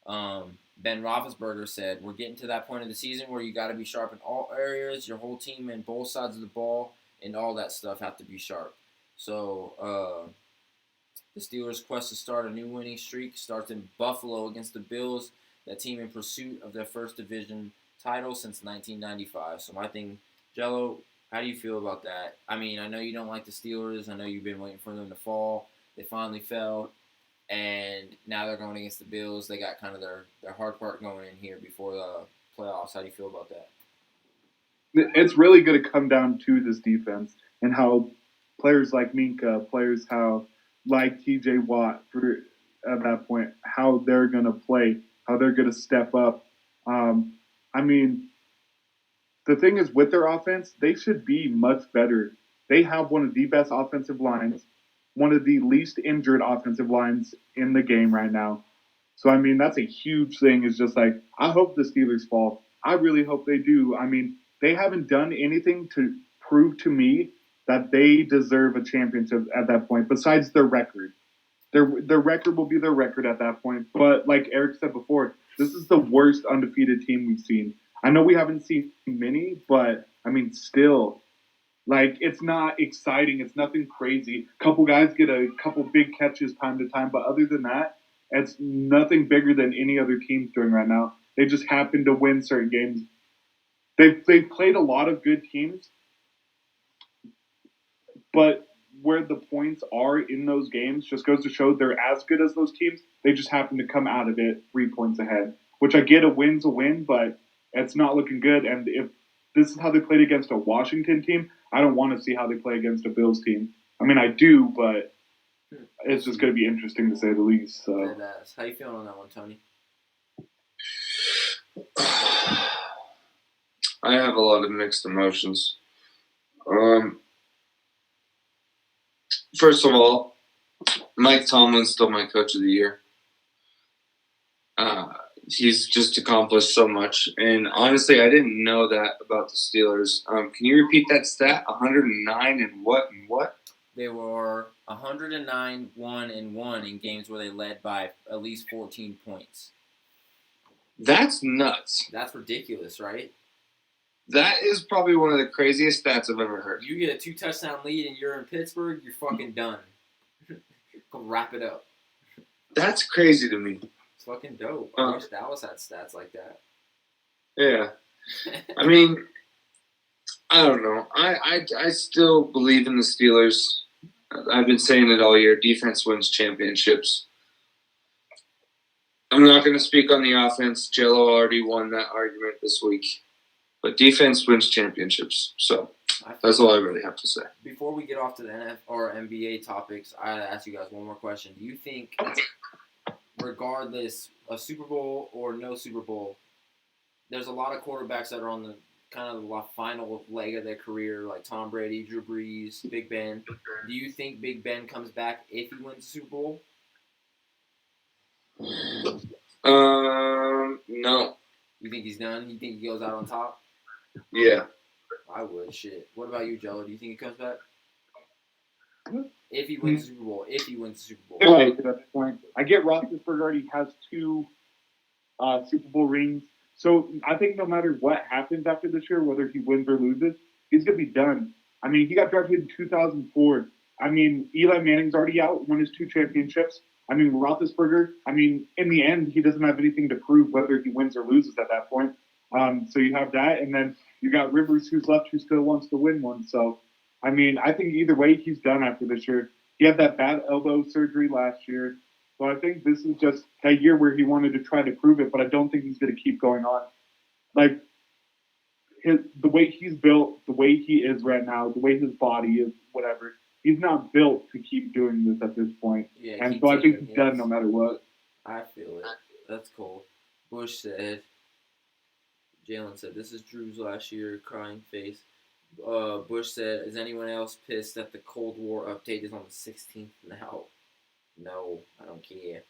Ben Roethlisberger said, "We're getting to that point of the season where you got to be sharp in all areas. Your whole team and both sides of the ball and all that stuff have to be sharp." So, the Steelers' quest to start a new winning streak starts in Buffalo against the Bills, that team in pursuit of their first division title since 1995. So my thing, Jello, how do you feel about that? I mean, I know you don't like the Steelers. I know you've been waiting for them to fall. They finally fell, and now they're going against the Bills. They got kind of their hard part going in here before the playoffs. How do you feel about that? It's really going to come down to this defense and how players like Minka, players like TJ Watt at that point, how they're going to play, how they're going to step up. I mean, the thing is with their offense, they should be much better. They have one of the best offensive lines, one of the least injured offensive lines in the game right now. So, I mean, that's a huge thing. It's just like, I hope the Steelers fall. I really hope they do. I mean, they haven't done anything to prove to me that they deserve a championship at that point, besides their record. Their record will be their record at that point. But like Eric said before, this is the worst undefeated team we've seen. I know we haven't seen many, but, I mean, still, like, it's not exciting. It's nothing crazy. A couple guys get a couple big catches time to time, but other than that, it's nothing bigger than any other team's doing right now. They just happen to win certain games. They've played a lot of good teams, but where the points are in those games just goes to show they're as good as those teams. They just happen to come out of it 3 points ahead, which I get a win's a win, but it's not looking good. And if this is how they played against a Washington team, I don't want to see how they play against a Bills team. I mean, I do, but it's just going to be interesting to say the least. So, how you feeling on that one, Tony? I have a lot of mixed emotions. First of all, Mike Tomlin's still my coach of the year. He's just accomplished so much. And honestly, I didn't know that about the Steelers. Can you repeat that stat? 109 and what and what? They were 109, 1-1 in games where they led by at least 14 points. That's nuts. That's ridiculous, right? That is probably one of the craziest stats I've ever heard. You get a 2-touchdown lead and you're in Pittsburgh, you're fucking done. Go wrap it up. That's crazy to me. It's fucking dope. I wish Dallas had stats like that. Yeah. I mean, I don't know. I still believe in the Steelers. I've been saying it all year. Defense wins championships. I'm not going to speak on the offense. Jello already won that argument this week. But defense wins championships. So that's all I really have to say. Before we get off to the NF or NBA topics, I gotta ask you guys one more question. Do you think, regardless of Super Bowl or no Super Bowl, there's a lot of quarterbacks that are on the kind of the final leg of their career, like Tom Brady, Drew Brees, Big Ben. Do you think Big Ben comes back if he wins the Super Bowl? No. You think he's done? You think he goes out on top? Yeah. I would. Shit. What about you, Jello? Do you think he comes back? If he wins the Super Bowl. If he wins the Super Bowl. Right, at that point. I get Roethlisberger already has 2 Super Bowl rings. So I think no matter what happens after this year, whether he wins or loses, he's going to be done. I mean, he got drafted in 2004. I mean, Eli Manning's already out, won his 2 championships. I mean, Roethlisberger, I mean, in the end, he doesn't have anything to prove whether he wins or loses at that point. So you have that, and then you got Rivers who's left who still wants to win one. So, I mean, I think either way, he's done after this year. He had that bad elbow surgery last year. So I think this is just a year where he wanted to try to prove it, but I don't think he's going to keep going on. Like, the way he's built, the way he is right now, the way his body is, whatever, he's not built to keep doing this at this point. Yeah, And keep so I think taking he's done hits. no matter what. I feel it. That's cool. Bush said, Jalen said, this is Drew's last year, crying face. Bush said, is anyone else pissed that the Cold War update is on the 16th now? No, I don't care.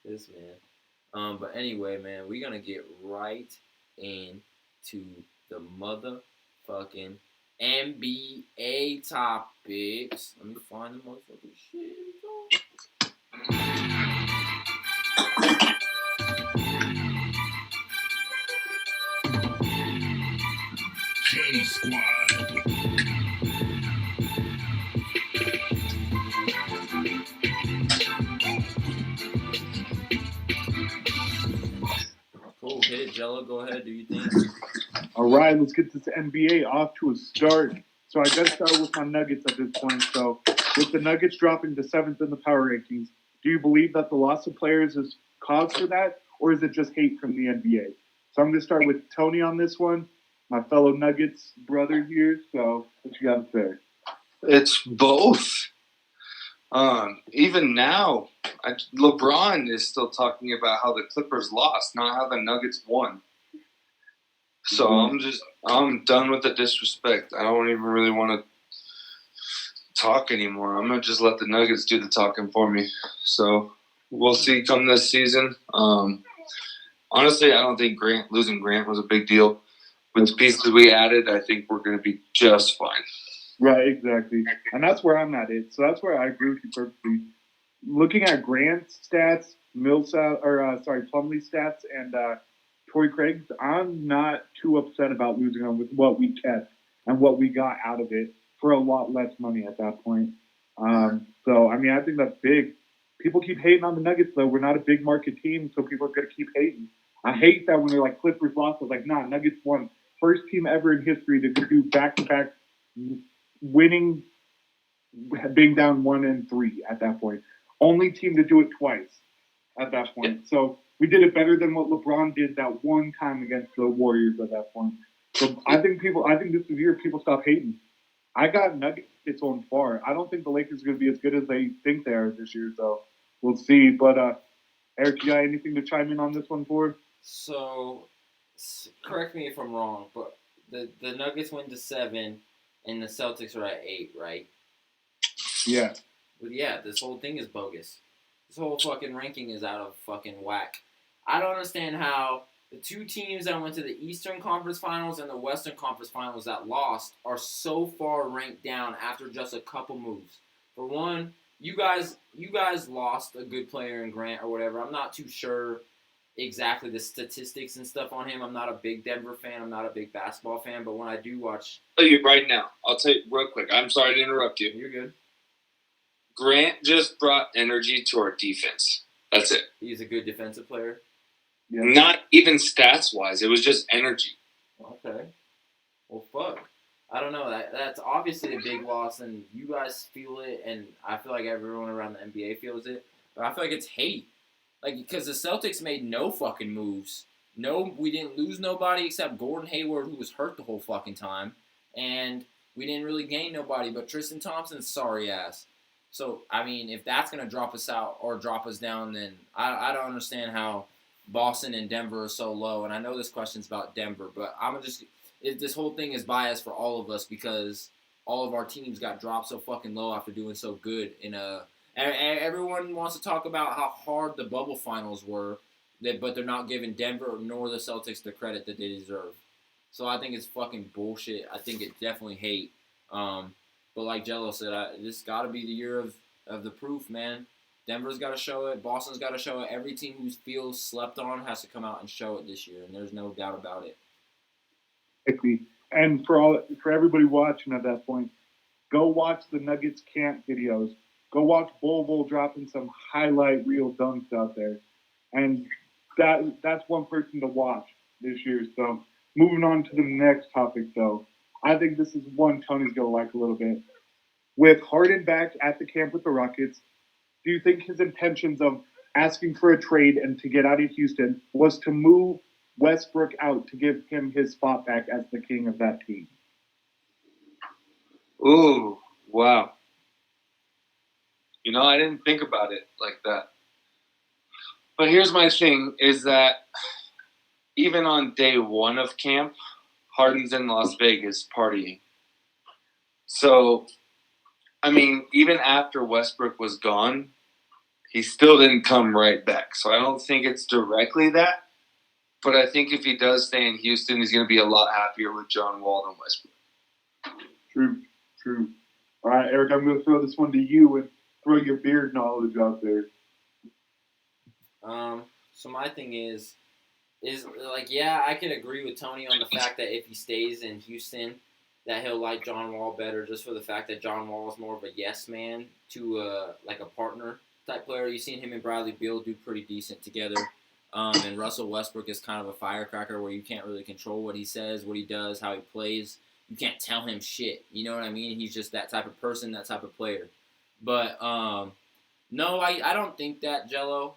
This man. But anyway, man, we're going to get right into the motherfucking NBA topics. Let me find the motherfucking shit. K Squad. Cool, hit it, Jello. Go ahead, do you think? All right, let's get this NBA off to a start. So I got to start with my Nuggets at this point. So with the Nuggets dropping to 7th in the power rankings, do you believe that the loss of players is cause for that, or is it just hate from the NBA? So I'm going to start with Tony on this one, my fellow Nuggets brother here. So what you got to say? It's both. Even now, LeBron is still talking about how the Clippers lost, not how the Nuggets won. So I'm done with the disrespect. I don't even really want to talk anymore. I'm going to just let the Nuggets do the talking for me. So we'll see come this season. Honestly, I don't think losing Grant was a big deal. With the pieces we added, I think we're going to be just fine. Right, exactly. And that's where I'm at it. So that's where I agree with you perfectly. Looking at Grant's stats, Plumlee's stats, and Torrey Craig's, I'm not too upset about losing them with what we kept and what we got out of it for a lot less money at that point. So, I mean, I think that's big. People keep hating on the Nuggets, though. We're not a big market team, so people are going to keep hating. I hate that when they're like, Clippers lost. I was like, nah, Nuggets won. First team ever in history to do back-to-back winning, being down 1 and 3 at that point. Only team to do it twice at that point. So we did it better than what LeBron did that one time against the Warriors at that point. So I think this is the year people stop hating. I got Nuggets on far. I don't think the Lakers are going to be as good as they think they are this year. So we'll see. But Eric, you got anything to chime in on this one for? So, correct me if I'm wrong, but the Nuggets went to 7 and the Celtics are at 8, right? Yeah. But yeah, this whole thing is bogus. This whole fucking ranking is out of fucking whack. I don't understand how the 2 teams that went to the Eastern Conference Finals and the Western Conference Finals that lost are so far ranked down after just a couple moves. For one, you guys lost a good player in Grant or whatever. I'm not too sure exactly the statistics and stuff on him. I'm not a big Denver fan. I'm not a big basketball fan. But when I do watch, I'll tell you right now. I'll tell you real quick. I'm sorry to interrupt you. you're good. Grant just brought energy to our defense. That's it. He's a good defensive player. Yeah. Not even stats wise. It was just energy. Okay. Well, fuck. I don't know. That's obviously a big loss, and you guys feel it, and I feel like everyone around the NBA feels it. But I feel like it's hate. Like, because the Celtics made no fucking moves. No, we didn't lose nobody except Gordon Hayward, who was hurt the whole fucking time. And we didn't really gain nobody but Tristan Thompson's sorry ass. So, I mean, if that's going to drop us out or drop us down, then I don't understand how Boston and Denver are so low. And I know this question's about Denver, but this whole thing is biased for all of us because all of our teams got dropped so fucking low after doing so good in a. Everyone wants to talk about how hard the bubble finals were, but they're not giving Denver nor the Celtics the credit that they deserve. So I think it's fucking bullshit. I think it's definitely hate. But like Jello said, this got to be the year of the proof, man. Denver's got to show it. Boston's got to show it. Every team who feels slept on has to come out and show it this year, and there's no doubt about it. Exactly. And for everybody watching at that point, go watch the Nuggets camp videos. Go watch Bol dropping some highlight reel dunks out there, and that's one person to watch this year. So moving on to the next topic, though, I think this is one Tony's gonna like a little bit. With Harden back at the camp with the Rockets, do you think his intentions of asking for a trade and to get out of Houston was to move Westbrook out to give him his spot back as the king of that team? Ooh, wow. I didn't think about it like that. But here's my thing, is that even on day one of camp, Harden's in Las Vegas partying. So, I mean, even after Westbrook was gone, he still didn't come right back. So I don't think it's directly that. But I think if he does stay in Houston, he's going to be a lot happier with John Wall than Westbrook. True. All right, Eric, I'm going to throw this one to you and throw your beard knowledge out there. So my thing is like, yeah, I can agree with Tony on the fact that if he stays in Houston, that he'll like John Wall better just for the fact that John Wall is more of a yes man to like a partner type player. You've seen him and Bradley Beal do pretty decent together. And Russell Westbrook is kind of a firecracker where you can't really control what he says, what he does, how he plays. You can't tell him shit. You know what I mean? He's just that type of person, that type of player. But no, I don't think that, Jello.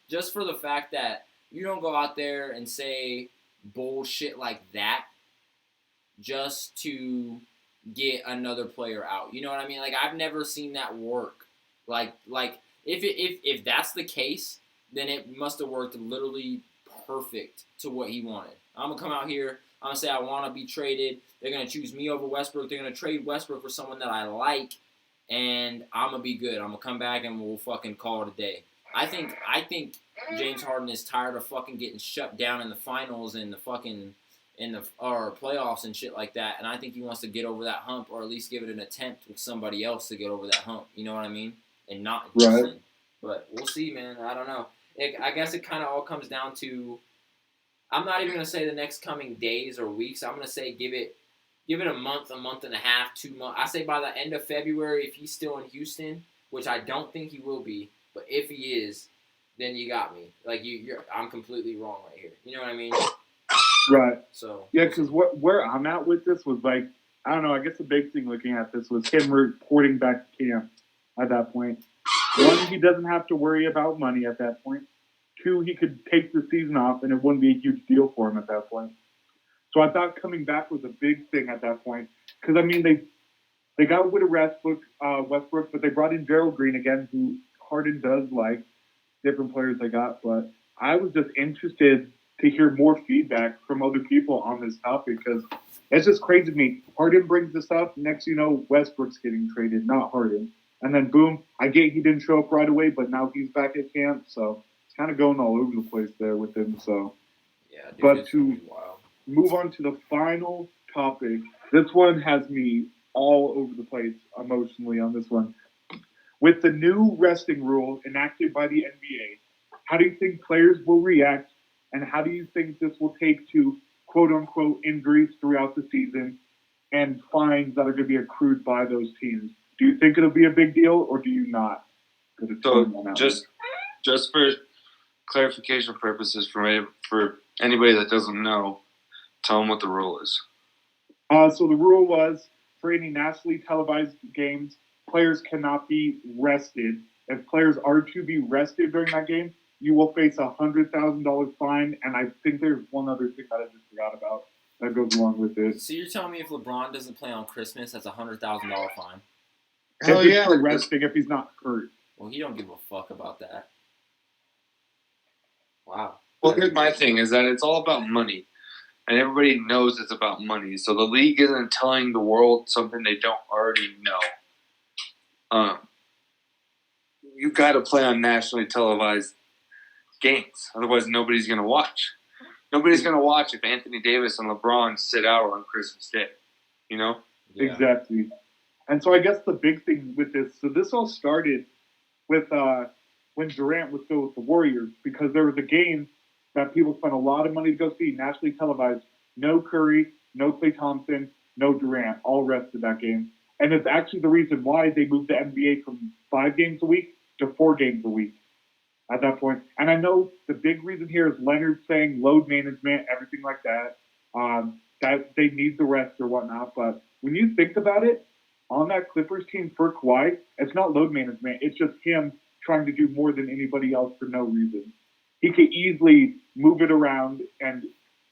Just for the fact that you don't go out there and say bullshit like that just to get another player out. You know what I mean? Like, I've never seen that work. Like if that's the case, then it must have worked literally perfect to what he wanted. I'm going to come out here. I'm going to say I want to be traded. They're going to choose me over Westbrook. They're going to trade Westbrook for someone that I like, and I'm going to be good. I'm going to come back, and we'll fucking call it a day. I think James Harden is tired of fucking getting shut down in the finals and or playoffs and shit like that, and I think he wants to get over that hump, or at least give it an attempt with somebody else to get over that hump. You know what I mean? And not Houston. Right. But we'll see, man. I don't know. I guess it kind of all comes down to, I'm not even going to say the next coming days or weeks. I'm going to say give it a month and a half, 2 months. I say by the end of February, if he's still in Houston, which I don't think he will be, but if he is, then you got me. Like, I'm completely wrong right here. You know what I mean? Right. So yeah, because where I'm at with this was like, I don't know. I guess the big thing looking at this was him reporting back to camp at that point. One, he doesn't have to worry about money at that point. Two, he could take the season off, and it wouldn't be a huge deal for him at that point. So I thought coming back was a big thing at that point. Because, I mean, they got rid of Westbrook, but they brought in Gerald Green again, who Harden does like. Different players they got. But I was just interested to hear more feedback from other people on this topic, because it's just crazy to me. Harden brings this up. Next you know, Westbrook's getting traded, not Harden. And then, boom, I get he didn't show up right away, but now he's back at camp. So it's kind of going all over the place there with him. So, yeah, dude, but to move on to the final topic, this one has me all over the place emotionally on this one. With the new resting rule enacted by the NBA, how do you think players will react, and how do you think this will take to quote unquote injuries throughout the season and fines that are going to be accrued by those teams? Do you think it'll be a big deal, or do you not? So just for clarification purposes, for anybody that doesn't know, tell them what the rule is. So the rule was for any nationally televised games, players cannot be rested. If players are to be rested during that game, you will face a $100,000 fine. And I think there's one other thing that I just forgot about that goes along with it. So you're telling me if LeBron doesn't play on Christmas, that's a $100,000 fine? Hell if it's yeah. for resting, if he's not hurt. Well, he don't give a fuck about that. Wow. Well, here's my thing: is that it's all about money, and everybody knows it's about money. So the league isn't telling the world something they don't already know. You got to play on nationally televised games, otherwise nobody's going to watch. Nobody's going to watch if Anthony Davis and LeBron sit out on Christmas Day. You know? Yeah. Exactly. And so I guess the big thing with this, so this all started with when Durant was still with the Warriors, because there was a game that people spent a lot of money to go see, nationally televised. No Curry, no Klay Thompson, no Durant, all rested that game. And it's actually the reason why they moved the NBA from 5 games a week to 4 games a week at that point. And I know the big reason here is Leonard saying load management, everything like that, that they need the rest or whatnot. But when you think about it, on that Clippers team for Kawhi, it's not load management. It's just him trying to do more than anybody else for no reason. He could easily move it around and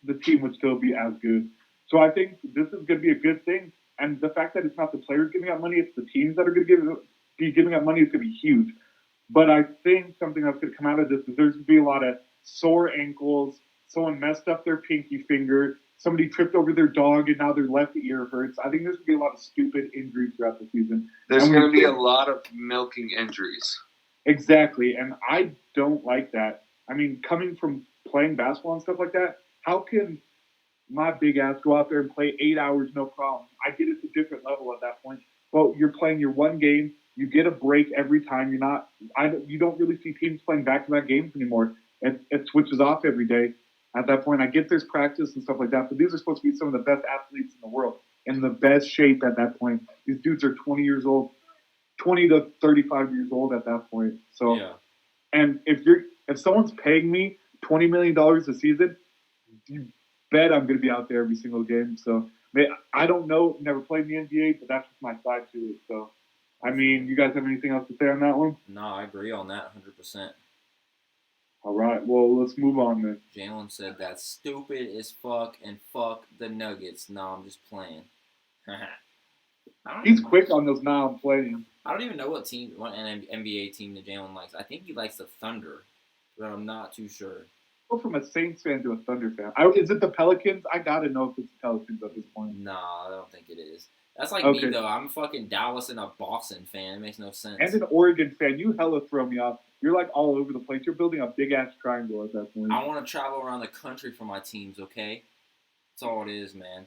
the team would still be as good. So I think this is going to be a good thing. And the fact that it's not the players giving out money, it's the teams that are going to be giving out money is going to be huge. But I think something that's going to come out of this is there's going to be a lot of sore ankles, someone messed up their pinky finger, somebody tripped over their dog and now their left ear hurts. I think there's going to be a lot of stupid injuries throughout the season. There's And going to we be a think- lot of milking injuries. Exactly. And I don't like that. I mean, coming from playing basketball and stuff like that, how can my big ass go out there and play 8 hours, no problem? I get it's a different level at that point. But you're playing your one game. You get a break every time. You don't really see teams playing back-to-back games anymore. It switches off every day. At that point, I get there's practice and stuff like that, but these are supposed to be some of the best athletes in the world, in the best shape at that point. These dudes are 20 years old, 20 to 35 years old at that point. So, Yeah. and if someone's paying me $20 million a season, you bet I'm going to be out there every single game. So, I don't know, never played in the NBA, but that's just my side to it. So, I mean, you guys have anything else to say on that one? No, I agree on that 100%. All right, well, let's move on then. Jalen said that's stupid as fuck and fuck the Nuggets. No, I'm just playing. He's quick on those now. I'm playing. I don't even know what NBA team that Jalen likes. I think he likes the Thunder, but I'm not too sure. Go from a Saints fan to a Thunder fan. Is it the Pelicans? I gotta know if it's the Pelicans at this point. No, I don't think it is. That's like Okay. me though. I'm fucking Dallas and a Boston fan. It makes no sense. And an Oregon fan. You hella throw me off. You're like all over the place. You're building a big ass triangle at that point. I want to travel around the country for my teams. Okay, that's all it is, man.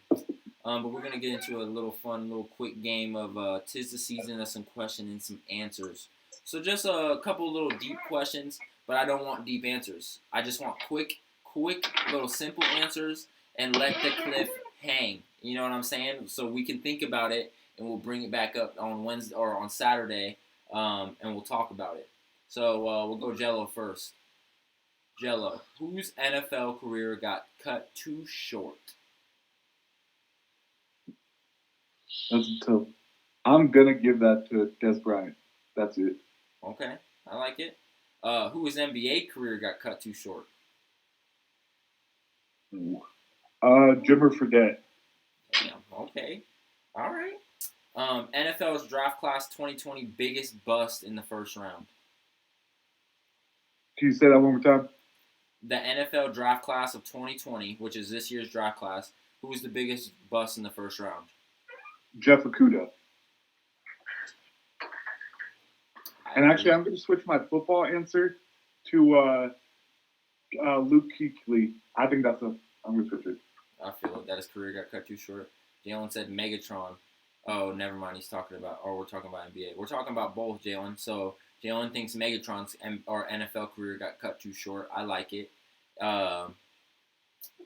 But we're gonna get into a little fun, little quick game of "Tis the Season" of some questions and some answers. So just a couple little deep questions, but I don't want deep answers. I just want quick, little simple answers, and let the cliff hang. You know what I'm saying? So we can think about it, and we'll bring it back up on Wednesday or on Saturday, and we'll talk about it. So we'll go Jello first. Jello, whose NFL career got cut too short? That's tough. I'm gonna give that to Des Bryant. That's it. Okay, I like it. Whose NBA career got cut too short? Jimmer Fredette. Damn, okay. All right. NFL's draft class 2020 biggest bust in the first round. Can you say that one more time? The NFL draft class of 2020, which is this year's draft class, who was the biggest bust in the first round? Jeff Okuda. And actually, I'm going to switch my football answer to Luke Kuechly. I think I'm going to switch it. I feel like that his career got cut too short. Jalen said Megatron. Oh, never mind. We're talking about NBA. We're talking about both, Jalen. So Jalen thinks Megatron's or NFL career got cut too short. I like it. And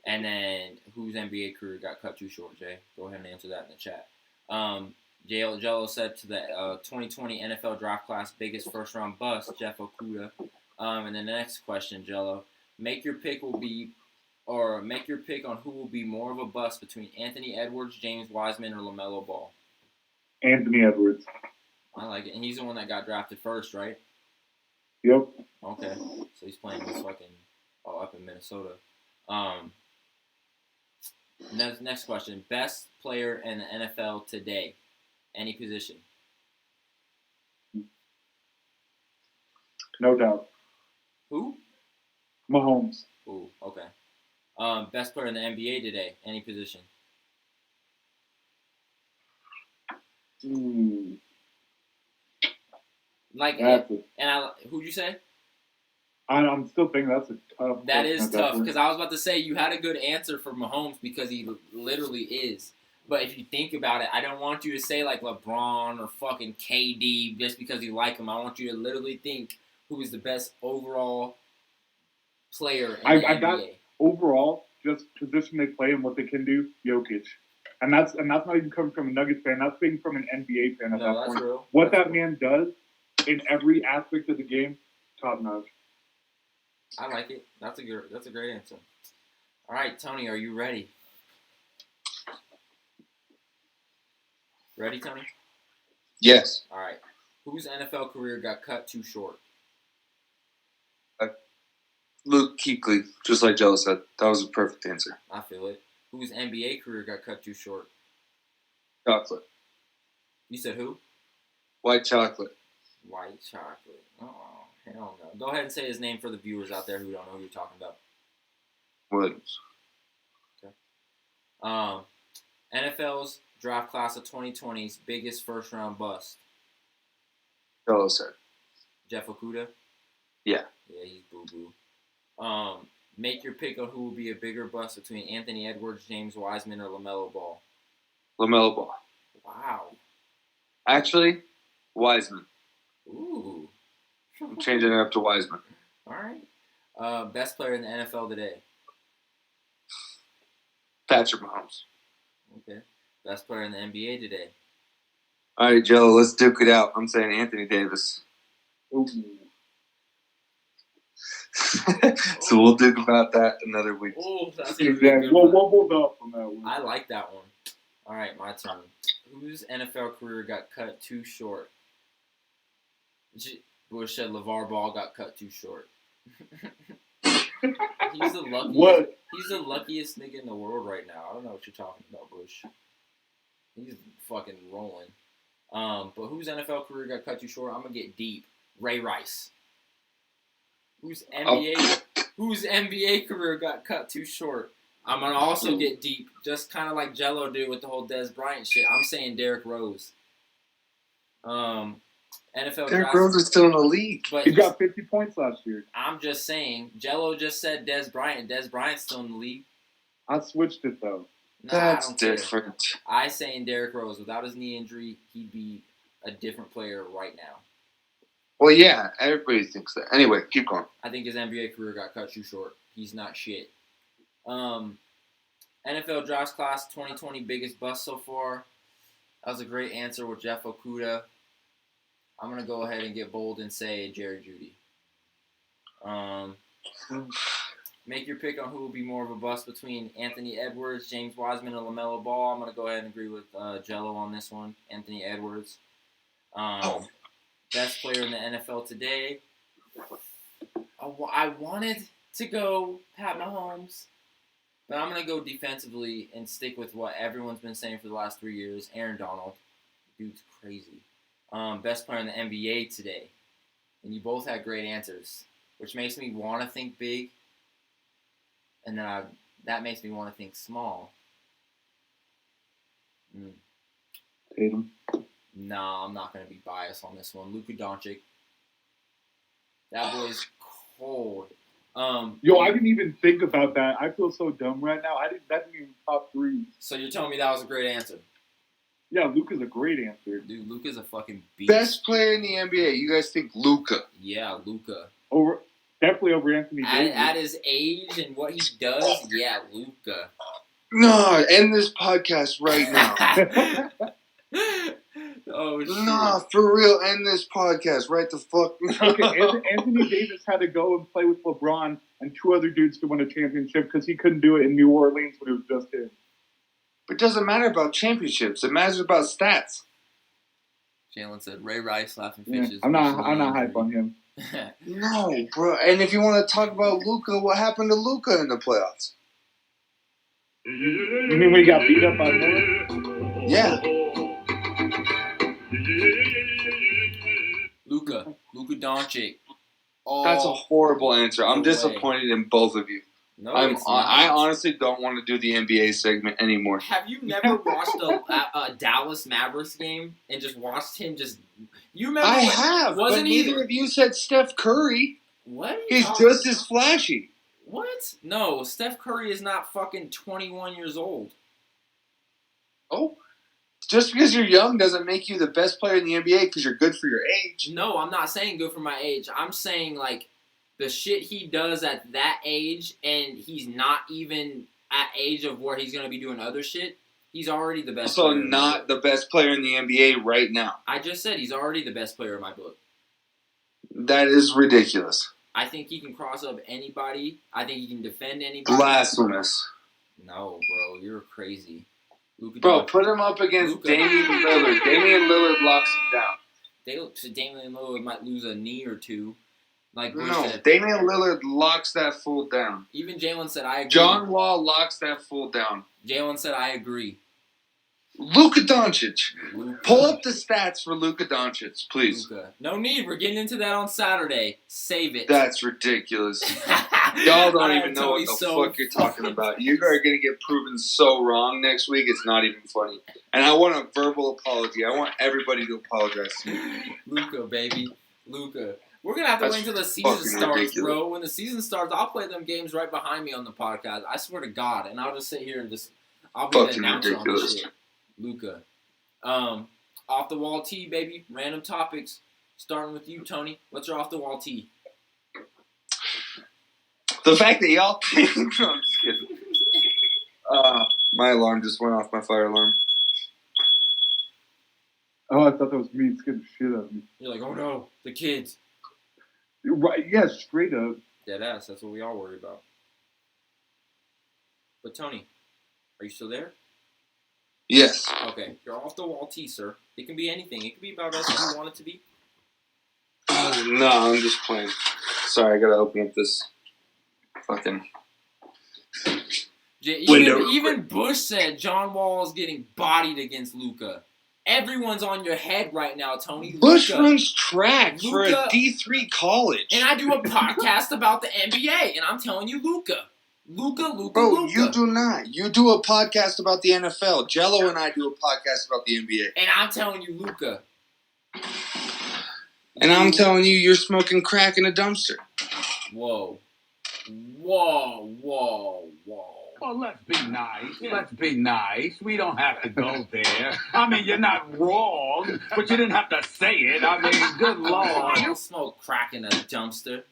then whose NBA career got cut too short, Jay? Go ahead and answer that in the chat. Jello said to the 2020 NFL draft class biggest first round bust, Jeff Okudah. And then the next question, Jello, make your pick on who will be more of a bust between Anthony Edwards, James Wiseman, or LaMelo Ball. Anthony Edwards. I like it, and he's the one that got drafted first, right? Yep. Okay, so he's playing with up in Minnesota. Next question, best player in the NFL today, any position. No doubt. Who? Mahomes. Ooh, okay. Best player in the NBA today, any position. Like, who'd you say? I'm still thinking that's a tough. That is tough because I was about to say you had a good answer for Mahomes because he literally is. But if you think about it, I don't want you to say like LeBron or fucking KD just because you like him. I want you to literally think who is the best overall player in the NBA. Got overall just position they play and what they can do. Jokic. And that's not even coming from a Nuggets fan. That's being from an NBA fan at that point. Real. What that man does in every aspect of the game, top notch. I like it. That's a great answer. All right, Tony, are you ready? Ready, Tony? Yes. All right. Whose NFL career got cut too short? Luke Kuechly, just like Jello said. That was a perfect answer. I feel it. Whose NBA career got cut too short? Chocolate. You said who? White chocolate. White chocolate. Oh, hell no. Go ahead and say his name for the viewers out there who don't know who you're talking about. Williams. Okay. NFL's draft class of 2020's biggest first-round bust. Jello said. Jeff Okudah? Yeah. Yeah, he's boo-boo. Make your pick on who will be a bigger bust between Anthony Edwards, James Wiseman, or LaMelo Ball. LaMelo Ball. Wow. Actually, Wiseman. Ooh. I'm changing it up to Wiseman. All right. Best player in the NFL today. Patrick Mahomes. Okay. Best player in the NBA today. All right, Jello, let's duke it out. I'm saying Anthony Davis. Ooh. So we'll duke about that another week. Oh, that's Exactly. We'll hold up on that one. I like that one. All right, my turn. Whose NFL career got cut too short? Bush said LeVar Ball got cut too short. He's the luckiest. What? He's the luckiest nigga in the world right now. I don't know what you're talking about, Bush. He's fucking rolling. But whose NFL career got cut too short? I'm gonna get deep. Ray Rice. Whose NBA career got cut too short? I'm gonna also get deep, just kind of like Jello did with the whole Des Bryant shit. I'm saying Derrick Rose. NFL Derrick Rose is still in the league. but He got 50 points last year. I'm just saying, Jello just said Des Bryant. Des Bryant's still in the league. I switched it though. Nah, That's I don't care. different. I saying Derrick Rose. Without his knee injury, he'd be a different player right now. Well, yeah, everybody thinks that. Anyway, keep going. I think his NBA career got cut too short. He's not shit. NFL draft class 2020 biggest bust so far. That was a great answer with Jeff Okudah. I'm gonna go ahead and get bold and say Jerry Jeudy. Make your pick on who will be more of a bust between Anthony Edwards, James Wiseman, and LaMelo Ball. I'm gonna go ahead and agree with Jello on this one. Anthony Edwards. Best player in the NFL today. I wanted to go Pat Mahomes, but I'm going to go defensively and stick with what everyone's been saying for the last 3 years. Aaron Donald. Dude's crazy. Best player in the NBA today. And you both had great answers, which makes me want to think big, and then that makes me want to think small. Tatum. Nah, I'm not going to be biased on this one. Luka Doncic. That boy's cold. Yo, I didn't even think about that. I feel so dumb right now. That didn't even top three. So you're telling me that was a great answer? Yeah, Luka's a great answer. Dude, Luka's a fucking beast. Best player in the NBA. You guys think Luka? Yeah, Luka. Definitely over Anthony Davis. At his age and what he does, yeah, Luka. No, end this podcast right now. Oh shit. Nah, for real, end this podcast right the fuck now. Okay, Anthony Davis had to go and play with LeBron and two other dudes to win a championship because he couldn't do it in New Orleans when it was just him. But it doesn't matter about championships. It matters about stats. Jalen said Ray Rice laughing Yeah, fishes. I'm not hype on him. No, bro. And if you want to talk about Luka, what happened to Luka in the playoffs? You mean when he got beat up by Miller? Yeah. Luka Doncic. That's a horrible answer. I'm no disappointed in both of you. No, I it's not. honestly don't want to do the NBA segment anymore. Have you never watched a Dallas Mavericks game and just watched him just? You remember? I when- have, Wasn't but he? neither of you said Steph Curry. What? are you He's talking- just as flashy. What? No, Steph Curry is not fucking 21 years old. Oh, just because you're young doesn't make you the best player in the NBA because you're good for your age. No, I'm not saying good for my age. I'm saying like the shit he does at that age, and he's not even at age of where he's gonna be doing other shit. He's already the best. So player in my not book. the best player in the NBA right now. I just said he's already the best player in my book. That is ridiculous. I think he can cross up anybody. I think he can defend anybody. Blasphemous. No, bro, you're crazy. Luka Bro, Doncic- put him up against Luka. Damian Lillard. Damian Lillard locks him down. Damian Lillard might lose a knee or two. Like Bruce No, said. Damian Lillard locks that fool down. Even Jalen said, I agree. John Wall locks that fool down. Jalen said, I agree. Luka Doncic. Luka. Pull up the stats for Luka Doncic, please. Luka. No need. We're getting into that on Saturday. Save it. That's ridiculous. Y'all don't I even know what am the so fuck you're talking about. You are going to get proven so wrong next week, it's not even funny. And I want a verbal apology. I want everybody to apologize to me. Luka, baby. Luka. We're going to have to That's wait until the season fucking starts, ridiculous. bro. When the season starts, I'll play them games right behind me on the podcast. I swear to God. And I'll just sit here and just, I'll be the Fucking announcer on ridiculous. this shit. Luka. Off the wall tea, baby. Random topics. Starting with you, Tony. What's your off the wall tea? The fact that y'all think... No, I'm just kidding. My alarm just went off, my fire alarm. Oh, I thought that was me scared the shit out of me. You're like, oh no, the kids. Right? Yeah, straight up. Dead ass. That's what we all worry about. But Tony, are you still there? Yes. Okay, you're off the wall tea, sir. It can be anything. It can be about us if you want it to be. No, I'm just playing. Sorry, I gotta open up this fucking... Window. Even Bush said John Wall is getting bodied against Luka. Everyone's on your head right now, Tony. Bush Luka. runs track for a Luka. D3 college. And I do a podcast about the NBA, and I'm telling you, Luka. Luka. Bro, you do not. You do a podcast about the NFL. Jello and I do a podcast about the NBA. And I'm telling you, Luka. And I'm telling you, you're smoking crack in a dumpster. Whoa. Oh, let's be nice. Let's be nice. We don't have to go there. I mean, you're not wrong, but you didn't have to say it. I mean, good I lord. don't smoke crack in a dumpster.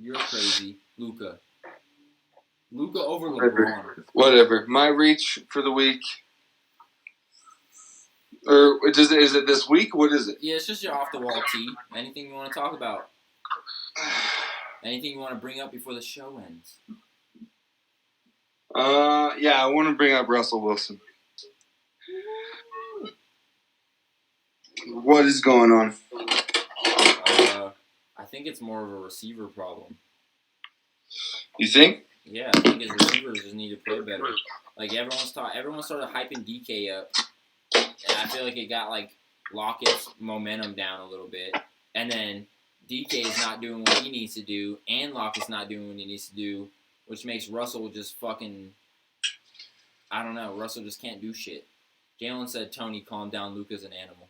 You're crazy. Luka over LeBron. Whatever. My reach for the week. Or is it this week? What is it? Yeah, it's just your off the wall tea. Anything you want to talk about? Anything you want to bring up before the show ends? Yeah, I want to bring up Russell Wilson. What is going on? I think it's more of a receiver problem. You think? Yeah, I think his receivers just need to play better. Like everyone started hyping DK up, and I feel like it got like Lockett's momentum down a little bit, and then DK is not doing what he needs to do, and Lockett's not doing what he needs to do, which makes Russell just fucking. I don't know. Russell just can't do shit. Jalen said, "Tony, calm down. Luka's an animal."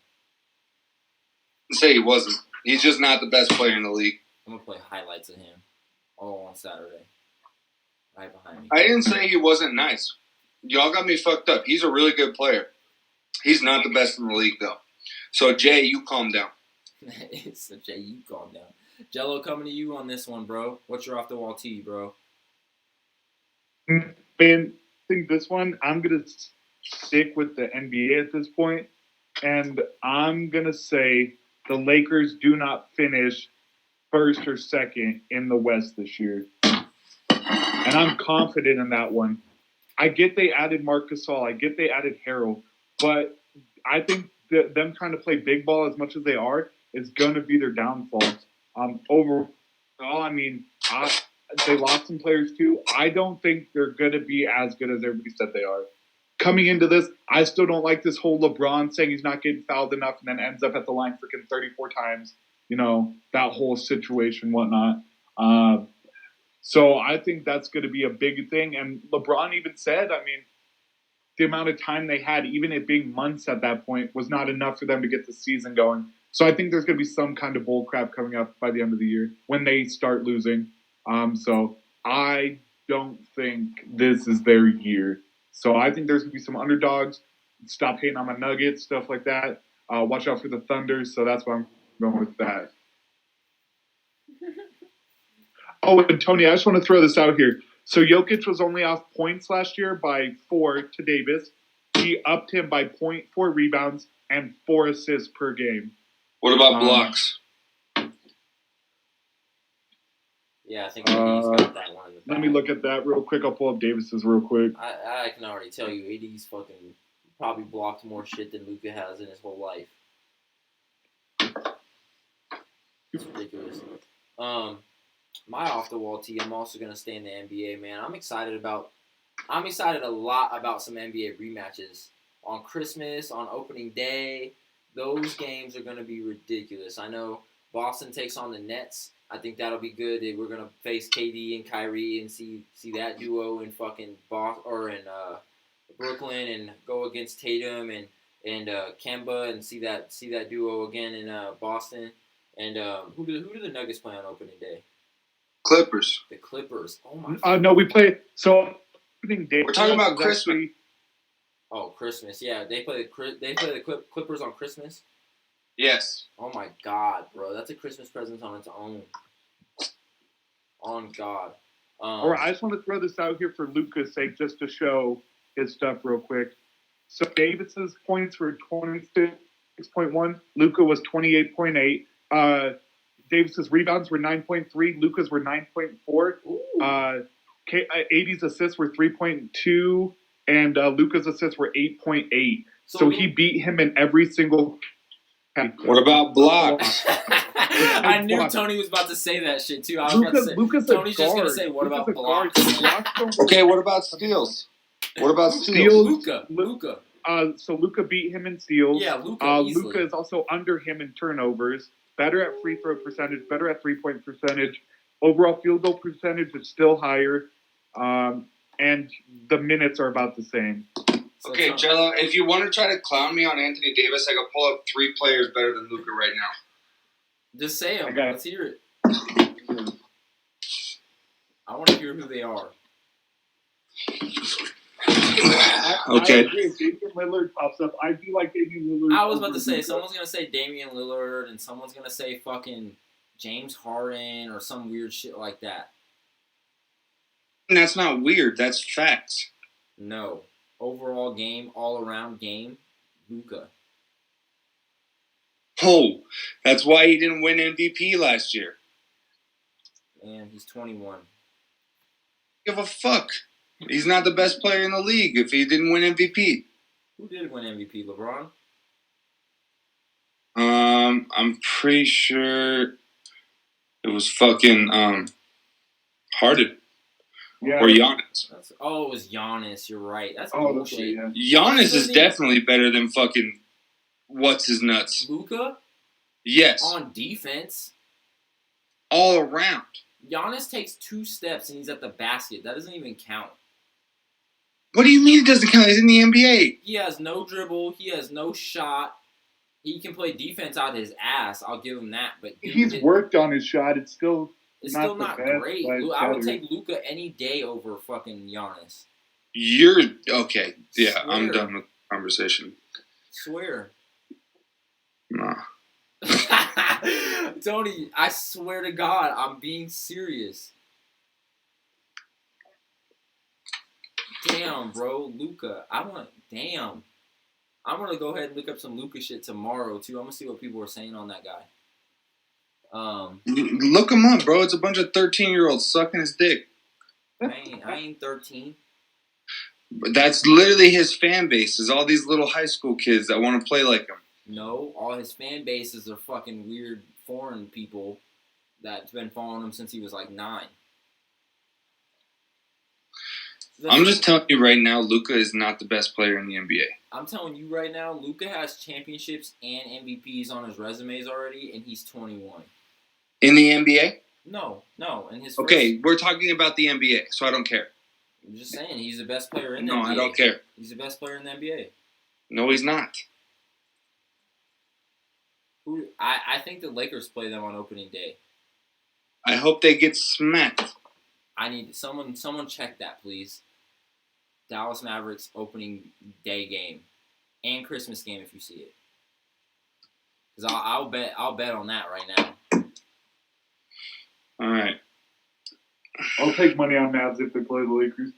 Say he wasn't. He's just not the best player in the league. I'm gonna play highlights of him all on Saturday, right behind me. I didn't say he wasn't nice. Y'all got me fucked up. He's a really good player. He's not the best in the league, though. So, Jay, you calm down. It's such a you calm down. Jello, coming to you on this one, bro. What's your off the wall tea, bro? Man, I think this one, I'm going to stick with the NBA at this point, and I'm going to say the Lakers do not finish first or second in the West this year. And I'm confident in that one. I get they added Marc Gasol. I get they added Harrell. But I think that them trying to play big ball as much as they are is going to be their downfall. Overall, I mean, they lost some players too. I don't think they're going to be as good as everybody said they are. Coming into this, I still don't like this whole LeBron saying he's not getting fouled enough and then ends up at the line freaking 34 times. You know, that whole situation, whatnot. So I think that's going to be a big thing. And LeBron even said, I mean, the amount of time they had, even it being months at that point, was not enough for them to get the season going. So I think there's going to be some kind of bull crap coming up by the end of the year when they start losing. So I don't think this is their year. So I think there's going to be some underdogs. Stop hating on my Nuggets, stuff like that. Watch out for the Thunder. So that's why I'm going with that. Oh, and Tony, I just want to throw this out here. So Jokic was only off points last year by 4 to Davis. He upped him by 0.4 rebounds and 4 assists per game. What about blocks? Yeah, I think AD's got that one in the back. Let me look at that real quick. I'll pull up Davis's real quick. I can already tell you, AD's fucking probably blocked more shit than Luka has in his whole life. It's ridiculous. My off the wall tee, I'm also gonna stay in the NBA, man. I'm excited a lot about some NBA rematches on Christmas, on opening day. Those games are gonna be ridiculous. I know Boston takes on the Nets. I think that'll be good. We're gonna face KD and Kyrie and see that duo in fucking Brooklyn and go against Tatum and Kemba and see that duo again in Boston. And who do the Nuggets play on opening day? Clippers. The Clippers. Oh my. No, we play. So opening day. We're talking about Christmas. Actually, Christmas. Yeah, they play the Clippers on Christmas. Yes. Oh my God, bro, that's a Christmas present on its own. On God. All right, I just want to throw this out here for Luka's sake, just to show his stuff real quick. So Davis's points were 26.1. Luka was 28.8. Davis's rebounds were 9.3. Luka's were 9.4. AD's assists were 3.2, and Luka's assists were 8.8. So he beat him in every single. What about blocks? I knew Tony was about to say that shit too. I was about to say. Luka's Tony's just gonna say, "What about blocks?" Okay, what about steals? What about steals? Luka. So Luka beat him in steals. Yeah, Luka. Luka is also under him in turnovers. Better at free throw percentage. Better at 3-point percentage. Overall field goal percentage is still higher, and the minutes are about the same. Okay, Jello, if you want to try to clown me on Anthony Davis, I can pull up 3 players better than Luka right now. Just say them. Okay. Let's hear it. I want to hear who they are. Okay. I agree. If Damian Lillard pops up, I do like Damian Lillard. I was about to say, someone's going to say Damian Lillard, and someone's going to say fucking James Harden or some weird shit like that. And that's not weird. That's facts. No. Overall game, all-around game, Luka. Oh, that's why he didn't win MVP last year. And he's 21. Give a fuck. He's not the best player in the league if he didn't win MVP. Who did win MVP, LeBron? I'm pretty sure it was fucking Harden. Yeah. Or Giannis. It was Giannis. You're right. That's Oh, bullshit. that's right, yeah. Giannis is definitely better than fucking what's his nuts. Luka? Yes. On defense. All around. Giannis takes 2 steps and he's at the basket. That doesn't even count. What do you mean it doesn't count? He's in the NBA. He has no dribble. He has no shot. He can play defense out his ass. I'll give him that. But He's worked on his shot. It's still not the best, great. but I would better. take Luka any day over fucking Giannis. You're okay. Yeah, Swear. I'm done with the conversation. Swear. Nah. Tony, I swear to God, I'm being serious. Damn, bro, Luka. I'm gonna go ahead and look up some Luka shit tomorrow too. I'm gonna see what people are saying on that guy. Look him up, bro. It's a bunch of 13-year-olds sucking his dick. I ain't 13. But that's literally his fan base. Is all these little high school kids that want to play like him. No, all his fan bases are fucking weird foreign people that's been following him since he was like 9. I'm just telling you right now, Luka is not the best player in the NBA. I'm telling you right now, Luka has championships and MVPs on his resumes already, and he's 21. In the NBA? No. In his Okay, we're talking about the NBA, so I don't care. I'm just saying, he's the best player in the No, NBA. I don't care. He's the best player in the NBA. No, he's not. I think the Lakers play them on opening day. I hope they get smacked. I need someone check that, please. Dallas Mavericks opening day game and Christmas game if you see it. Because I'll bet on that right now. All right. I'll take money on Mavs if they play the Lakers.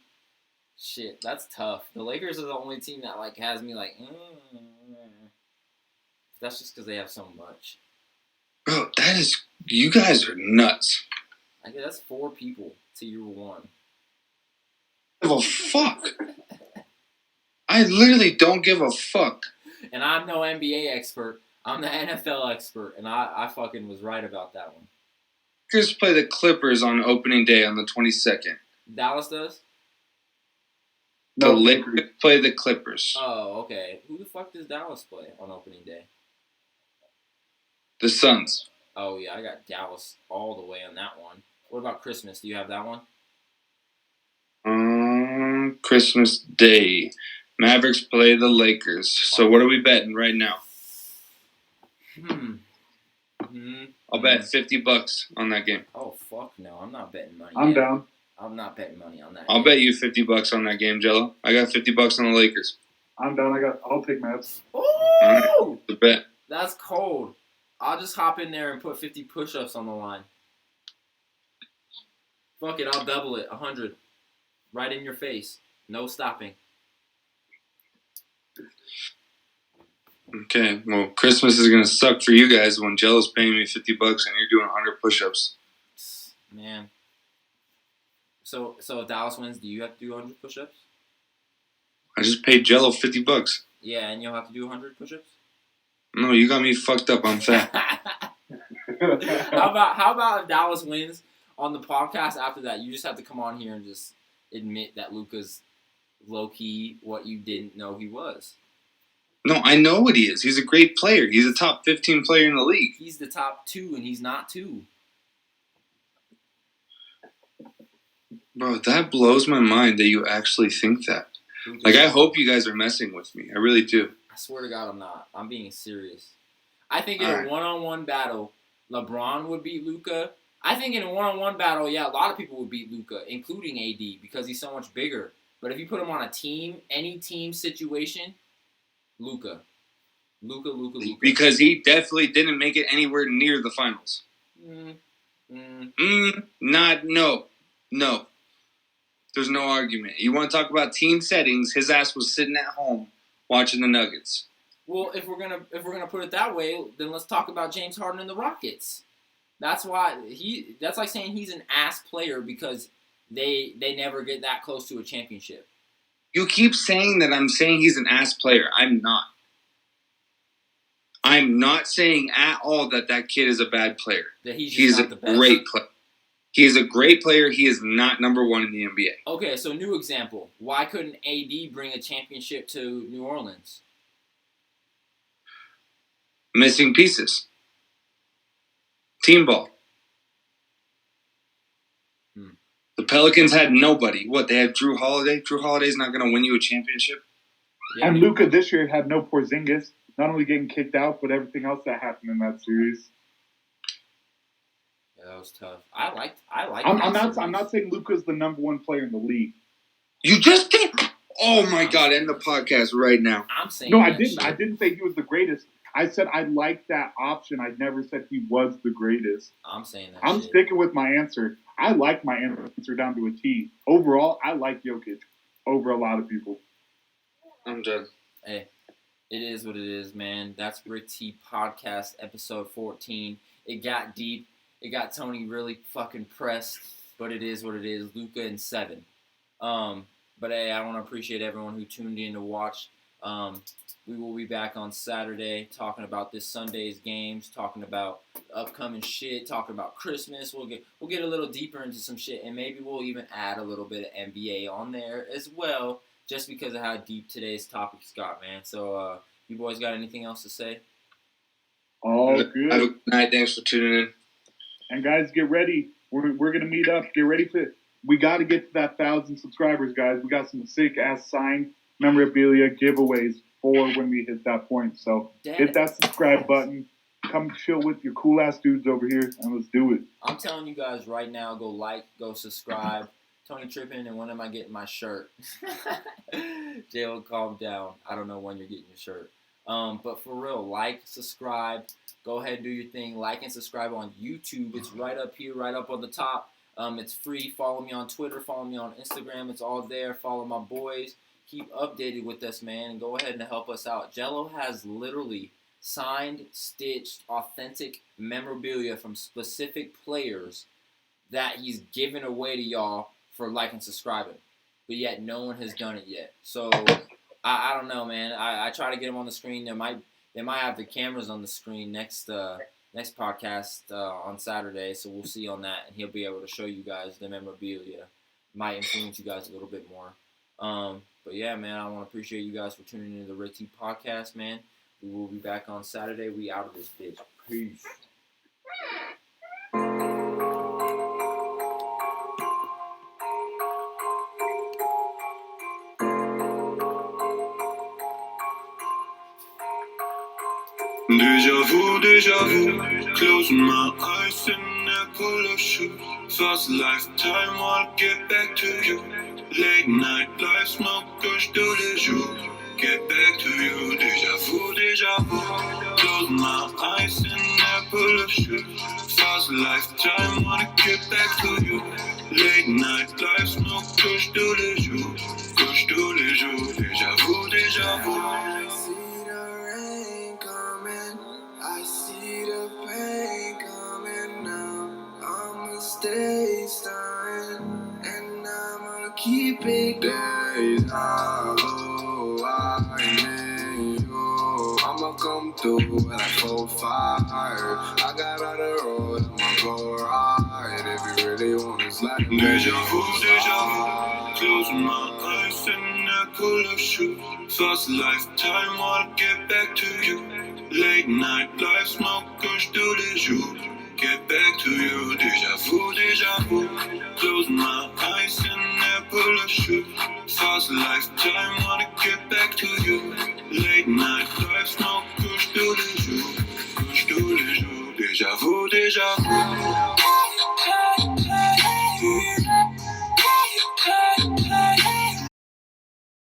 Shit, that's tough. The Lakers are the only team that like has me like. That's just because they have so much. Bro, you guys are nuts. I guess that's 4 people to your 1. I don't give a fuck. I literally don't give a fuck. And I'm no NBA expert. I'm the NFL expert, and I fucking was right about that one. Lakers play the Clippers on opening day on the 22nd. Dallas does? The Lakers play the Clippers. Oh, okay. Who the fuck does Dallas play on opening day? The Suns. Oh, yeah, I got Dallas all the way on that one. What about Christmas? Do you have that one? Christmas Day. Mavericks play the Lakers. So what are we betting right now? I'll bet $50 on that game. Oh, fuck no. I'm not betting money. I'm down. I'm not betting money on that. I'll bet you $50 on that game, Jello. I got $50 on the Lakers. I'm down. I'll take Mavs. Ooh! The bet. That's cold. I'll just hop in there and put 50 push-ups on the line. Fuck it, I'll double it. 100. Right in your face. No stopping. Okay, well, Christmas is going to suck for you guys when Jello's paying me $50 and you're doing 100 push-ups. Man. So if Dallas wins, do you have to do 100 push-ups? I just paid Jello $50. Yeah, and you'll have to do 100 push-ups? No, you got me fucked up. I'm fat. How about if Dallas wins on the podcast after that? You just have to come on here and just admit that Luka's low-key what you didn't know he was. No, I know what he is. He's a great player. He's a top 15 player in the league. He's the top 2, and he's not 2. Bro, that blows my mind that you actually think that. Like, I hope you guys are messing with me. I really do. I swear to God, I'm not. I'm being serious. I think in All a right. one-on-one battle, LeBron would beat Luka. I think in a one-on-one battle, yeah, a lot of people would beat Luka, including AD, because he's so much bigger. But if you put him on a team, any team situation, Luka. Because he definitely didn't make it anywhere near the finals. No. There's no argument. You want to talk about team settings? His ass was sitting at home watching the Nuggets. Well, if we're gonna put it that way, then let's talk about James Harden and the Rockets. That's why that's like saying he's an ass player because they never get that close to a championship. You keep saying that I'm saying he's an ass player. I'm not. I'm not saying at all that kid is a bad player. That he's a not the best. great player. He is a great player. He is not number 1 in the NBA. Okay, so new example. Why couldn't AD bring a championship to New Orleans? Missing pieces. Team ball. The Pelicans had nobody. What, they had Drew Holiday? Drew Holiday's not going to win you a championship? Yeah, And Luka this year had no Porzingis. Not only getting kicked out, but everything else that happened in that series. Yeah, that was tough. I liked. I'm not saying Luka's the number 1 player in the league. You just did. Oh my God! End the podcast right now. I'm saying No, I that didn't. shit. I didn't say he was the greatest. I said I liked that option. I never said he was the greatest. I'm saying that I'm shit. sticking with my answer. I like my answer down to a T. Overall, I like Jokic over a lot of people. I'm done. Hey, it is what it is, man. That's Rick T Podcast, episode 14. It got deep. It got Tony really fucking pressed, but it is what it is. Luka and 7. But hey, I want to appreciate everyone who tuned in to watch. We will be back on Saturday talking about this Sunday's games, talking about upcoming shit, talking about Christmas. We'll get a little deeper into some shit, and maybe we'll even add a little bit of NBA on there as well, just because of how deep today's topics got, man. So, you boys got anything else to say? All Have a good. good night. Thanks for tuning in. And guys, get ready. We're gonna meet up. Get ready for it. We got to get to that 1,000 subscribers, guys. We got some sick ass signed memorabilia giveaways for when we hit that point. So hit that subscribe button. Come chill with your cool ass dudes over here, and let's do it. I'm telling you guys right now, go like, go subscribe. Tony tripping, and when am I getting my shirt? Jalen, calm down. I don't know when you're getting your shirt. But for real, like, subscribe. Go ahead and do your thing. Like and subscribe on YouTube. It's right up here, right up on the top. It's free. Follow me on Twitter. Follow me on Instagram. It's all there. Follow my boys. Keep updated with us, man. And go ahead and help us out. Jello has literally signed, stitched, authentic memorabilia from specific players that he's giving away to y'all for like and subscribing. But yet no one has done it yet. So I don't know, man. I try to get them on the screen. They might have the cameras on the screen next podcast on Saturday, so we'll see on that, and he'll be able to show you guys the memorabilia. Might influence you guys a little bit more. But yeah, man, I want to appreciate you guys for tuning into the Rick T Podcast, man. We will be back on Saturday. We out of this bitch. Peace. Deja vu, closing my eyes and I pull up shoe. Fast lifetime, I'll get back to you. Late night light, smoke, push to the jour. Get back to you, deja vu. Close my eyes and I pull up shoe. Fast lifetime, wanna get back to you. Late night light, smoke, push to the jour. Push to the jour, deja vu. I see the rain coming, I see the pain coming now. I'ma stay starting, and I'ma keep it going. I need you. I'ma come through like 4-5. I got out the road, I'ma go right. If you really wanna slide, Deja vu. Closing my eyes and I pull up shoe. Fast lifetime, I'll get back to you. Late night light, smoke, push to the jour. Get back to you, deja vu. Closing my eyes and I pull up shoe. Fast lifetime, wanna get back to you. Late night